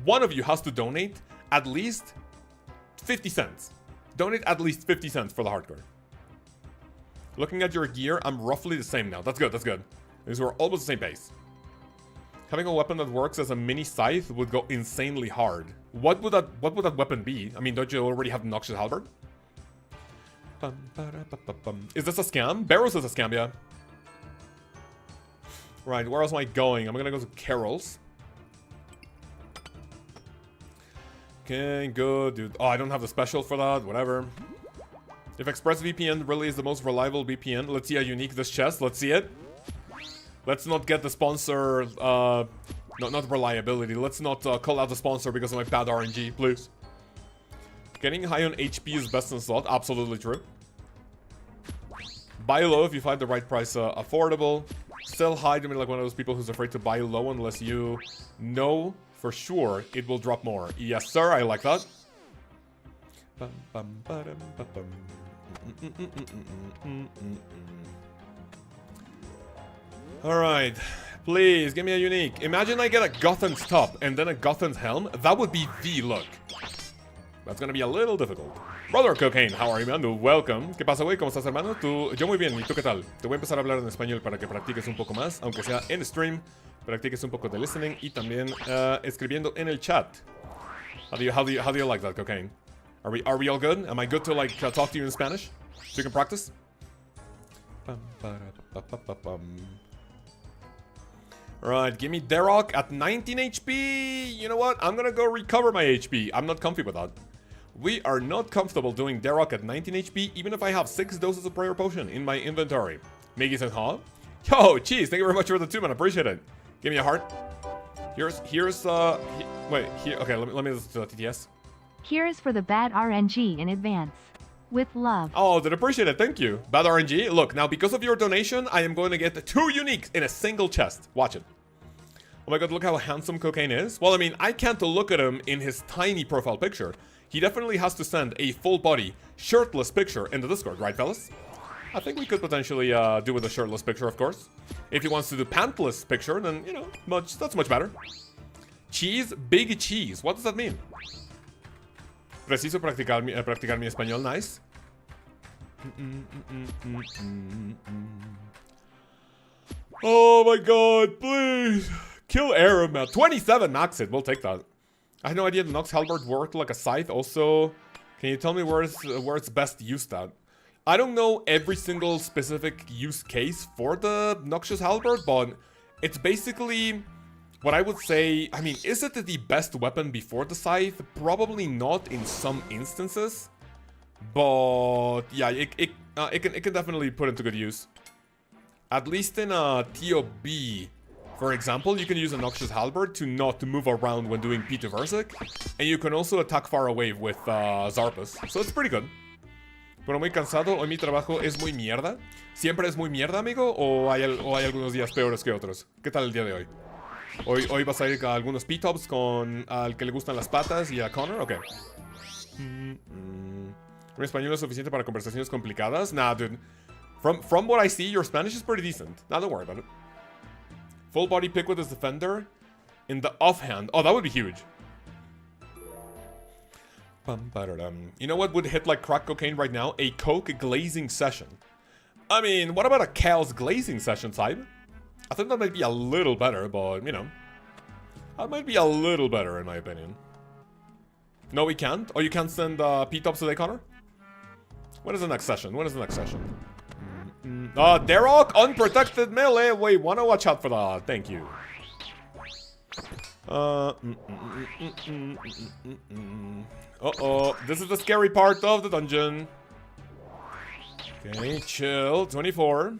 one of you has to donate at least 50 cents. Donate at least 50 cents for the hardcore. Looking at your gear, I'm roughly the same now. That's good, that's good. Because we're almost the same pace. Having a weapon that works as a mini scythe would go insanely hard. What would that weapon be? I mean, don't you already have the Noxious Halberd? Is this a scam? Barrows is a scam, yeah. Right, where else am I going? I'm gonna go to Carol's. Okay, good, dude. Oh, I don't have the special for that, whatever. If ExpressVPN really is the most reliable VPN, let's see a unique this chest, let's see it. Let's not get the sponsor, not reliability. Let's not call out the sponsor because of my bad RNG, please. Getting high on HP is best in slot, absolutely true. Buy low if you find the right price affordable. Sell high to me like one of those people who's afraid to buy low unless you know for sure it will drop more. Yes, sir, I like that. Alright, please give me a unique. Imagine I get a Gothen's top and then a Gothen's helm. That would be the look. That's gonna be a little difficult. Brother Cocaine, how are you, man? Welcome. ¿Qué pasa, güey? ¿Cómo estás, hermano? Yo muy bien. ¿Y tú qué tal? Te voy a empezar a hablar en español para que practiques un poco más, aunque sea en stream. Practiques un poco de listening y también escribiendo en el chat. How do you like that, Cocaine? Are we all good? Am I good to like talk to you in Spanish? So you can practice? Right, give me Darok at 19 HP. You know what? I'm gonna go recover my HP. I'm not comfy with that. We are not comfortable doing Darok at 19 HP, even if I have 6 doses of prayer potion in my inventory. Mage says, huh? Yo, cheese, thank you very much for the 2, man. Appreciate it. Give me a heart. Wait, here, okay, let me do TTS. Pkers for the bad RNG in advance. With love. Oh, did appreciate it. Thank you. Bad RNG. Look, now because of your donation, I am going to get 2 uniques in a single chest. Watch it. Oh my god, look how handsome Cocaine is. Well, I mean, I can't look at him in his tiny profile picture. He definitely has to send a full body, shirtless picture in the Discord, right, fellas? I think we could potentially do with a shirtless picture, of course. If he wants to do pantless picture, then, you know, that's much better. Cheese, big cheese. What does that mean? Preciso practicar mi español. Nice. Oh my god, please. Kill Arab now. 27 max it. We'll take that. I had no idea the Nox Halberd worked like a scythe. Also, can you tell me where it's best used at? I don't know every single specific use case for the Noxious Halberd, but it's basically what I would say. I mean, is it the best weapon before the scythe? Probably not in some instances, but yeah, it can definitely put into good use. At least in a TOB, for example, you can use a Noxious Halberd to not move around when doing P2 Versic, and you can also attack far away with Zarpus, so it's pretty good. Pero muy cansado, hoy mi trabajo es muy mierda. ¿Siempre es muy mierda, amigo? ¿O hay algunos días peores que otros? ¿Qué tal el día de hoy? Hoy vas a ir a algunos P-Tops con al que le gustan las patas y a Connor? Ok. ¿Mi español es suficiente para conversaciones complicadas? Nah, dude. From what I see, your Spanish is pretty decent. Nah, don't worry about it. Full body pick with his defender in the offhand. Oh, that would be huge. You know what would hit like crack cocaine right now? A coke glazing session. I mean, what about a Lkaoz glazing session type? I think that might be a little better, but, you know. That might be a little better, in my opinion. No, we can't? Oh, you can't send P-Tops today, Connor? When is the next session? When is the next session? Derok, unprotected melee. Wait, wanna watch out for that. Thank you. Uh-oh, this is the scary part of the dungeon. Okay, chill. 24.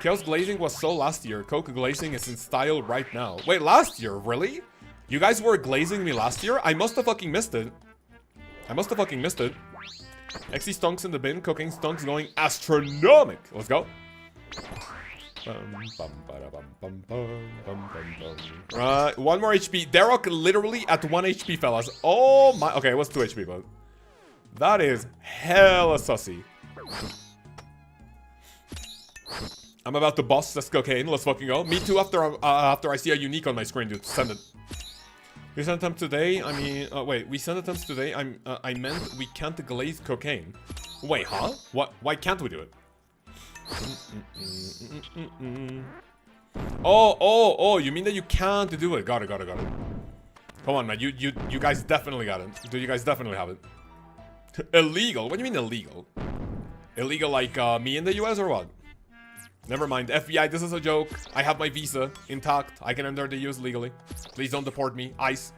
Lkaoz glazing was so last year. Coke glazing is in style right now. Wait, last year? Really? You guys were glazing me last year? I must have fucking missed it. XC stonks in the bin. Cocaine stonks going astronomic. Let's go. Right, 1 more HP. Derok literally at 1 HP, fellas. Oh my. Okay, it was 2 HP, but that is hella sussy. I'm about to boss this cocaine. Let's fucking go. Me too. After I see a unique on my screen, dude. Send it. We sent attempts today. I mean, wait. We sent attempts today. I meant we can't glaze cocaine. Wait, huh? What? Why can't we do it? Oh, you mean that you can't do it? Got it. Come on, man. You guys definitely got it. Do you guys definitely have it? Illegal? What do you mean illegal? Illegal like me in the US or what? Never mind. FBI, this is a joke. I have my visa intact. I can enter the US legally. Please don't deport me. ICE.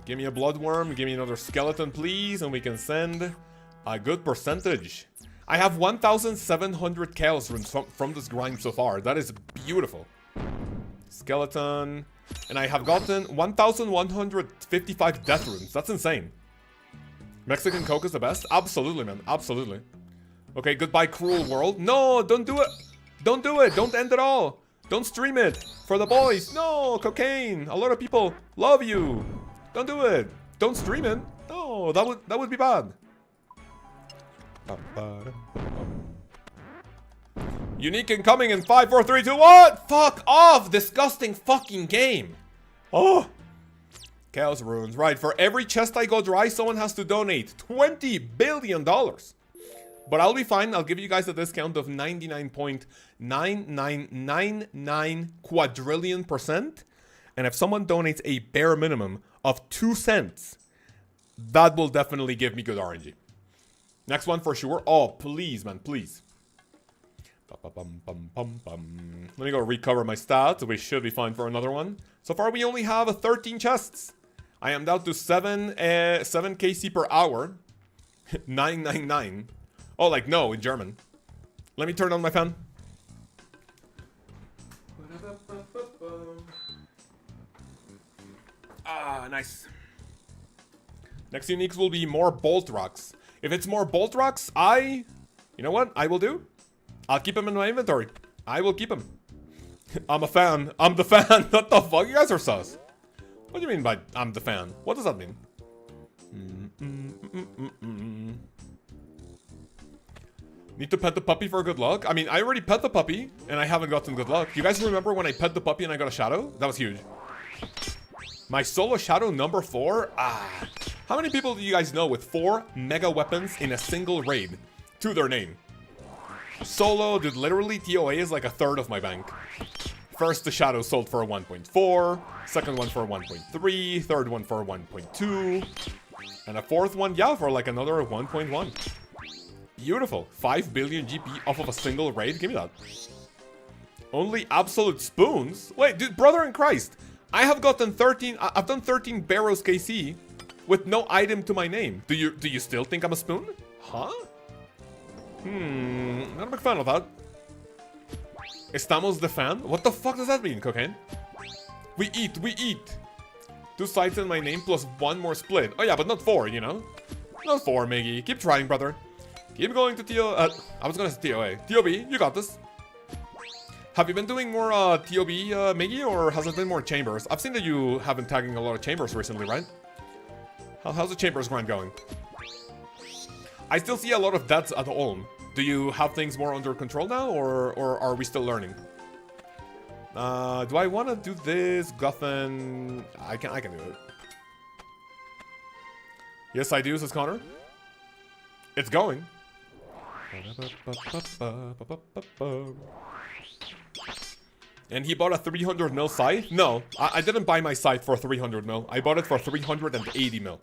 Give me a bloodworm. Give me another skeleton, please. And we can send a good percentage. I have 1,700 chaos runes from this grind so far. That is beautiful. Skeleton. And I have gotten 1,155 death runes. That's insane. Mexican Coke is the best? Absolutely, man. Absolutely. Okay, goodbye, cruel world. No, don't do it. Don't do it. Don't end it all. Don't stream it. For the boys. No, cocaine. A lot of people love you. Don't do it. Don't stream it. No, that would be bad. Unique incoming in 5, 4, 3, 2, 1. Fuck off. Disgusting fucking game. Oh. Chaos runes. Right, for every chest I go dry, someone has to donate $20 billion. But I'll be fine. I'll give you guys a discount of 99.9999 quadrillion %. And if someone donates a bare minimum of 2 cents, that will definitely give me good RNG. Next one for sure. Oh, please, man, please. Let me go recover my stats. We should be fine for another one. So far, we only have 13 chests. I am down to 7 KC per hour. 999. Oh, like no, in German. Let me turn on my fan. Ah, nice. Next uniques will be more bolt rocks. If it's more bolt rocks, you know what I will do? I'll keep them in my inventory. I will keep them. I'm a fan. I'm the fan. What the fuck? You guys are sus. What do you mean by I'm the fan? What does that mean? Need to pet the puppy for good luck? I mean, I already pet the puppy, and I haven't gotten good luck. You guys remember when I pet the puppy and I got a shadow? That was huge. My solo shadow number 4? Ah. How many people do you guys know with 4 mega weapons in a single raid to their name? Solo, dude, literally TOA is like a third of my bank. First, the shadow sold for a 1.4, second one for a 1.3, third one for a 1.2, and a fourth one, yeah, for like another 1.1. Beautiful. 5 billion GP off of a single raid. Give me that. Only absolute spoons? Wait, dude, brother in Christ. I have gotten 13, I've done 13 Barrows KC with no item to my name. Do you still think I'm a spoon? Huh? Not a big fan of that. Estamos the fan? What the fuck does that mean, Cocaine? We eat. 2 sites in my name plus 1 more split. Oh yeah, but not 4, you know? Not 4, Miggy. Keep trying, brother. Keep going to I was gonna say TOA. TOB, you got this. Have you been doing more TOB, Miggy, or has it been more chambers? I've seen that you have been tagging a lot of chambers recently, right? How's the chambers grind going? I still see a lot of deaths at home. Do you have things more under control now, or are we still learning? Do I want to do this? Guffin? I can do it. Yes, I do, says Connor. It's going. And he bought a 300 mil scythe? No, I didn't buy my scythe for 300 mil. I bought it for 380 mil.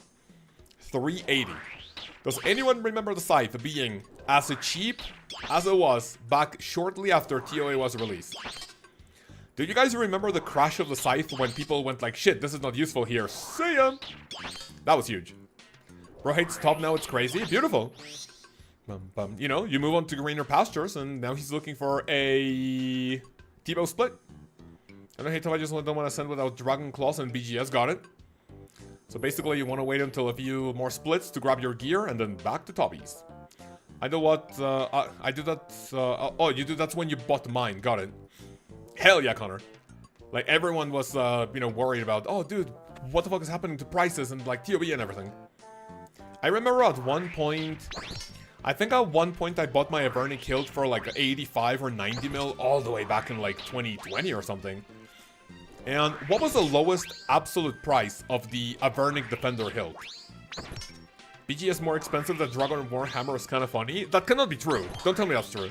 380. Does anyone remember the scythe being as cheap as it was back shortly after TOA was released? Do you guys remember the crash of the scythe when people went like, shit, this is not useful here, see ya? That was huge. Bro hates top now, it's crazy. Beautiful. You know, you move on to greener pastures, and now he's looking for a T-bow split. I don't hate top, I just don't want to send without Dragon Claws and BGS, got it. So basically you want to wait until a few more splits to grab your gear, and then back to Tobbies. I know what, I do that, oh, you do that's when you bought mine, got it. Hell yeah, Connor. Like, everyone was, you know, worried about, oh, dude, what the fuck is happening to prices and, like, TOB and everything. I remember at one point, I think at one point I bought my Avernic hilt for, like, 85 or 90 mil all the way back in, like, 2020 or something. And what was the lowest absolute price of the Avernic Defender hilt? BGS more expensive than Dragon Warhammer is kind of funny? That cannot be true. Don't tell me that's true.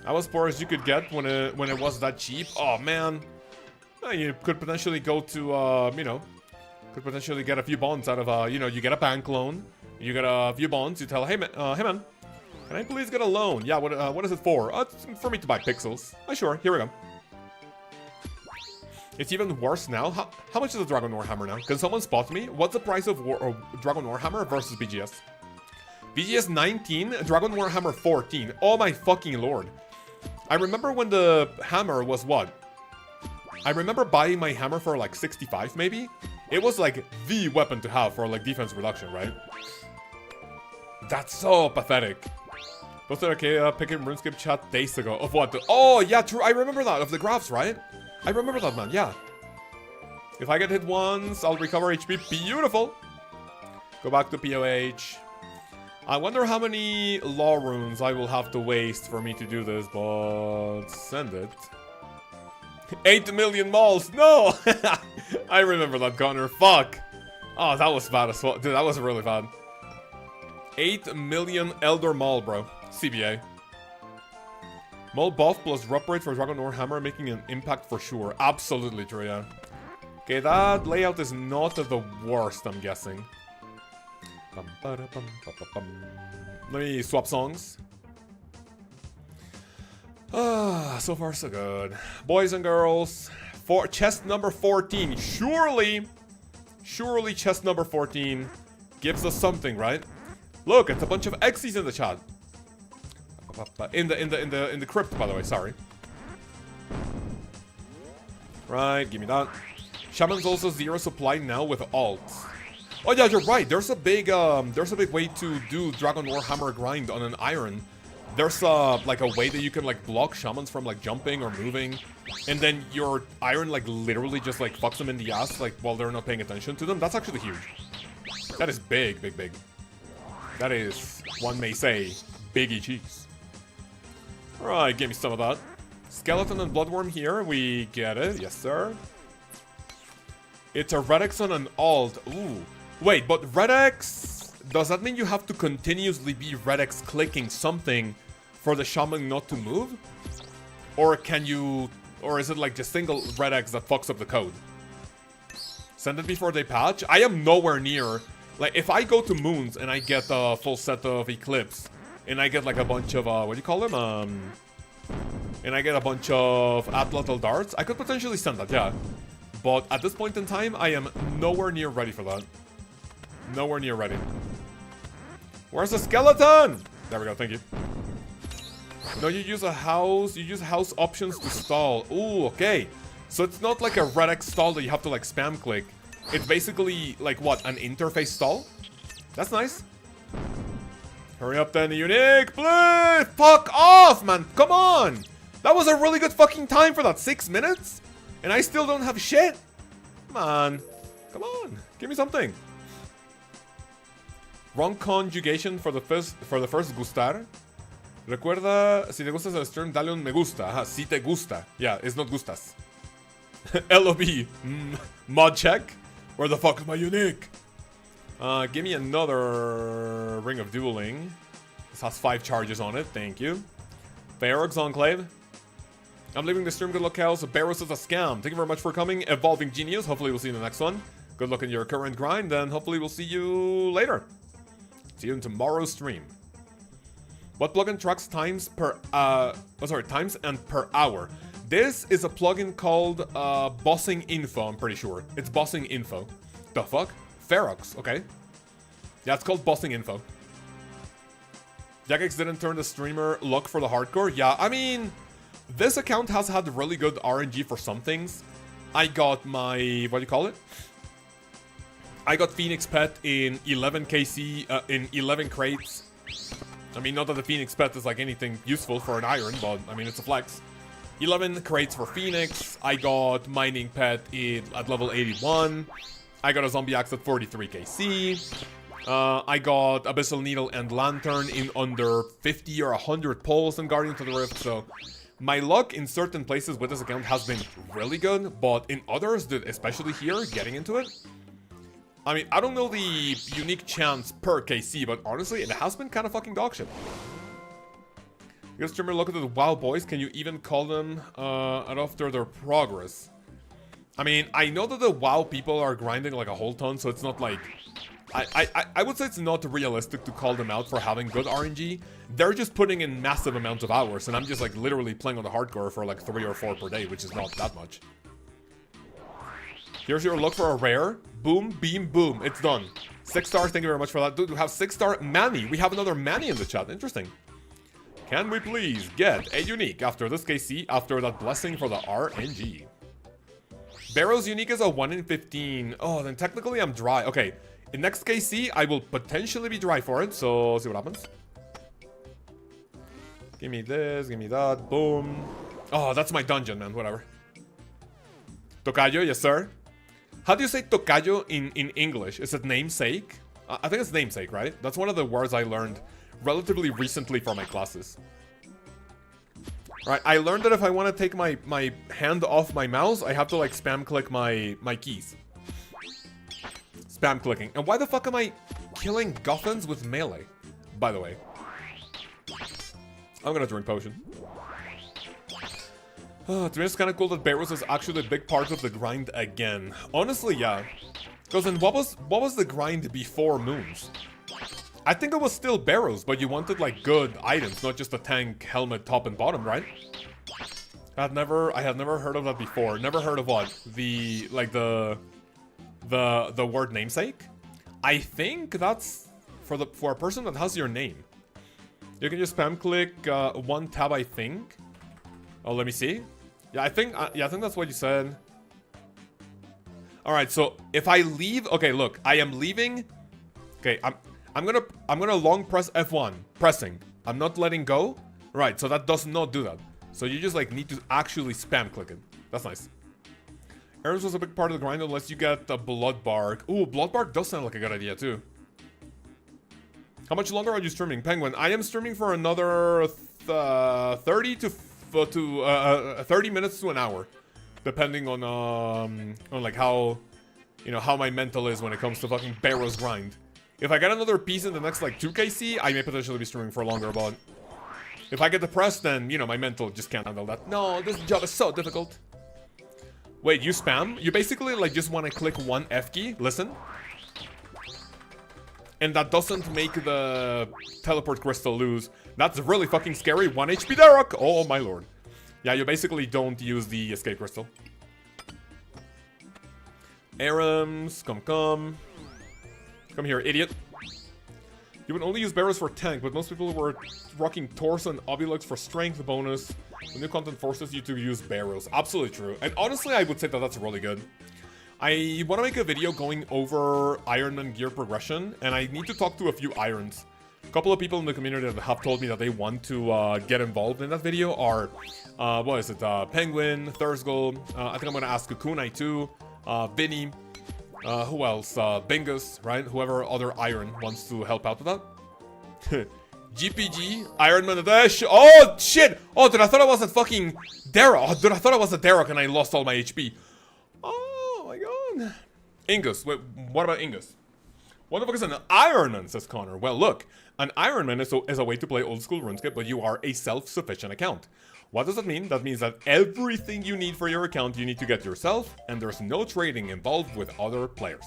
I was poor as you could get when it was that cheap. Oh man, you could potentially go to you know, could potentially get a few bonds out of you know, you get a bank loan, you get a few bonds. You tell, hey man, can I please get a loan? Yeah, what is it for? It's for me to buy pixels. Sure, here we go. It's even worse now. How much is a Dragon Warhammer now? Can someone spot me? What's the price of Dragon Warhammer versus BGS? BGS 19, Dragon Warhammer 14. Oh my fucking lord. I remember when the hammer was what? I remember buying my hammer for like 65 maybe? It was like the weapon to have for like defense reduction, right? That's so pathetic. Posted okay, picking RuneScape chat days ago. Of what? Oh yeah, true. I remember that. Of the graphs, right? I remember that, man. Yeah. If I get hit once, I'll recover HP. Beautiful. Go back to POH. I wonder how many law runes I will have to waste for me to do this, but send it. 8 million malls. No! I remember that, Connor. Fuck. Oh, that was bad as well. Dude, that was really bad. 8 million Elder Mall, bro. CBA. Mall buff plus drop rate for Dragon Warhammer making an impact for sure. Absolutely true, yeah. Okay, that layout is not the worst, I'm guessing. Let me swap songs. So far so good. Boys and girls, for chest number 14. Surely chest number 14 gives us something, right? Look, it's a bunch of Xy's in the chat. In the crypt, by the way, sorry. Right, give me that. Shaman's also 0 supply now with alt. Oh yeah, you're right. There's a big way to do Dragon Warhammer grind on an Iron. There's like a way that you can like block Shamans from like jumping or moving, and then your Iron like literally just like fucks them in the ass like while they're not paying attention to them. That's actually huge. That is big, big, big. That is, one may say, biggie cheese. Alright, give me some of that. Skeleton and Bloodworm here, we get it, yes sir. It's a Red X on an alt. Ooh. Wait, but Red X, does that mean you have to continuously be Red X clicking something for the Shaman not to move? Or can you, or is it like just single Red X that fucks up the code? Send it before they patch? I am nowhere near, like if I go to Moons and I get a full set of Eclipse, and I get like a bunch of, what do you call them? And I get a bunch of Atlatl darts, I could potentially send that, yeah. But at this point in time, I am nowhere near ready for that. Nowhere near ready. Where's the skeleton? There we go, thank you. No, you use house options to stall. Ooh, okay. So it's not like a Red X stall that you have to like spam click. It's basically like what, an interface stall? That's nice. Hurry up then, Unique, please! Fuck off, man! Come on! That was a really good fucking time for that, 6 minutes? And I still don't have shit? Come on. Come on. Give me something. Wrong conjugation for the first gustar. Recuerda, si te gustas el stream, dale un me gusta. Ajá, si te gusta. Yeah, it's not gustas. LOB. Mod check. Where the fuck is my Unique? Give me another Ring of Dueling. This has 5 charges on it, thank you. Barrows Enclave. I'm leaving the stream, good luck, Lkaoz. Barrows is a scam. Thank you very much for coming. Evolving Genius, hopefully we'll see you in the next one. Good luck in your current grind, and hopefully we'll see you later. See you in tomorrow's stream. What plugin tracks times per, times and per hour? This is a plugin called, Bossing Info, I'm pretty sure. It's Bossing Info. The fuck? Ferox, okay. Yeah, it's called Bossing Info. Jagex didn't turn the streamer luck for the hardcore. Yeah, I mean, this account has had really good RNG for some things. I got my, what do you call it? I got Phoenix Pet in 11 KC, in 11 crates. I mean, not that the Phoenix Pet is like anything useful for an Iron, but I mean, it's a flex. 11 crates for Phoenix. I got Mining Pet at level 81. I got a Zombie Axe at 43 KC. I got Abyssal Needle and Lantern in under 50 or 100 pulls in Guardian to the Rift, so my luck in certain places with this account has been really good, but in others, especially here, getting into it, I mean, I don't know the unique chance per KC, but honestly, it has been kind of fucking dogshit. Good streamer, look at the WoW boys. Can you even call them after their progress? I mean, I know that the WoW people are grinding like a whole ton, so it's not like... I would say it's not realistic to call them out for having good RNG. They're just putting in massive amounts of hours, and I'm just like literally playing on the hardcore for like 3 or 4 per day, which is not that much. Here's your look for a rare. Boom, beam, boom. It's done. 6 stars, thank you very much for that. Dude, we have 6-star Manny. We have another Manny in the chat. Interesting. Can we please get a unique after this KC, after that blessing for the RNG? Barrows unique is a 1 in 15. Oh, then technically I'm dry. Okay, in next KC, I will potentially be dry for it, so see what happens. Give me this, give me that, boom. Oh, that's my dungeon, man, whatever. Tocayo, yes sir. How do you say tocayo in English? Is it namesake? I think it's namesake, right? That's one of the words I learned relatively recently for my classes. Right, I learned that if I want to take my hand off my mouse, I have to like spam click my keys. Spam clicking. And why the fuck am I killing Gothans with melee, by the way? I'm gonna drink potion. To me, it's kind of cool that Barrows is actually a big part of the grind again. Honestly, yeah. Because then what was the grind before Moons? I think it was still Barrows, but you wanted like good items, not just a tank, helmet, top and bottom, right? I had never heard of that before. Never heard of what? The word namesake? I think that's for a person that has your name. You can just spam click one tab, I think. Oh, let me see. Yeah, I think that's what you said. Alright, so if I leave... Okay, look. I am leaving... Okay, I'm gonna long press F1. Pressing. I'm not letting go. Right, so that does not do that. So you just, like, need to actually spam click it. That's nice. Arrows was a big part of the grind unless you get the Blood Bark. Ooh, Blood Bark does sound like a good idea, too. How much longer are you streaming, Penguin? I am streaming for another 30 minutes to an hour, depending on like how, you know, how my mental is when it comes to fucking Barrows grind. If I get another piece in the next like 2kc, I may potentially be streaming for longer, but if I get depressed, then you know my mental just can't handle that. No, this job is so difficult. Wait, you spam? You basically like just want to click one F key. Listen. And that doesn't make the teleport crystal lose. That's really fucking scary. 1 HP Derek! Oh my lord. Yeah, you basically don't use the escape crystal. Arams, come. Come here, idiot. You would only use Barrows for tank, but most people were rocking Torso and Obelix for strength bonus. The new content forces you to use Barrows. Absolutely true. And honestly, I would say that that's really good. I want to make a video going over Ironman gear progression, and I need to talk to a few Irons. A couple of people in the community that have told me that they want to get involved in that video are, what is it, Penguin, Thursgold, I think I'm going to ask Kukunai too, Vinny, who else, Bingus, right? Whoever other Iron wants to help out with that. GPG, Ironman Dash. Oh, shit! Oh, dude, I thought I was a fucking Derek. Oh, dude, I thought I was a Derek and I lost all my HP. Oh my god. Ingus. Wait, what about Ingus? What the fuck is an Ironman, says Connor. Well, look. An Ironman is a way to play old school RuneScape, but you are a self-sufficient account. What does that mean? That means that everything you need for your account, you need to get yourself, and there's no trading involved with other players.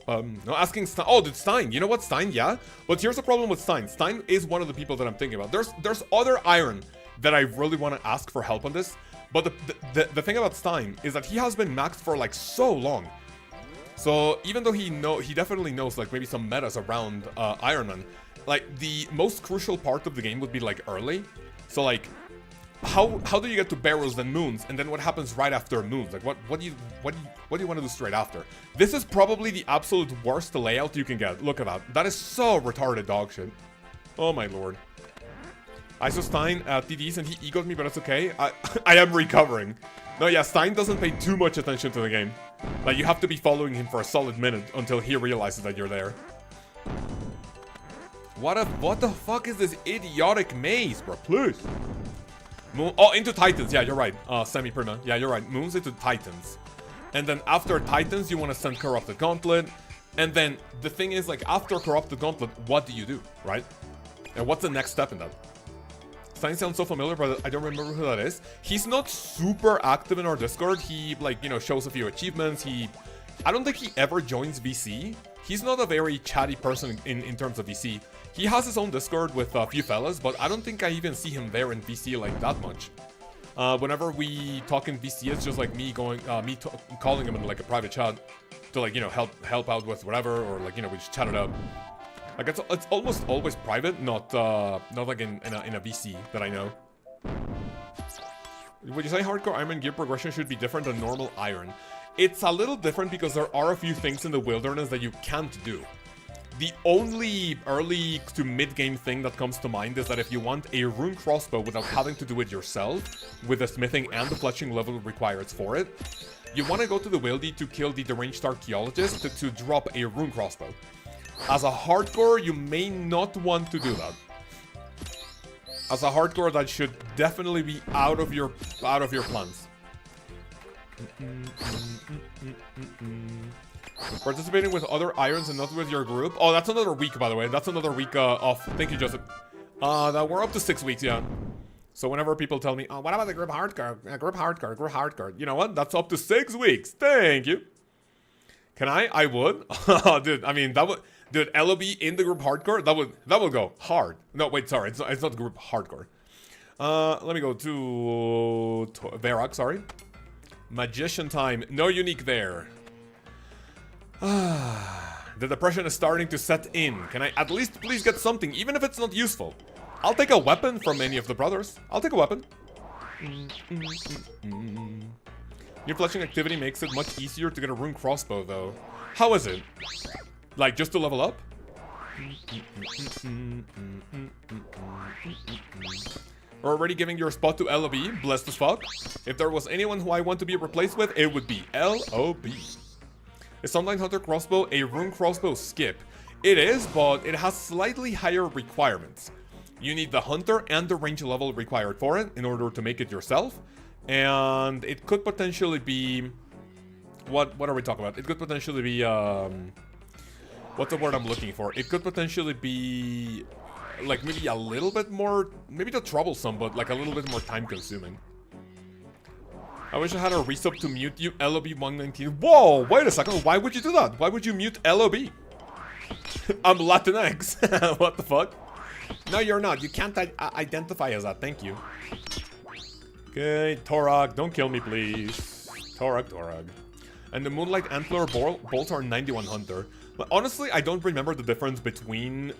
No, asking Stein. Oh, dude, Stein. You know what, Stein? Yeah. But here's the problem with Stein. Stein is one of the people that I'm thinking about. There's other Iron that I really want to ask for help on this. But the thing about Stein is that he has been maxed for like so long. So even though he definitely knows like maybe some metas around Ironman, like the most crucial part of the game would be like early. So like how do you get to Barrows then Moons, and then what happens right after Moons? Like what do you want to do straight after? This is probably the absolute worst layout you can get. Look at that. That is so retarded dog shit. Oh my lord. I saw Stein at TDs and he egoed me, but it's okay. I am recovering. No, yeah, Stein doesn't pay too much attention to the game. Like, you have to be following him for a solid minute until he realizes that you're there. What the fuck is this idiotic maze, bro? Please. Moon, oh, into Titans. Yeah, you're right. Semi-Prima. Yeah, you're right. Moon's into Titans. And then after Titans, you want to send Corrupted Gauntlet. And then the thing is, like, after Corrupted Gauntlet, what do you do, right? And what's the next step in that? Stein sounds so familiar, but I don't remember who that is. He's not super active in our Discord. He, like, you know, shows a few achievements. I don't think he ever joins VC. He's not a very chatty person in terms of VC. He has his own Discord with a few fellas, but I don't think I even see him there in VC like that much. Whenever we talk in VC, it's just like me calling him in like a private chat to, like, you know, help out with whatever, or like, you know, we just chat it up. Like it's almost always private, not like in a VC that I know. Would you say hardcore Ironman gear progression should be different than normal Iron? It's a little different because there are a few things in the wilderness that you can't do. The only early to mid-game thing that comes to mind is that if you want a rune crossbow without having to do it yourself, with the smithing and the fletching level required for it, you want to go to the wildy to kill the deranged archaeologist to drop a rune crossbow. As a hardcore, you may not want to do that. As a hardcore, that should definitely be out of your plans. Participating with other Irons and not with your group. Oh, that's another week, by the way. That's another week off. Thank you, Joseph. We're up to 6 weeks, yeah. So whenever people tell me, oh, what about the group hardcore? Group hardcore. You know what? That's up to 6 weeks. Thank you. Can I? I would. Dude, I mean, that would... Dude, LOB in the group hardcore, that would go hard. No, wait, sorry, it's not group hardcore. Let me go to Varrock, sorry. Magician time, no unique there. The depression is starting to set in. Can I at least please get something, even if it's not useful? I'll take a weapon from any of the brothers. I'll take a weapon. You New fletching activity makes it much easier to get a rune crossbow, though. How is it? Like, just to level up? We're already giving your spot to LOB. Blessed as fuck. If there was anyone who I want to be replaced with, it would be LOB. Is Sunlight Hunter crossbow a rune crossbow skip? It is, but it has slightly higher requirements. You need the hunter and the range level required for it in order to make it yourself. And it could potentially be... What are we talking about? It could potentially be... What's the word I'm looking for? It could potentially be... Like, maybe a little bit more... Maybe not troublesome, but like a little bit more time consuming. I wish I had a resub to mute you, LOB119. Whoa, wait a second. Why would you do that? Why would you mute LOB? I'm Latinx. What the fuck? No, you're not. You can't identify as that. Thank you. Okay, Torag. Don't kill me, please. Torag. And the Moonlight Antler bolts are 91 Hunter. But honestly, I don't remember the difference between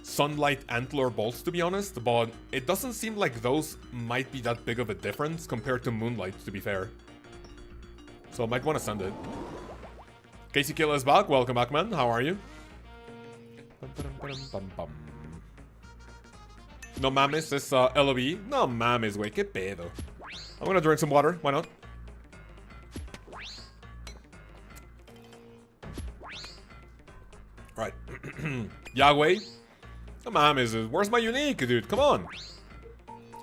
Sunlight Antler bolts, to be honest. But it doesn't seem like those might be that big of a difference compared to Moonlight, to be fair. So I might want to send it. Casey Kill is back. Welcome back, man. How are you? No mames, es LOB. No mames, güey. Qué pedo. I'm gonna drink some water. Why not? Right. Yahweh. No mames. Where's my unique, dude? Come on.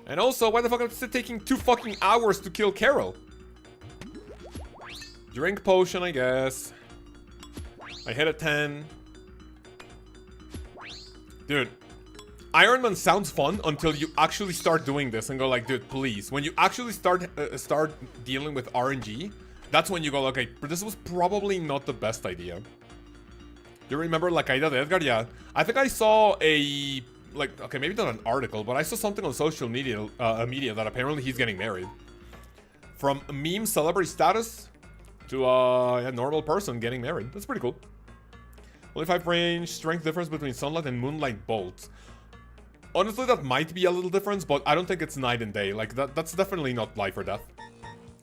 And also, why the fuck is it taking 2 fucking hours to kill Carol? Drink potion, I guess. I hit a 10. Dude, Ironman sounds fun until you actually start doing this and go like, dude, please. When you actually start dealing with RNG, that's when you go, okay, this was probably not the best idea. Do you remember La Caída de Edgar? Yeah. I think I saw a, like, okay, maybe not an article, but I saw something on social media that apparently he's getting married. From meme celebrity status to a normal person getting married. That's pretty cool. Only 5 range, strength difference between Sunlight and Moonlight bolts. Honestly, that might be a little difference, but I don't think it's night and day. Like, that's definitely not life or death.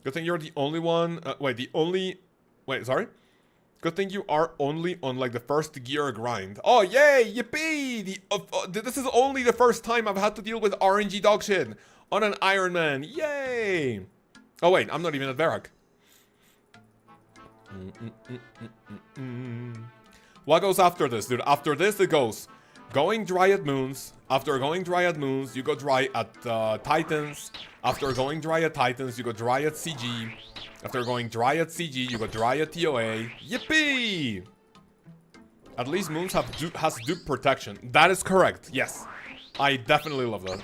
Good thing you're the only one... Wait, sorry? Good thing you are only on, like, the first gear grind. Oh, yay! Yippee! This is only the first time I've had to deal with RNG dog shit on an Ironman. Yay! Oh, wait, I'm not even at Varrock. What goes after this, dude? After this, it goes going dry at Moons. After going dry at Moons, you go dry at Titans. After going dry at Titans, you go dry at CG. After going dry at CG, you go dry at TOA. Yippee! At least Moons has dupe protection. That is correct. Yes. I definitely love that.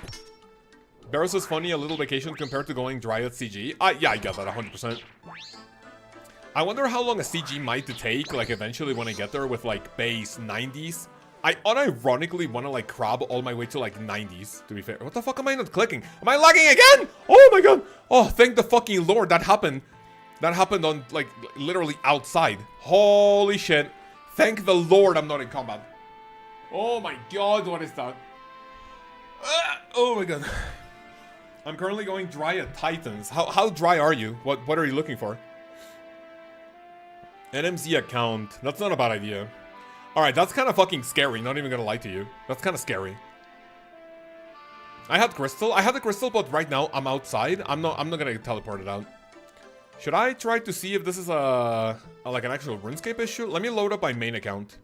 Barrows is funny, a little vacation compared to going dry at CG. Yeah, I get that 100%. I wonder how long a CG might take, like, eventually when I get there with, like, base 90s. I unironically want to, like, crab all my way to, like, 90s, to be fair. What the fuck am I not clicking? Am I lagging again? Oh my god! Oh, thank the fucking lord, that happened. That happened on, like, literally outside. Holy shit. Thank the lord I'm not in combat. Oh my god, what is that? Oh my god. I'm currently going dry at Titans. How dry are you? What are you looking for? NMZ account. That's not a bad idea. Alright, that's kind of fucking scary. Not even gonna lie to you. That's kind of scary. I had the crystal, but right now I'm outside. I'm not gonna teleport it out. Should I try to see if this is like an actual RuneScape issue? Let me load up my main account.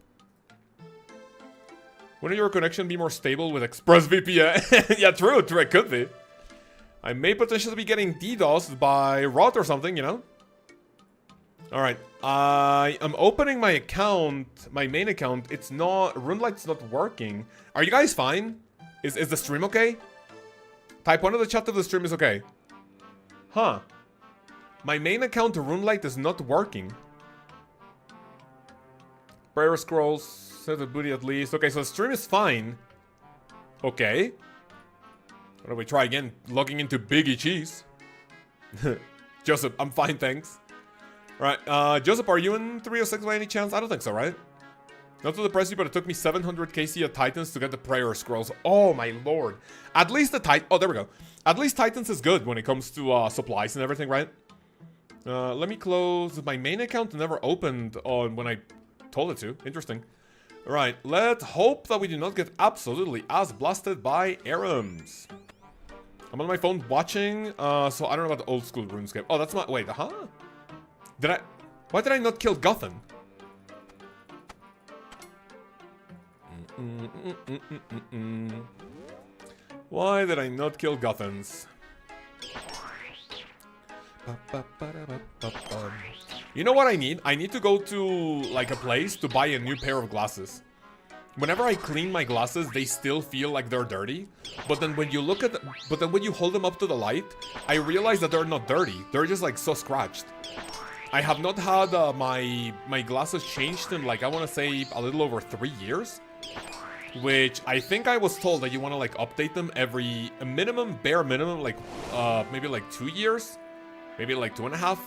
Wouldn't your connection be more stable with ExpressVPN? Yeah, true, it could be. I may potentially be getting DDoSed by Rot or something, you know? Alright, I am opening my account, my main account. It's not, RuneLight's not working. Are you guys fine? Is the stream okay? Type 1 in the chat if the stream is okay. Huh. My main account, RuneLight, is not working. Prayer scrolls, set the booty at least. Okay, so the stream is fine. Okay. Why don't we try again? Logging into Biggie Cheese. Joseph, I'm fine, thanks. Right, Joseph, are you in 306 by any chance? I don't think so, right? Not to depress you, but it took me 700 KC at Titans to get the prayer scrolls. Oh my lord. At least the oh, there we go. At least Titans is good when it comes to supplies and everything, right? Let me close. My main account never opened on when I told it to. Interesting. Alright, let's hope that we do not get absolutely ass blasted by ARAMs. I'm on my phone watching, so I don't know about the old school RuneScape. Oh, that's my... Wait, huh? Did I... Why did I not kill Guthan? Why did I not kill Guthans? You know what I need? I need to go to, like, a place to buy a new pair of glasses. Whenever I clean my glasses, they still feel like they're dirty. But then when you look at when you hold them up to the light, I realize that they're not dirty. They're just, like, so scratched. I have not had my glasses changed in, like, I want to say a little over 3 years. Which I think I was told that you want to, like, update them every bare minimum, like, maybe like 2 years. Maybe like 2.5.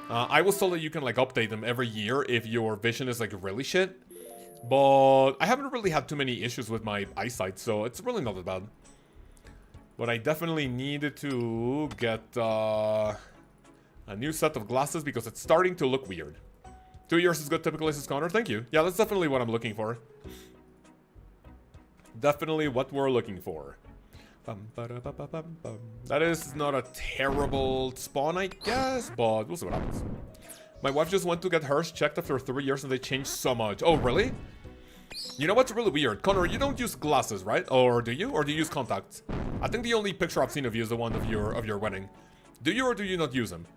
I was told that you can, like, update them every year if your vision is, like, really shit. But I haven't really had too many issues with my eyesight, so it's really not that bad. But I definitely needed to get a new set of glasses because it's starting to look weird. 2 years is good, typical Aces Connor. Thank you. Yeah, that's definitely what I'm looking for. Definitely what we're looking for. That is not a terrible spawn, I guess, but we'll see what happens. My wife just went to get hers checked after 3 years and they changed so much. Oh, really? You know what's really weird? Connor, you don't use glasses, right? Or do you? Or do you use contacts? I think the only picture I've seen of you is the one of your wedding. Do you or do you not use them?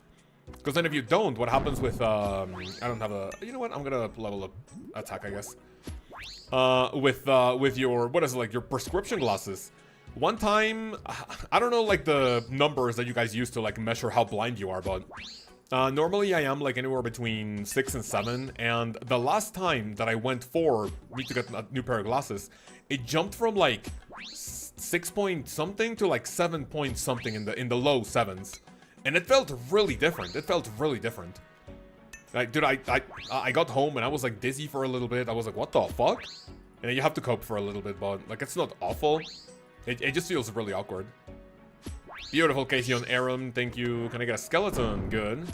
Because then if you don't, what happens with, I don't have a... You know what? I'm gonna level up attack, I guess. With your... What is it, like, your prescription glasses? One time, I don't know, like, the numbers that you guys use to, like, measure how blind you are, but... normally I am, like, anywhere between 6 and 7, and the last time that I went for me to get a new pair of glasses, it jumped from, like, 6 point something to, like, 7 point something in the low 7s. And it felt really different. It felt really different. Like, dude, I got home and I was, like, dizzy for a little bit. I was like, what the fuck? And you have to cope for a little bit, but, like, it's not awful. It just feels really awkward. Beautiful, Casey on Aram. Thank you. Can I get a skeleton? Good.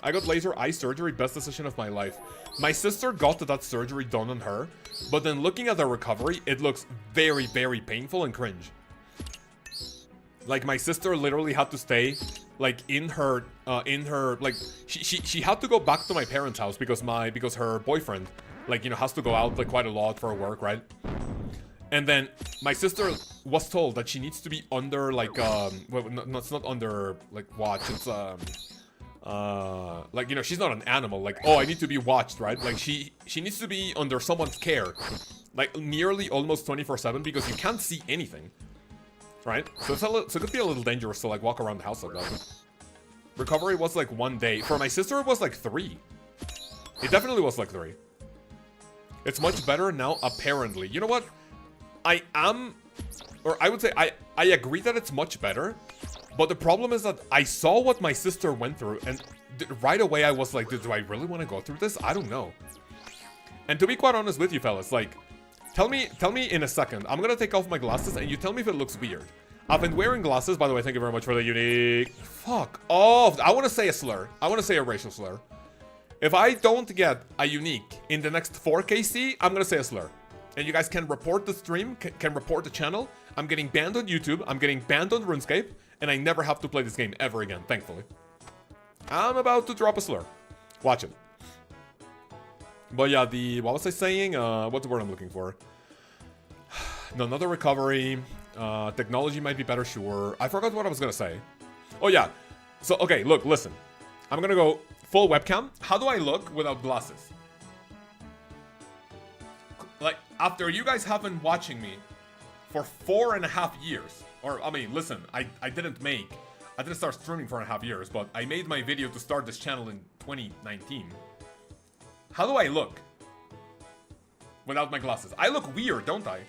I got laser eye surgery. Best decision of my life. My sister got that surgery done on her, but then looking at the recovery, it looks very, very painful and cringe. Like, my sister literally had to stay, like, in her, like, she had to go back to my parents' house because her boyfriend, like, you know, has to go out, like, quite a lot for work, right? And then my sister was told that she needs to be under, like, well, no, it's not under, like, watch. It's, like, you know, she's not an animal. Like, oh, I need to be watched, right? Like, she needs to be under someone's care, like, nearly almost 24/7 because you can't see anything, right? So it could be a little dangerous to, like, walk around the house like that. Recovery was, like, 1 day. For my sister, it was, like, 3. It definitely was, like, 3. It's much better now, apparently. You know what? I would say I agree that it's much better, but the problem is that I saw what my sister went through, and right away I was like, do I really want to go through this? I don't know. And to be quite honest with you fellas, like, tell me in a second. I'm gonna take off my glasses, and you tell me if it looks weird. I've been wearing glasses, by the way. Thank you very much for the unique. Fuck off! I want to say a slur. I want to say a racial slur. If I don't get a unique in the next 4KC, I'm gonna say a slur. And you guys can report the stream, can report the channel. I'm getting banned on YouTube, I'm getting banned on RuneScape, and I never have to play this game ever again, thankfully. I'm about to drop a slur. Watch it. But yeah, what was I saying? What's the word I'm looking for? No, another recovery. Technology might be better, sure. I forgot what I was gonna say. Oh yeah. So, okay, look, listen. I'm gonna go full webcam. How do I look without glasses? Like, after you guys have been watching me for 4.5 years, or, I mean, listen, I didn't start streaming for 4.5 years, but I made my video to start this channel in 2019. How do I look without my glasses? I look weird, don't I?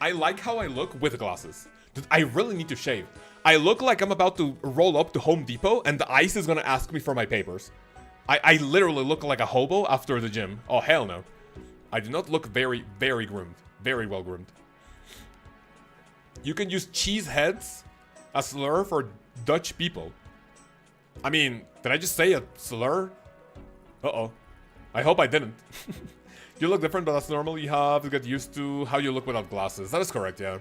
I like how I look with glasses. Dude, I really need to shave. I look like I'm about to roll up to Home Depot and the ICE is gonna ask me for my papers. I literally look like a hobo after the gym. Oh, hell no. I do not look very, very groomed. Very well groomed. You can use cheese heads as slur for Dutch people. I mean, did I just say a slur? Uh-oh. I hope I didn't. You look different, but that's normal. You have to get used to how you look without glasses. That is correct, yeah.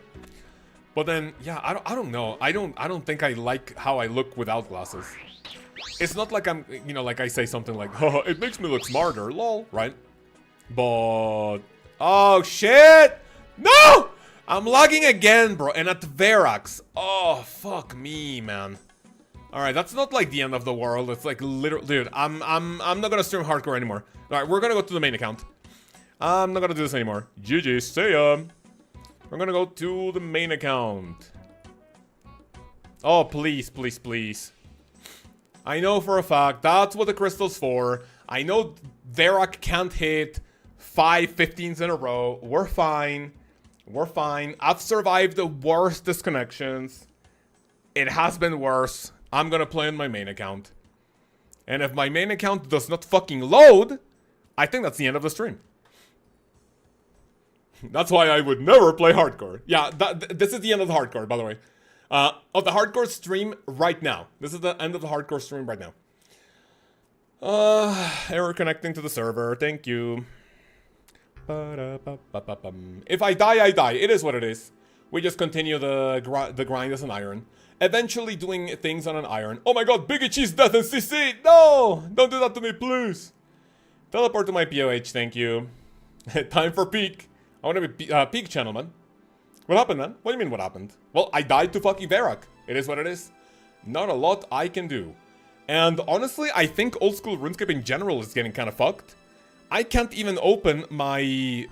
But then, yeah, I don't know. I don't think I like how I look without glasses. It's not like I'm, you know, like I say something like, oh, it makes me look smarter, lol, right? But, oh shit! No! I'm lagging again, bro, and at Verax. Oh, fuck me, man. Alright, that's not like the end of the world. It's like literally, dude, I'm not gonna stream hardcore anymore. Alright, we're gonna go to the main account. I'm not gonna do this anymore. GG, see ya. We're gonna go to the main account. Oh, please, please, please. I know for a fact that's what the crystal's for. I know Verak can't hit 5 15s in a row. We're fine. We're fine. I've survived the worst disconnections. It has been worse. I'm gonna play on my main account. And if my main account does not fucking load, I think that's the end of the stream. That's why I would never play hardcore. Yeah, this is the end of the hardcore, by the way. Of the hardcore stream right now. This is the end of the hardcore stream right now. Error connecting to the server. Thank you. If I die, I die. It is what it is. We just continue the grind as an iron. Eventually doing things on an iron. Oh my god, Biggie Cheese Death and CC! No! Don't do that to me, please! Teleport to my POH, thank you. Time for peak. I want to be peak channel, man. What happened, man? What do you mean what happened? Well, I died to fucking Verak. It is what it is. Not a lot I can do. And honestly, I think old school RuneScape in general is getting kind of fucked. I can't even open my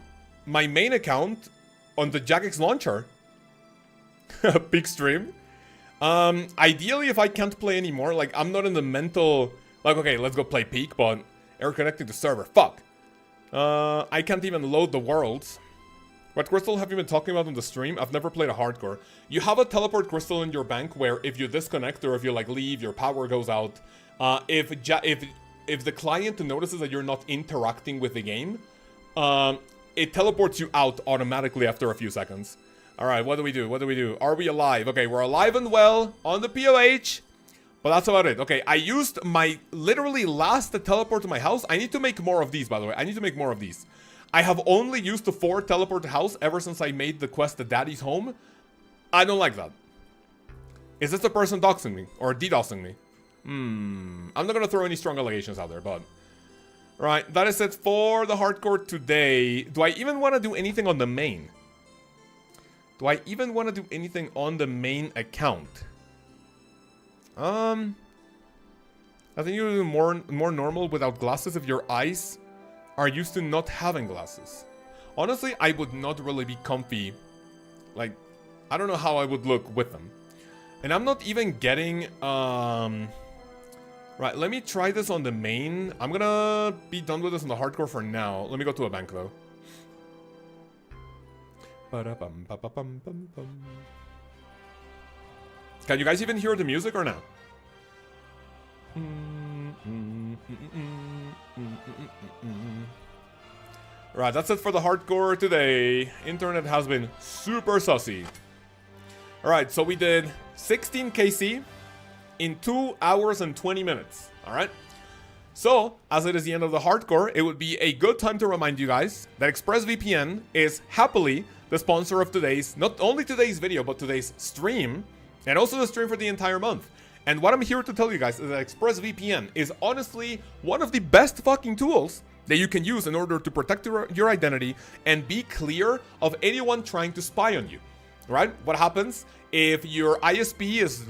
main account on the Jagex launcher. Peak stream. Ideally, if I can't play anymore, like, I'm not in the mental... Like, okay, let's go play Peak, but... Error connecting to server. Fuck. I can't even load the worlds. What crystal have you been talking about on the stream? I've never played a hardcore. You have a teleport crystal in your bank where if you disconnect or if you, like, leave, your power goes out. If the client notices that you're not interacting with the game, it teleports you out automatically after a few seconds. Alright, what do we do? What do we do? Are we alive? Okay, we're alive and well on the POH. But that's about it. Okay, I used my literally last teleport to my house. I need to make more of these, by the way. I need to make more of these. I have only used the 4 teleport to house ever since I made the quest to Daddy's Home. I don't like that. Is this the person doxing me? Or DDoSing me? I'm not gonna throw any strong allegations out there, but... Right, that is it for the hardcore today. Do I even want to do anything on the main? Do I even want to do anything on the main account? I think you're more normal without glasses if your eyes are used to not having glasses. Honestly, I would not really be comfy. Like, I don't know how I would look with them. And I'm not even getting, right, let me try this on the main. I'm gonna be done with this on the hardcore for now. Let me go to a bank, though. Can you guys even hear the music or no? Right, that's it for the hardcore today. Internet has been super sussy. Alright, so we did 16 KC in 2 hours and 20 minutes. Alright? So, as it is the end of the hardcore, it would be a good time to remind you guys that ExpressVPN is happily the sponsor of today's, not only today's video, but today's stream, and also the stream for the entire month. And what I'm here to tell you guys is that ExpressVPN is honestly one of the best fucking tools that you can use in order to protect your identity and be clear of anyone trying to spy on you, right? What happens if your ISP is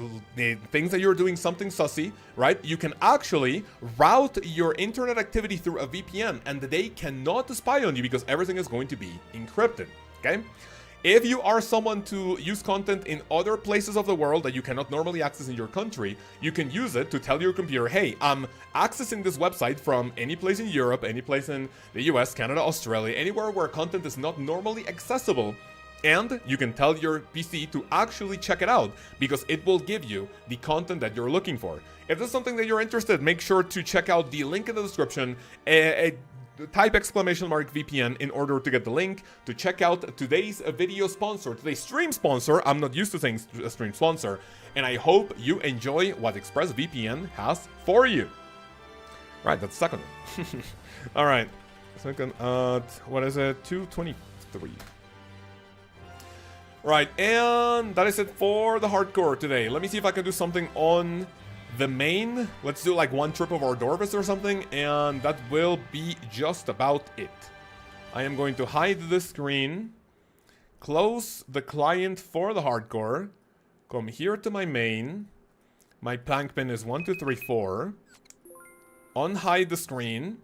thinks that you're doing something sussy, right? You can actually route your internet activity through a VPN and they cannot spy on you because everything is going to be encrypted, okay? If you are someone to use content in other places of the world that you cannot normally access in your country, you can use it to tell your computer, hey, I'm accessing this website from any place in Europe, any place in the US, Canada, Australia, anywhere where content is not normally accessible And you can tell your PC to actually check it out, because it will give you the content that you're looking for. If there's something that you're interested, make sure to check out the link in the description. Type !VPN in order to get the link to check out today's video sponsor, today's stream sponsor. I'm not used to saying stream sponsor. And I hope you enjoy what ExpressVPN has for you. Right, that's the second one. All right. Second, what is it? 223. Right, and that is it for the hardcore today. Let me see if I can do something on the main. Let's do like one trip of hors d'oeuvres or something, and that will be just about it. I am going to hide the screen, close the client for the hardcore, come here to my main. My plank pin is 1, 2, 3, 4. Unhide the screen,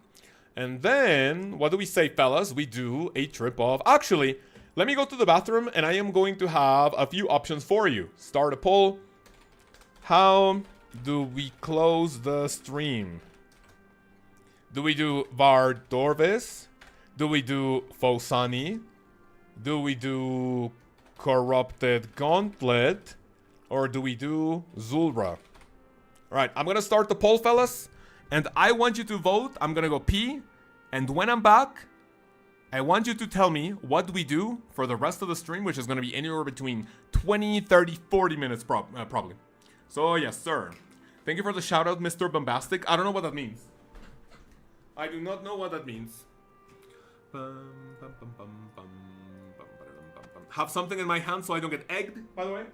and then what do we say, fellas? We do a trip of... Actually, let me go to the bathroom, and I am going to have a few options for you. Start a poll. How do we close the stream? Do we do Var Dorvis? Do we do Fosani? Do we do Corrupted Gauntlet? Or do we do Zulra? Alright, I'm gonna start the poll, fellas. And I want you to vote. I'm gonna go pee. And when I'm back, I want you to tell me what we do for the rest of the stream, which is gonna be anywhere between 20, 30, 40 minutes probably. So, yes, sir. Thank you for the shout out, Mr. Bombastic. I don't know what that means. I do not know what that means. Have something in my hand so I don't get egged, by the way.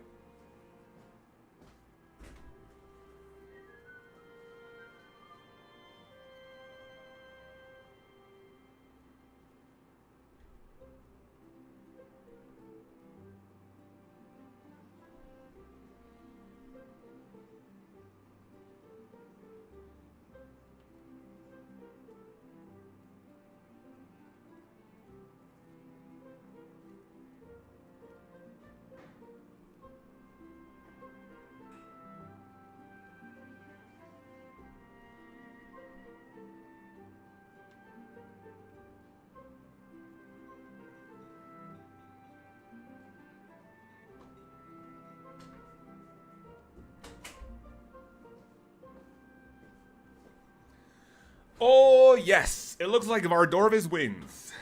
Oh, yes. It looks like Vardorvis wins.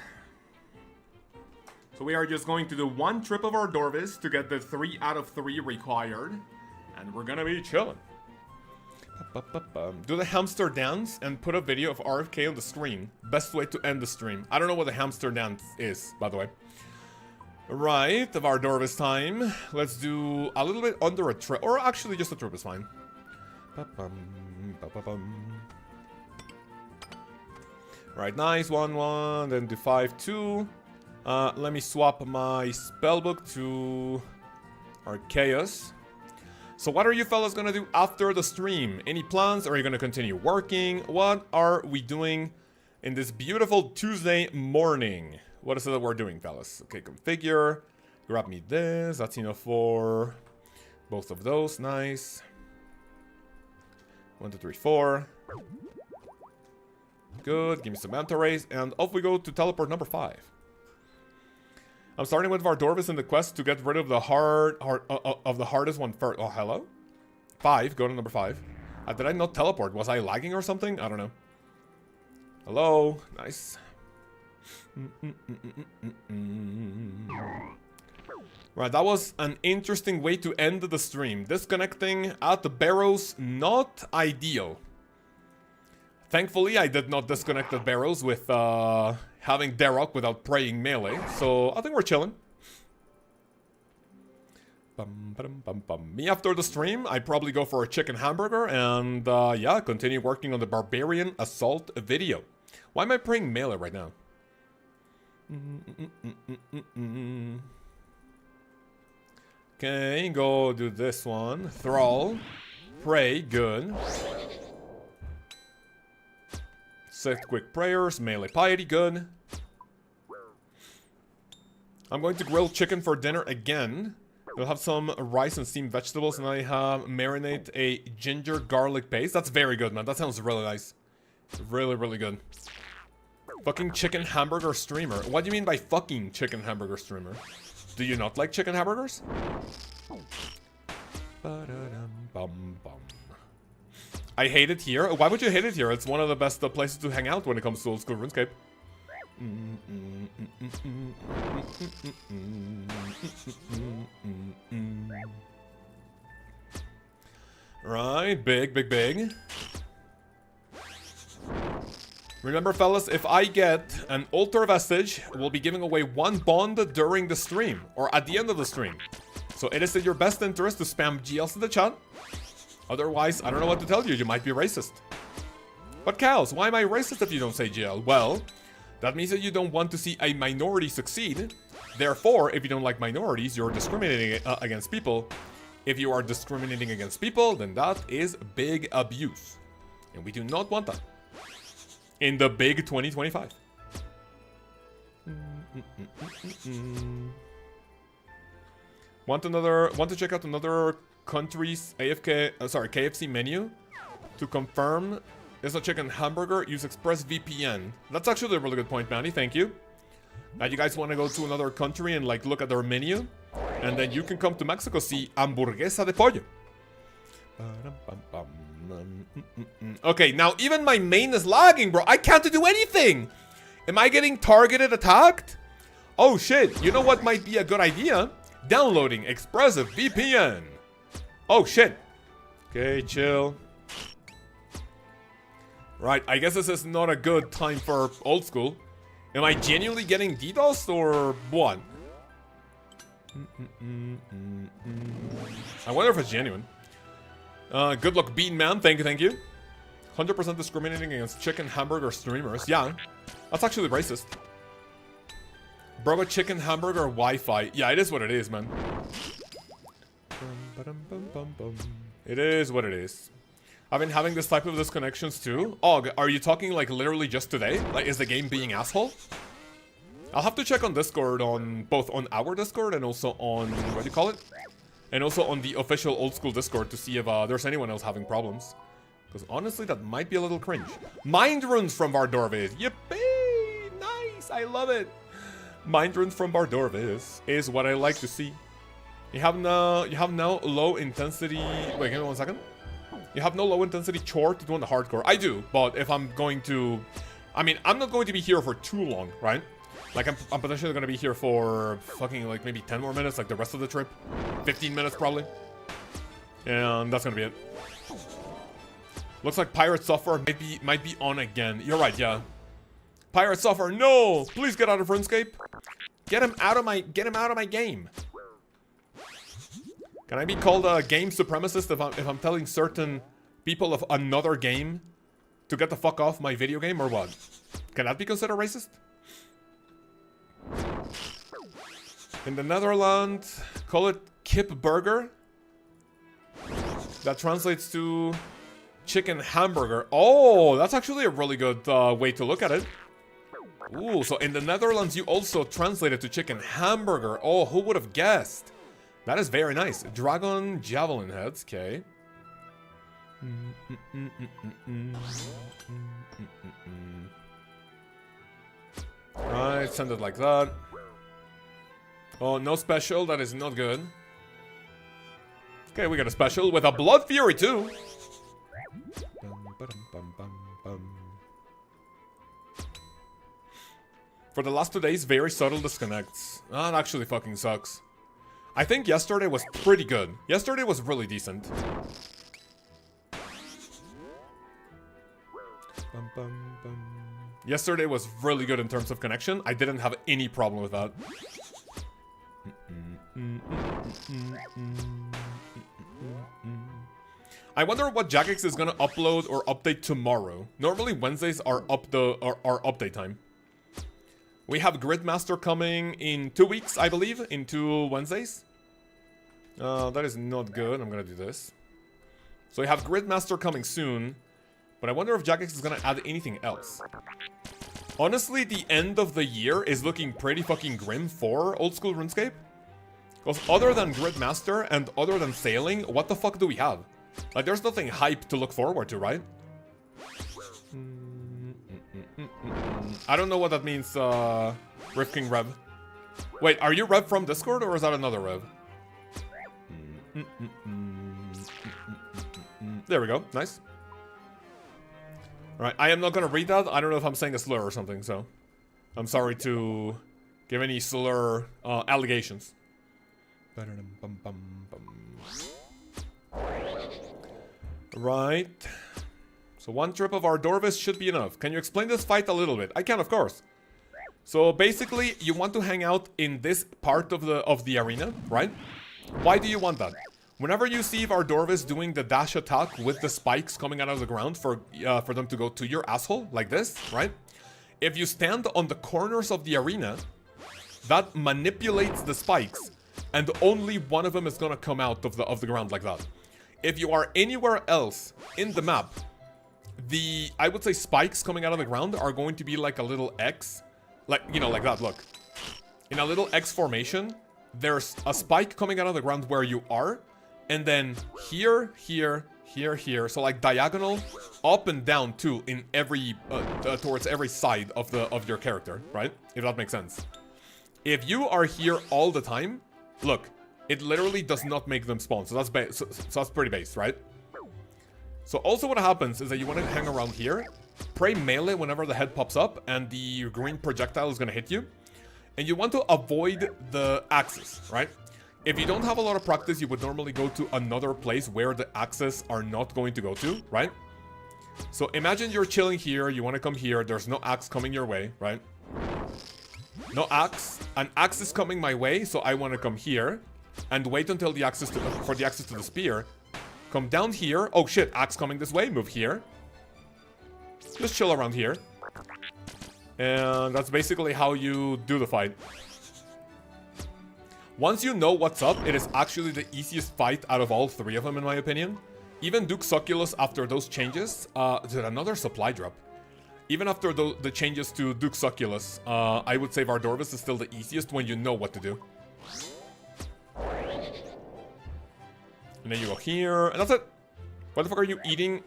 So we are just going to do one trip of Vardorvis to get the 3 out of 3 required. And we're gonna be chilling. Do the hamster dance and put a video of RFK on the screen. Best way to end the stream. I don't know what the hamster dance is, by the way. Right, the Vardorvis time. Let's do a little bit under a trip. Or actually, just a trip is fine. Right, nice, 1, 1, then do 5, 2. Let me swap my spellbook to Lkaoz. So what are you fellas gonna do after the stream? Any plans? Are you gonna continue working? What are we doing in this beautiful Tuesday morning? What is it that we're doing, fellas? Okay, configure. Grab me this. That's enough for both of those. Nice. 1, 2, 3, 4. Good, give me some manta rays, and off we go to teleport number 5. I'm starting with Vardorvis in the quest to get rid of the hardest one first. Oh, hello? 5, go to number 5. Did I not teleport? Was I lagging or something? I don't know. Hello, nice. Right, that was an interesting way to end the stream. Disconnecting at the Barrows, not ideal. Thankfully, I did not disconnect the Barrows with having Darok without praying melee, so I think we're chilling. Me after the stream, I probably go for a chicken hamburger and yeah, continue working on the Barbarian Assault video. Why am I praying melee right now? Okay, go do this one. Thrall. Pray, good. Set quick prayers, melee piety, good. I'm going to grill chicken for dinner again. We'll have some rice and steamed vegetables, and I have marinate a ginger garlic paste. That's very good, man. That sounds really nice. Really, really good. Fucking chicken hamburger streamer. What do you mean by fucking chicken hamburger streamer? Do you not like chicken hamburgers? Ba-da-dum-bum-bum. I hate it here. Why would you hate it here? It's one of the best places to hang out when it comes to old school RuneScape. Right, big. Remember, fellas, if I get an altar vestige, we'll be giving away 1 bond during the stream, or at the end of the stream. So it is in your best interest to spam GLs in the chat. Otherwise, I don't know what to tell you. You might be racist. But cows, why am I racist if you don't say GL? Well, that means that you don't want to see a minority succeed. Therefore, if you don't like minorities, you're discriminating against people. If you are discriminating against people, then that is big abuse. And we do not want that. In the big 2025. Want to check out another country's KFC menu to confirm it's a chicken hamburger? Use ExpressVPN. That's actually a really good point, Manny. Thank you. Now you guys want to go to another country and like look at their menu, and then you can come to Mexico, see hamburguesa de pollo. Okay, now even my main is lagging, bro. I can't do anything. Am I getting targeted attacked? Oh shit, you know what might be a good idea? Downloading ExpressVPN. Oh shit. Okay, chill. Right, I guess this is not a good time for old school. Am I genuinely getting DDoS or what? I wonder if it's genuine. Good luck, Bean Man. Thank you. 100% discriminating against chicken hamburger streamers. Yeah, that's actually racist. Bro, chicken hamburger Wi-Fi. Yeah, it is what it is, man. It is what it is. I've been having this type of disconnections too. Oh, are you talking like literally just today? Like, is the game being asshole? I'll have to check on Discord, on both on our Discord and also on, what do you call it? And also on the official old school Discord to see if there's anyone else having problems. Because honestly, that might be a little cringe. Mind runes from Bardorvis. Yippee! Nice! I love it. Mind runes from Bardorvis is what I like to see. You have no low intensity. Wait, give me 1 second. You have no low intensity chore to do on the hardcore. I do, but if I'm going to, I mean, I'm not going to be here for too long, right? Like, I'm potentially going to be here for fucking, like, maybe 10 more minutes, like the rest of the trip. 15 minutes, probably. And that's going to be it. Looks like Pirate Software might be on again. You're right, yeah. Pirate Software, no! Please get out of RuneScape. Get him out of my game. Can I be called a game supremacist if I'm telling certain people of another game to get the fuck off my video game, or what? Can that be considered racist? In the Netherlands, call it kip burger. That translates to chicken hamburger. Oh, that's actually a really good way to look at it. Ooh, so in the Netherlands, you also translated to chicken hamburger. Oh, who would have guessed? That is very nice. Dragon javelin heads, okay. Right, send it like that. Oh, no special. That is not good. Okay, we got a special with a Blood Fury too. For the last 2 days, very subtle disconnects. That actually fucking sucks. I think yesterday was pretty good. Yesterday was really decent. Yesterday was really good in terms of connection. I didn't have any problem with that. I wonder what Jagex is gonna upload or update tomorrow. Normally Wednesdays are update time. We have Gridmaster coming in 2 weeks, I believe, in 2 Wednesdays. That is not good. I'm gonna do this. So we have Gridmaster coming soon, but I wonder if Jagex is gonna add anything else. Honestly, the end of the year is looking pretty fucking grim for old school RuneScape. Because other than Gridmaster and other than sailing, what the fuck do we have? Like, there's nothing hype to look forward to, right? I don't know what that means, Rift King Rev. Wait, are you Rev from Discord or is that another Rev? There we go. Nice. Alright, I am not gonna read that. I don't know if I'm saying a slur or something, so I'm sorry to give any slur allegations. Right. So one trip of Ardorvis should be enough. Can you explain this fight a little bit? I can, of course. So basically, you want to hang out in this part of the arena, right? Why do you want that? Whenever you see Ardorvis doing the dash attack with the spikes coming out of the ground for them to go to your asshole, like this, right? If you stand on the corners of the arena, that manipulates the spikes, and only one of them is gonna come out of the ground like that. If you are anywhere else in the map, I would say spikes coming out of the ground are going to be like a little X, like, you know, like that, look. In a little X formation, there's a spike coming out of the ground where you are, and then here, here, here, here. So like diagonal, up and down too, in every towards every side of your character, right? If that makes sense. If you are here all the time, look, it literally does not make them spawn. So that's so that's pretty base, right? So also what happens is that you want to hang around here, pray melee whenever the head pops up, and the green projectile is gonna hit you, and you want to avoid the axis, right? If you don't have a lot of practice, you would normally go to another place where the axes are not going to go to, right? So imagine you're chilling here, you want to come here, there's no axe coming your way, right? No axe. An axe is coming my way, so I want to come here and wait until the axis for the axis to the spear. Come down here. Oh shit, axe coming this way, move here. Just chill around here. And that's basically how you do the fight. Once you know what's up, it is actually the easiest fight out of all three of them, in my opinion. Even Duke Succulus, after those changes, did another supply drop. Even after the changes to Duke Succulus, I would say Ardorvis is still the easiest when you know what to do. And then you go here, and that's it. Why the fuck are you eating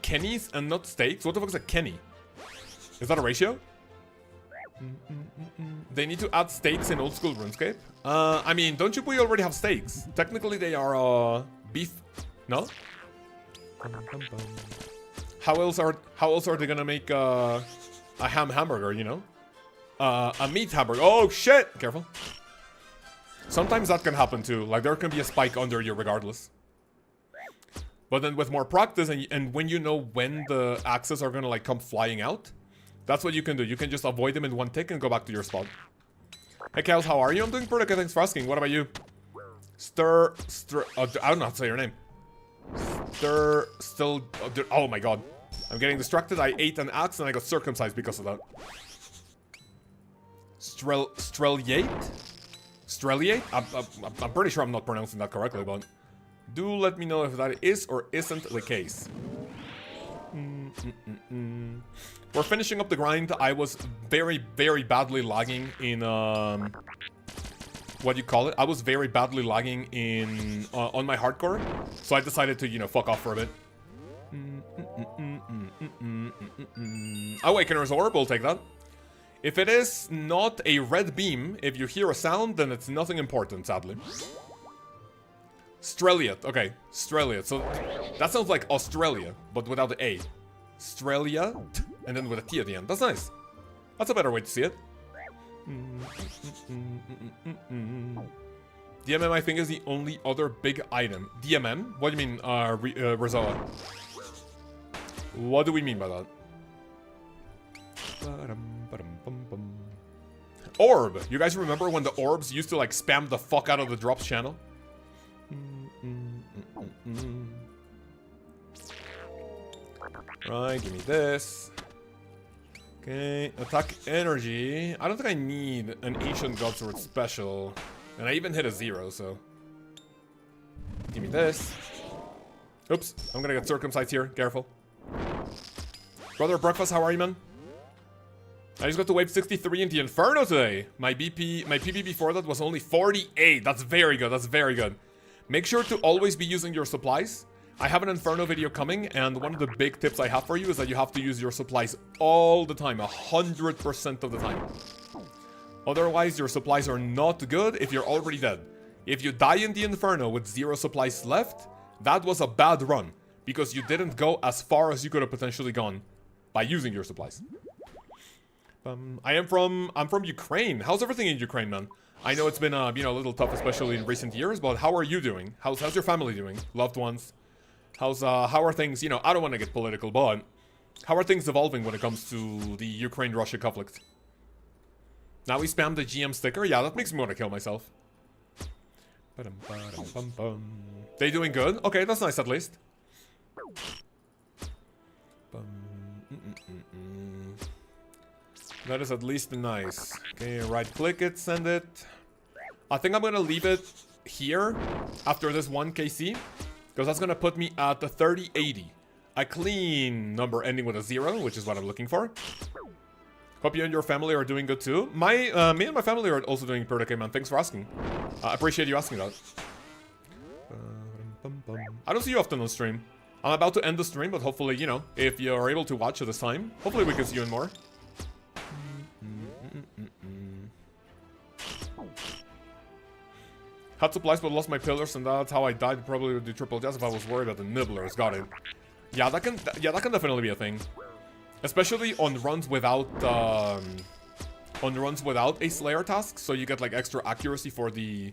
Kennys and not steaks? What the fuck is a Kenny? Is that a ratio? They need to add steaks in old school RuneScape. I mean, don't you boy already have steaks? Technically, they are beef. No. How else are they gonna make a hamburger? You know, a meat hamburger. Oh shit! Careful. Sometimes that can happen too. Like there can be a spike under you regardless. But then with more practice and when you know when the axes are gonna like come flying out, that's what you can do. You can just avoid them in one tick and go back to your spot. Hey, Kels, how are you? I'm doing pretty good. Thanks for asking. What about you? I don't know how to say your name. Oh my god. I'm getting distracted. I ate an axe and I got circumcised because of that. Streliate? Streliate? I'm pretty sure I'm not pronouncing that correctly, but do let me know if that is or isn't the case. We're finishing up the grind. I was very, very badly lagging in, what do you call it? I was very badly lagging in, on my hardcore. So I decided to, you know, fuck off for a bit. Awakener's Orb, we'll take that. If it is not a red beam, if you hear a sound, then it's nothing important, sadly. Streliate, okay, Streliate. So that sounds like Australia, but without the A. Strelia, and then with a T at the end. That's nice. That's a better way to see it. DMM, I think, is the only other big item. DMM? What do you mean, Rozoa? What do we mean by that? Orb! You guys remember when the orbs used to, like, spam the fuck out of the drops channel? Right, give me this. Okay, attack energy. I don't think I need an Ancient Godsword special. And I even hit a 0, so... Give me this. Oops, I'm gonna get circumcised here. Careful. Brother Breakfast, how are you, man? I just got to wave 63 in the Inferno today. My PB before that was only 48. That's very good, that's very good. Make sure to always be using your supplies. I have an Inferno video coming, and one of the big tips I have for you is that you have to use your supplies all the time, 100% of the time. Otherwise, your supplies are not good if you're already dead. If you die in the Inferno with 0 supplies left, that was a bad run, because you didn't go as far as you could have potentially gone by using your supplies. I'm from Ukraine. How's everything in Ukraine, man? I know it's been a little tough, especially in recent years, but how are you doing? How's your family doing? Loved ones? How are things, I don't want to get political, but how are things evolving when it comes to the Ukraine-Russia conflict? Now we spam the GM sticker? Yeah, that makes me want to kill myself. They doing good? Okay, that's nice at least. That is at least nice. Okay, right click it, send it. I think I'm gonna leave it here after this 1 KC, because that's gonna put me at the 3080. A clean number ending with a 0, which is what I'm looking for. Hope you and your family are doing good too. Me and my family are also doing pretty okay, man. Thanks for asking. I appreciate you asking that. I don't see you often on stream. I'm about to end the stream, but hopefully, if you're able to watch at this time, hopefully we can see you in more. Had supplies but lost my pillars, and that's how I died. Probably with the triple deaths if I was worried about the nibblers. Got it. Yeah, that can definitely be a thing. Especially on runs without a Slayer task, so you get like extra accuracy for the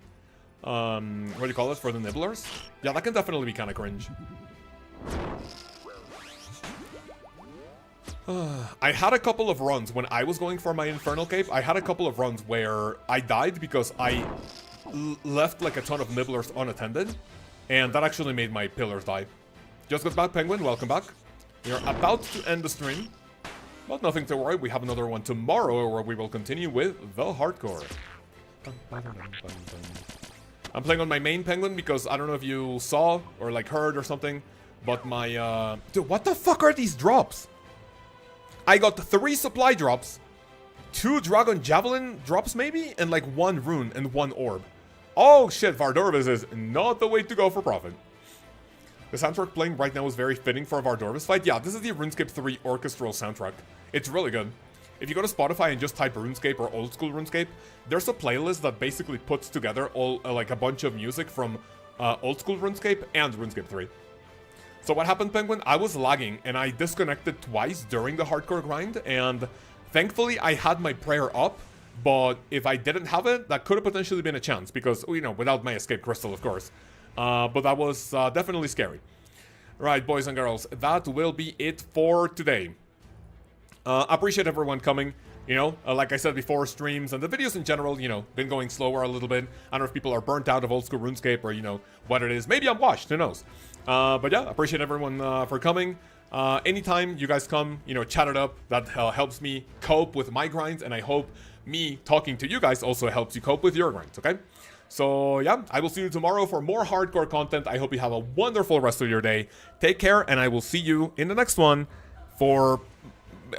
what do you call it, for the nibblers. Yeah, that can definitely be kind of cringe. I had a couple of runs when I was going for my Infernal Cape. I had a couple of runs where I died because I left like a ton of nibblers unattended, and that actually made my pillars die. Just got back, Penguin. Welcome back. We are about to end the stream, but nothing to worry. We have another one tomorrow where we will continue with the hardcore. I'm playing on my main Penguin because I don't know if you saw or like heard or something, but my dude, what the fuck are these drops? I got 3 supply drops, 2 Dragon Javelin drops maybe, and like 1 rune and 1 orb. Oh shit, Vardorvis is not the way to go for profit. The soundtrack playing right now is very fitting for a Vardorvis fight. Yeah, this is the RuneScape 3 orchestral soundtrack. It's really good. If you go to Spotify and just type RuneScape or Old School RuneScape, there's a playlist that basically puts together all like a bunch of music from Old School RuneScape and RuneScape 3. So what happened, Penguin? I was lagging and I disconnected twice during the hardcore grind, and thankfully I had my prayer up, but if I didn't have it, that could have potentially been a chance because, without my escape crystal, of course. But that was definitely scary. Right, boys and girls, that will be it for today. Appreciate everyone coming. Like I said before, streams and the videos in general, been going slower a little bit. I don't know if people are burnt out of old school RuneScape or, what it is. Maybe I'm washed, who knows? But yeah, appreciate everyone for coming. Anytime you guys come, chat it up. That helps me cope with my grinds, and I hope me talking to you guys also helps you cope with your grinds, okay? So yeah, I will see you tomorrow for more hardcore content. I hope you have a wonderful rest of your day. Take care, and I will see you in the next one for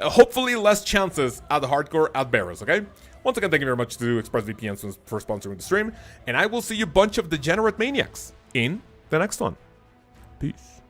hopefully less chances at the hardcore at Barrows, okay? Once again, thank you very much to ExpressVPN for sponsoring the stream, and I will see you bunch of degenerate maniacs in the next one. Peace.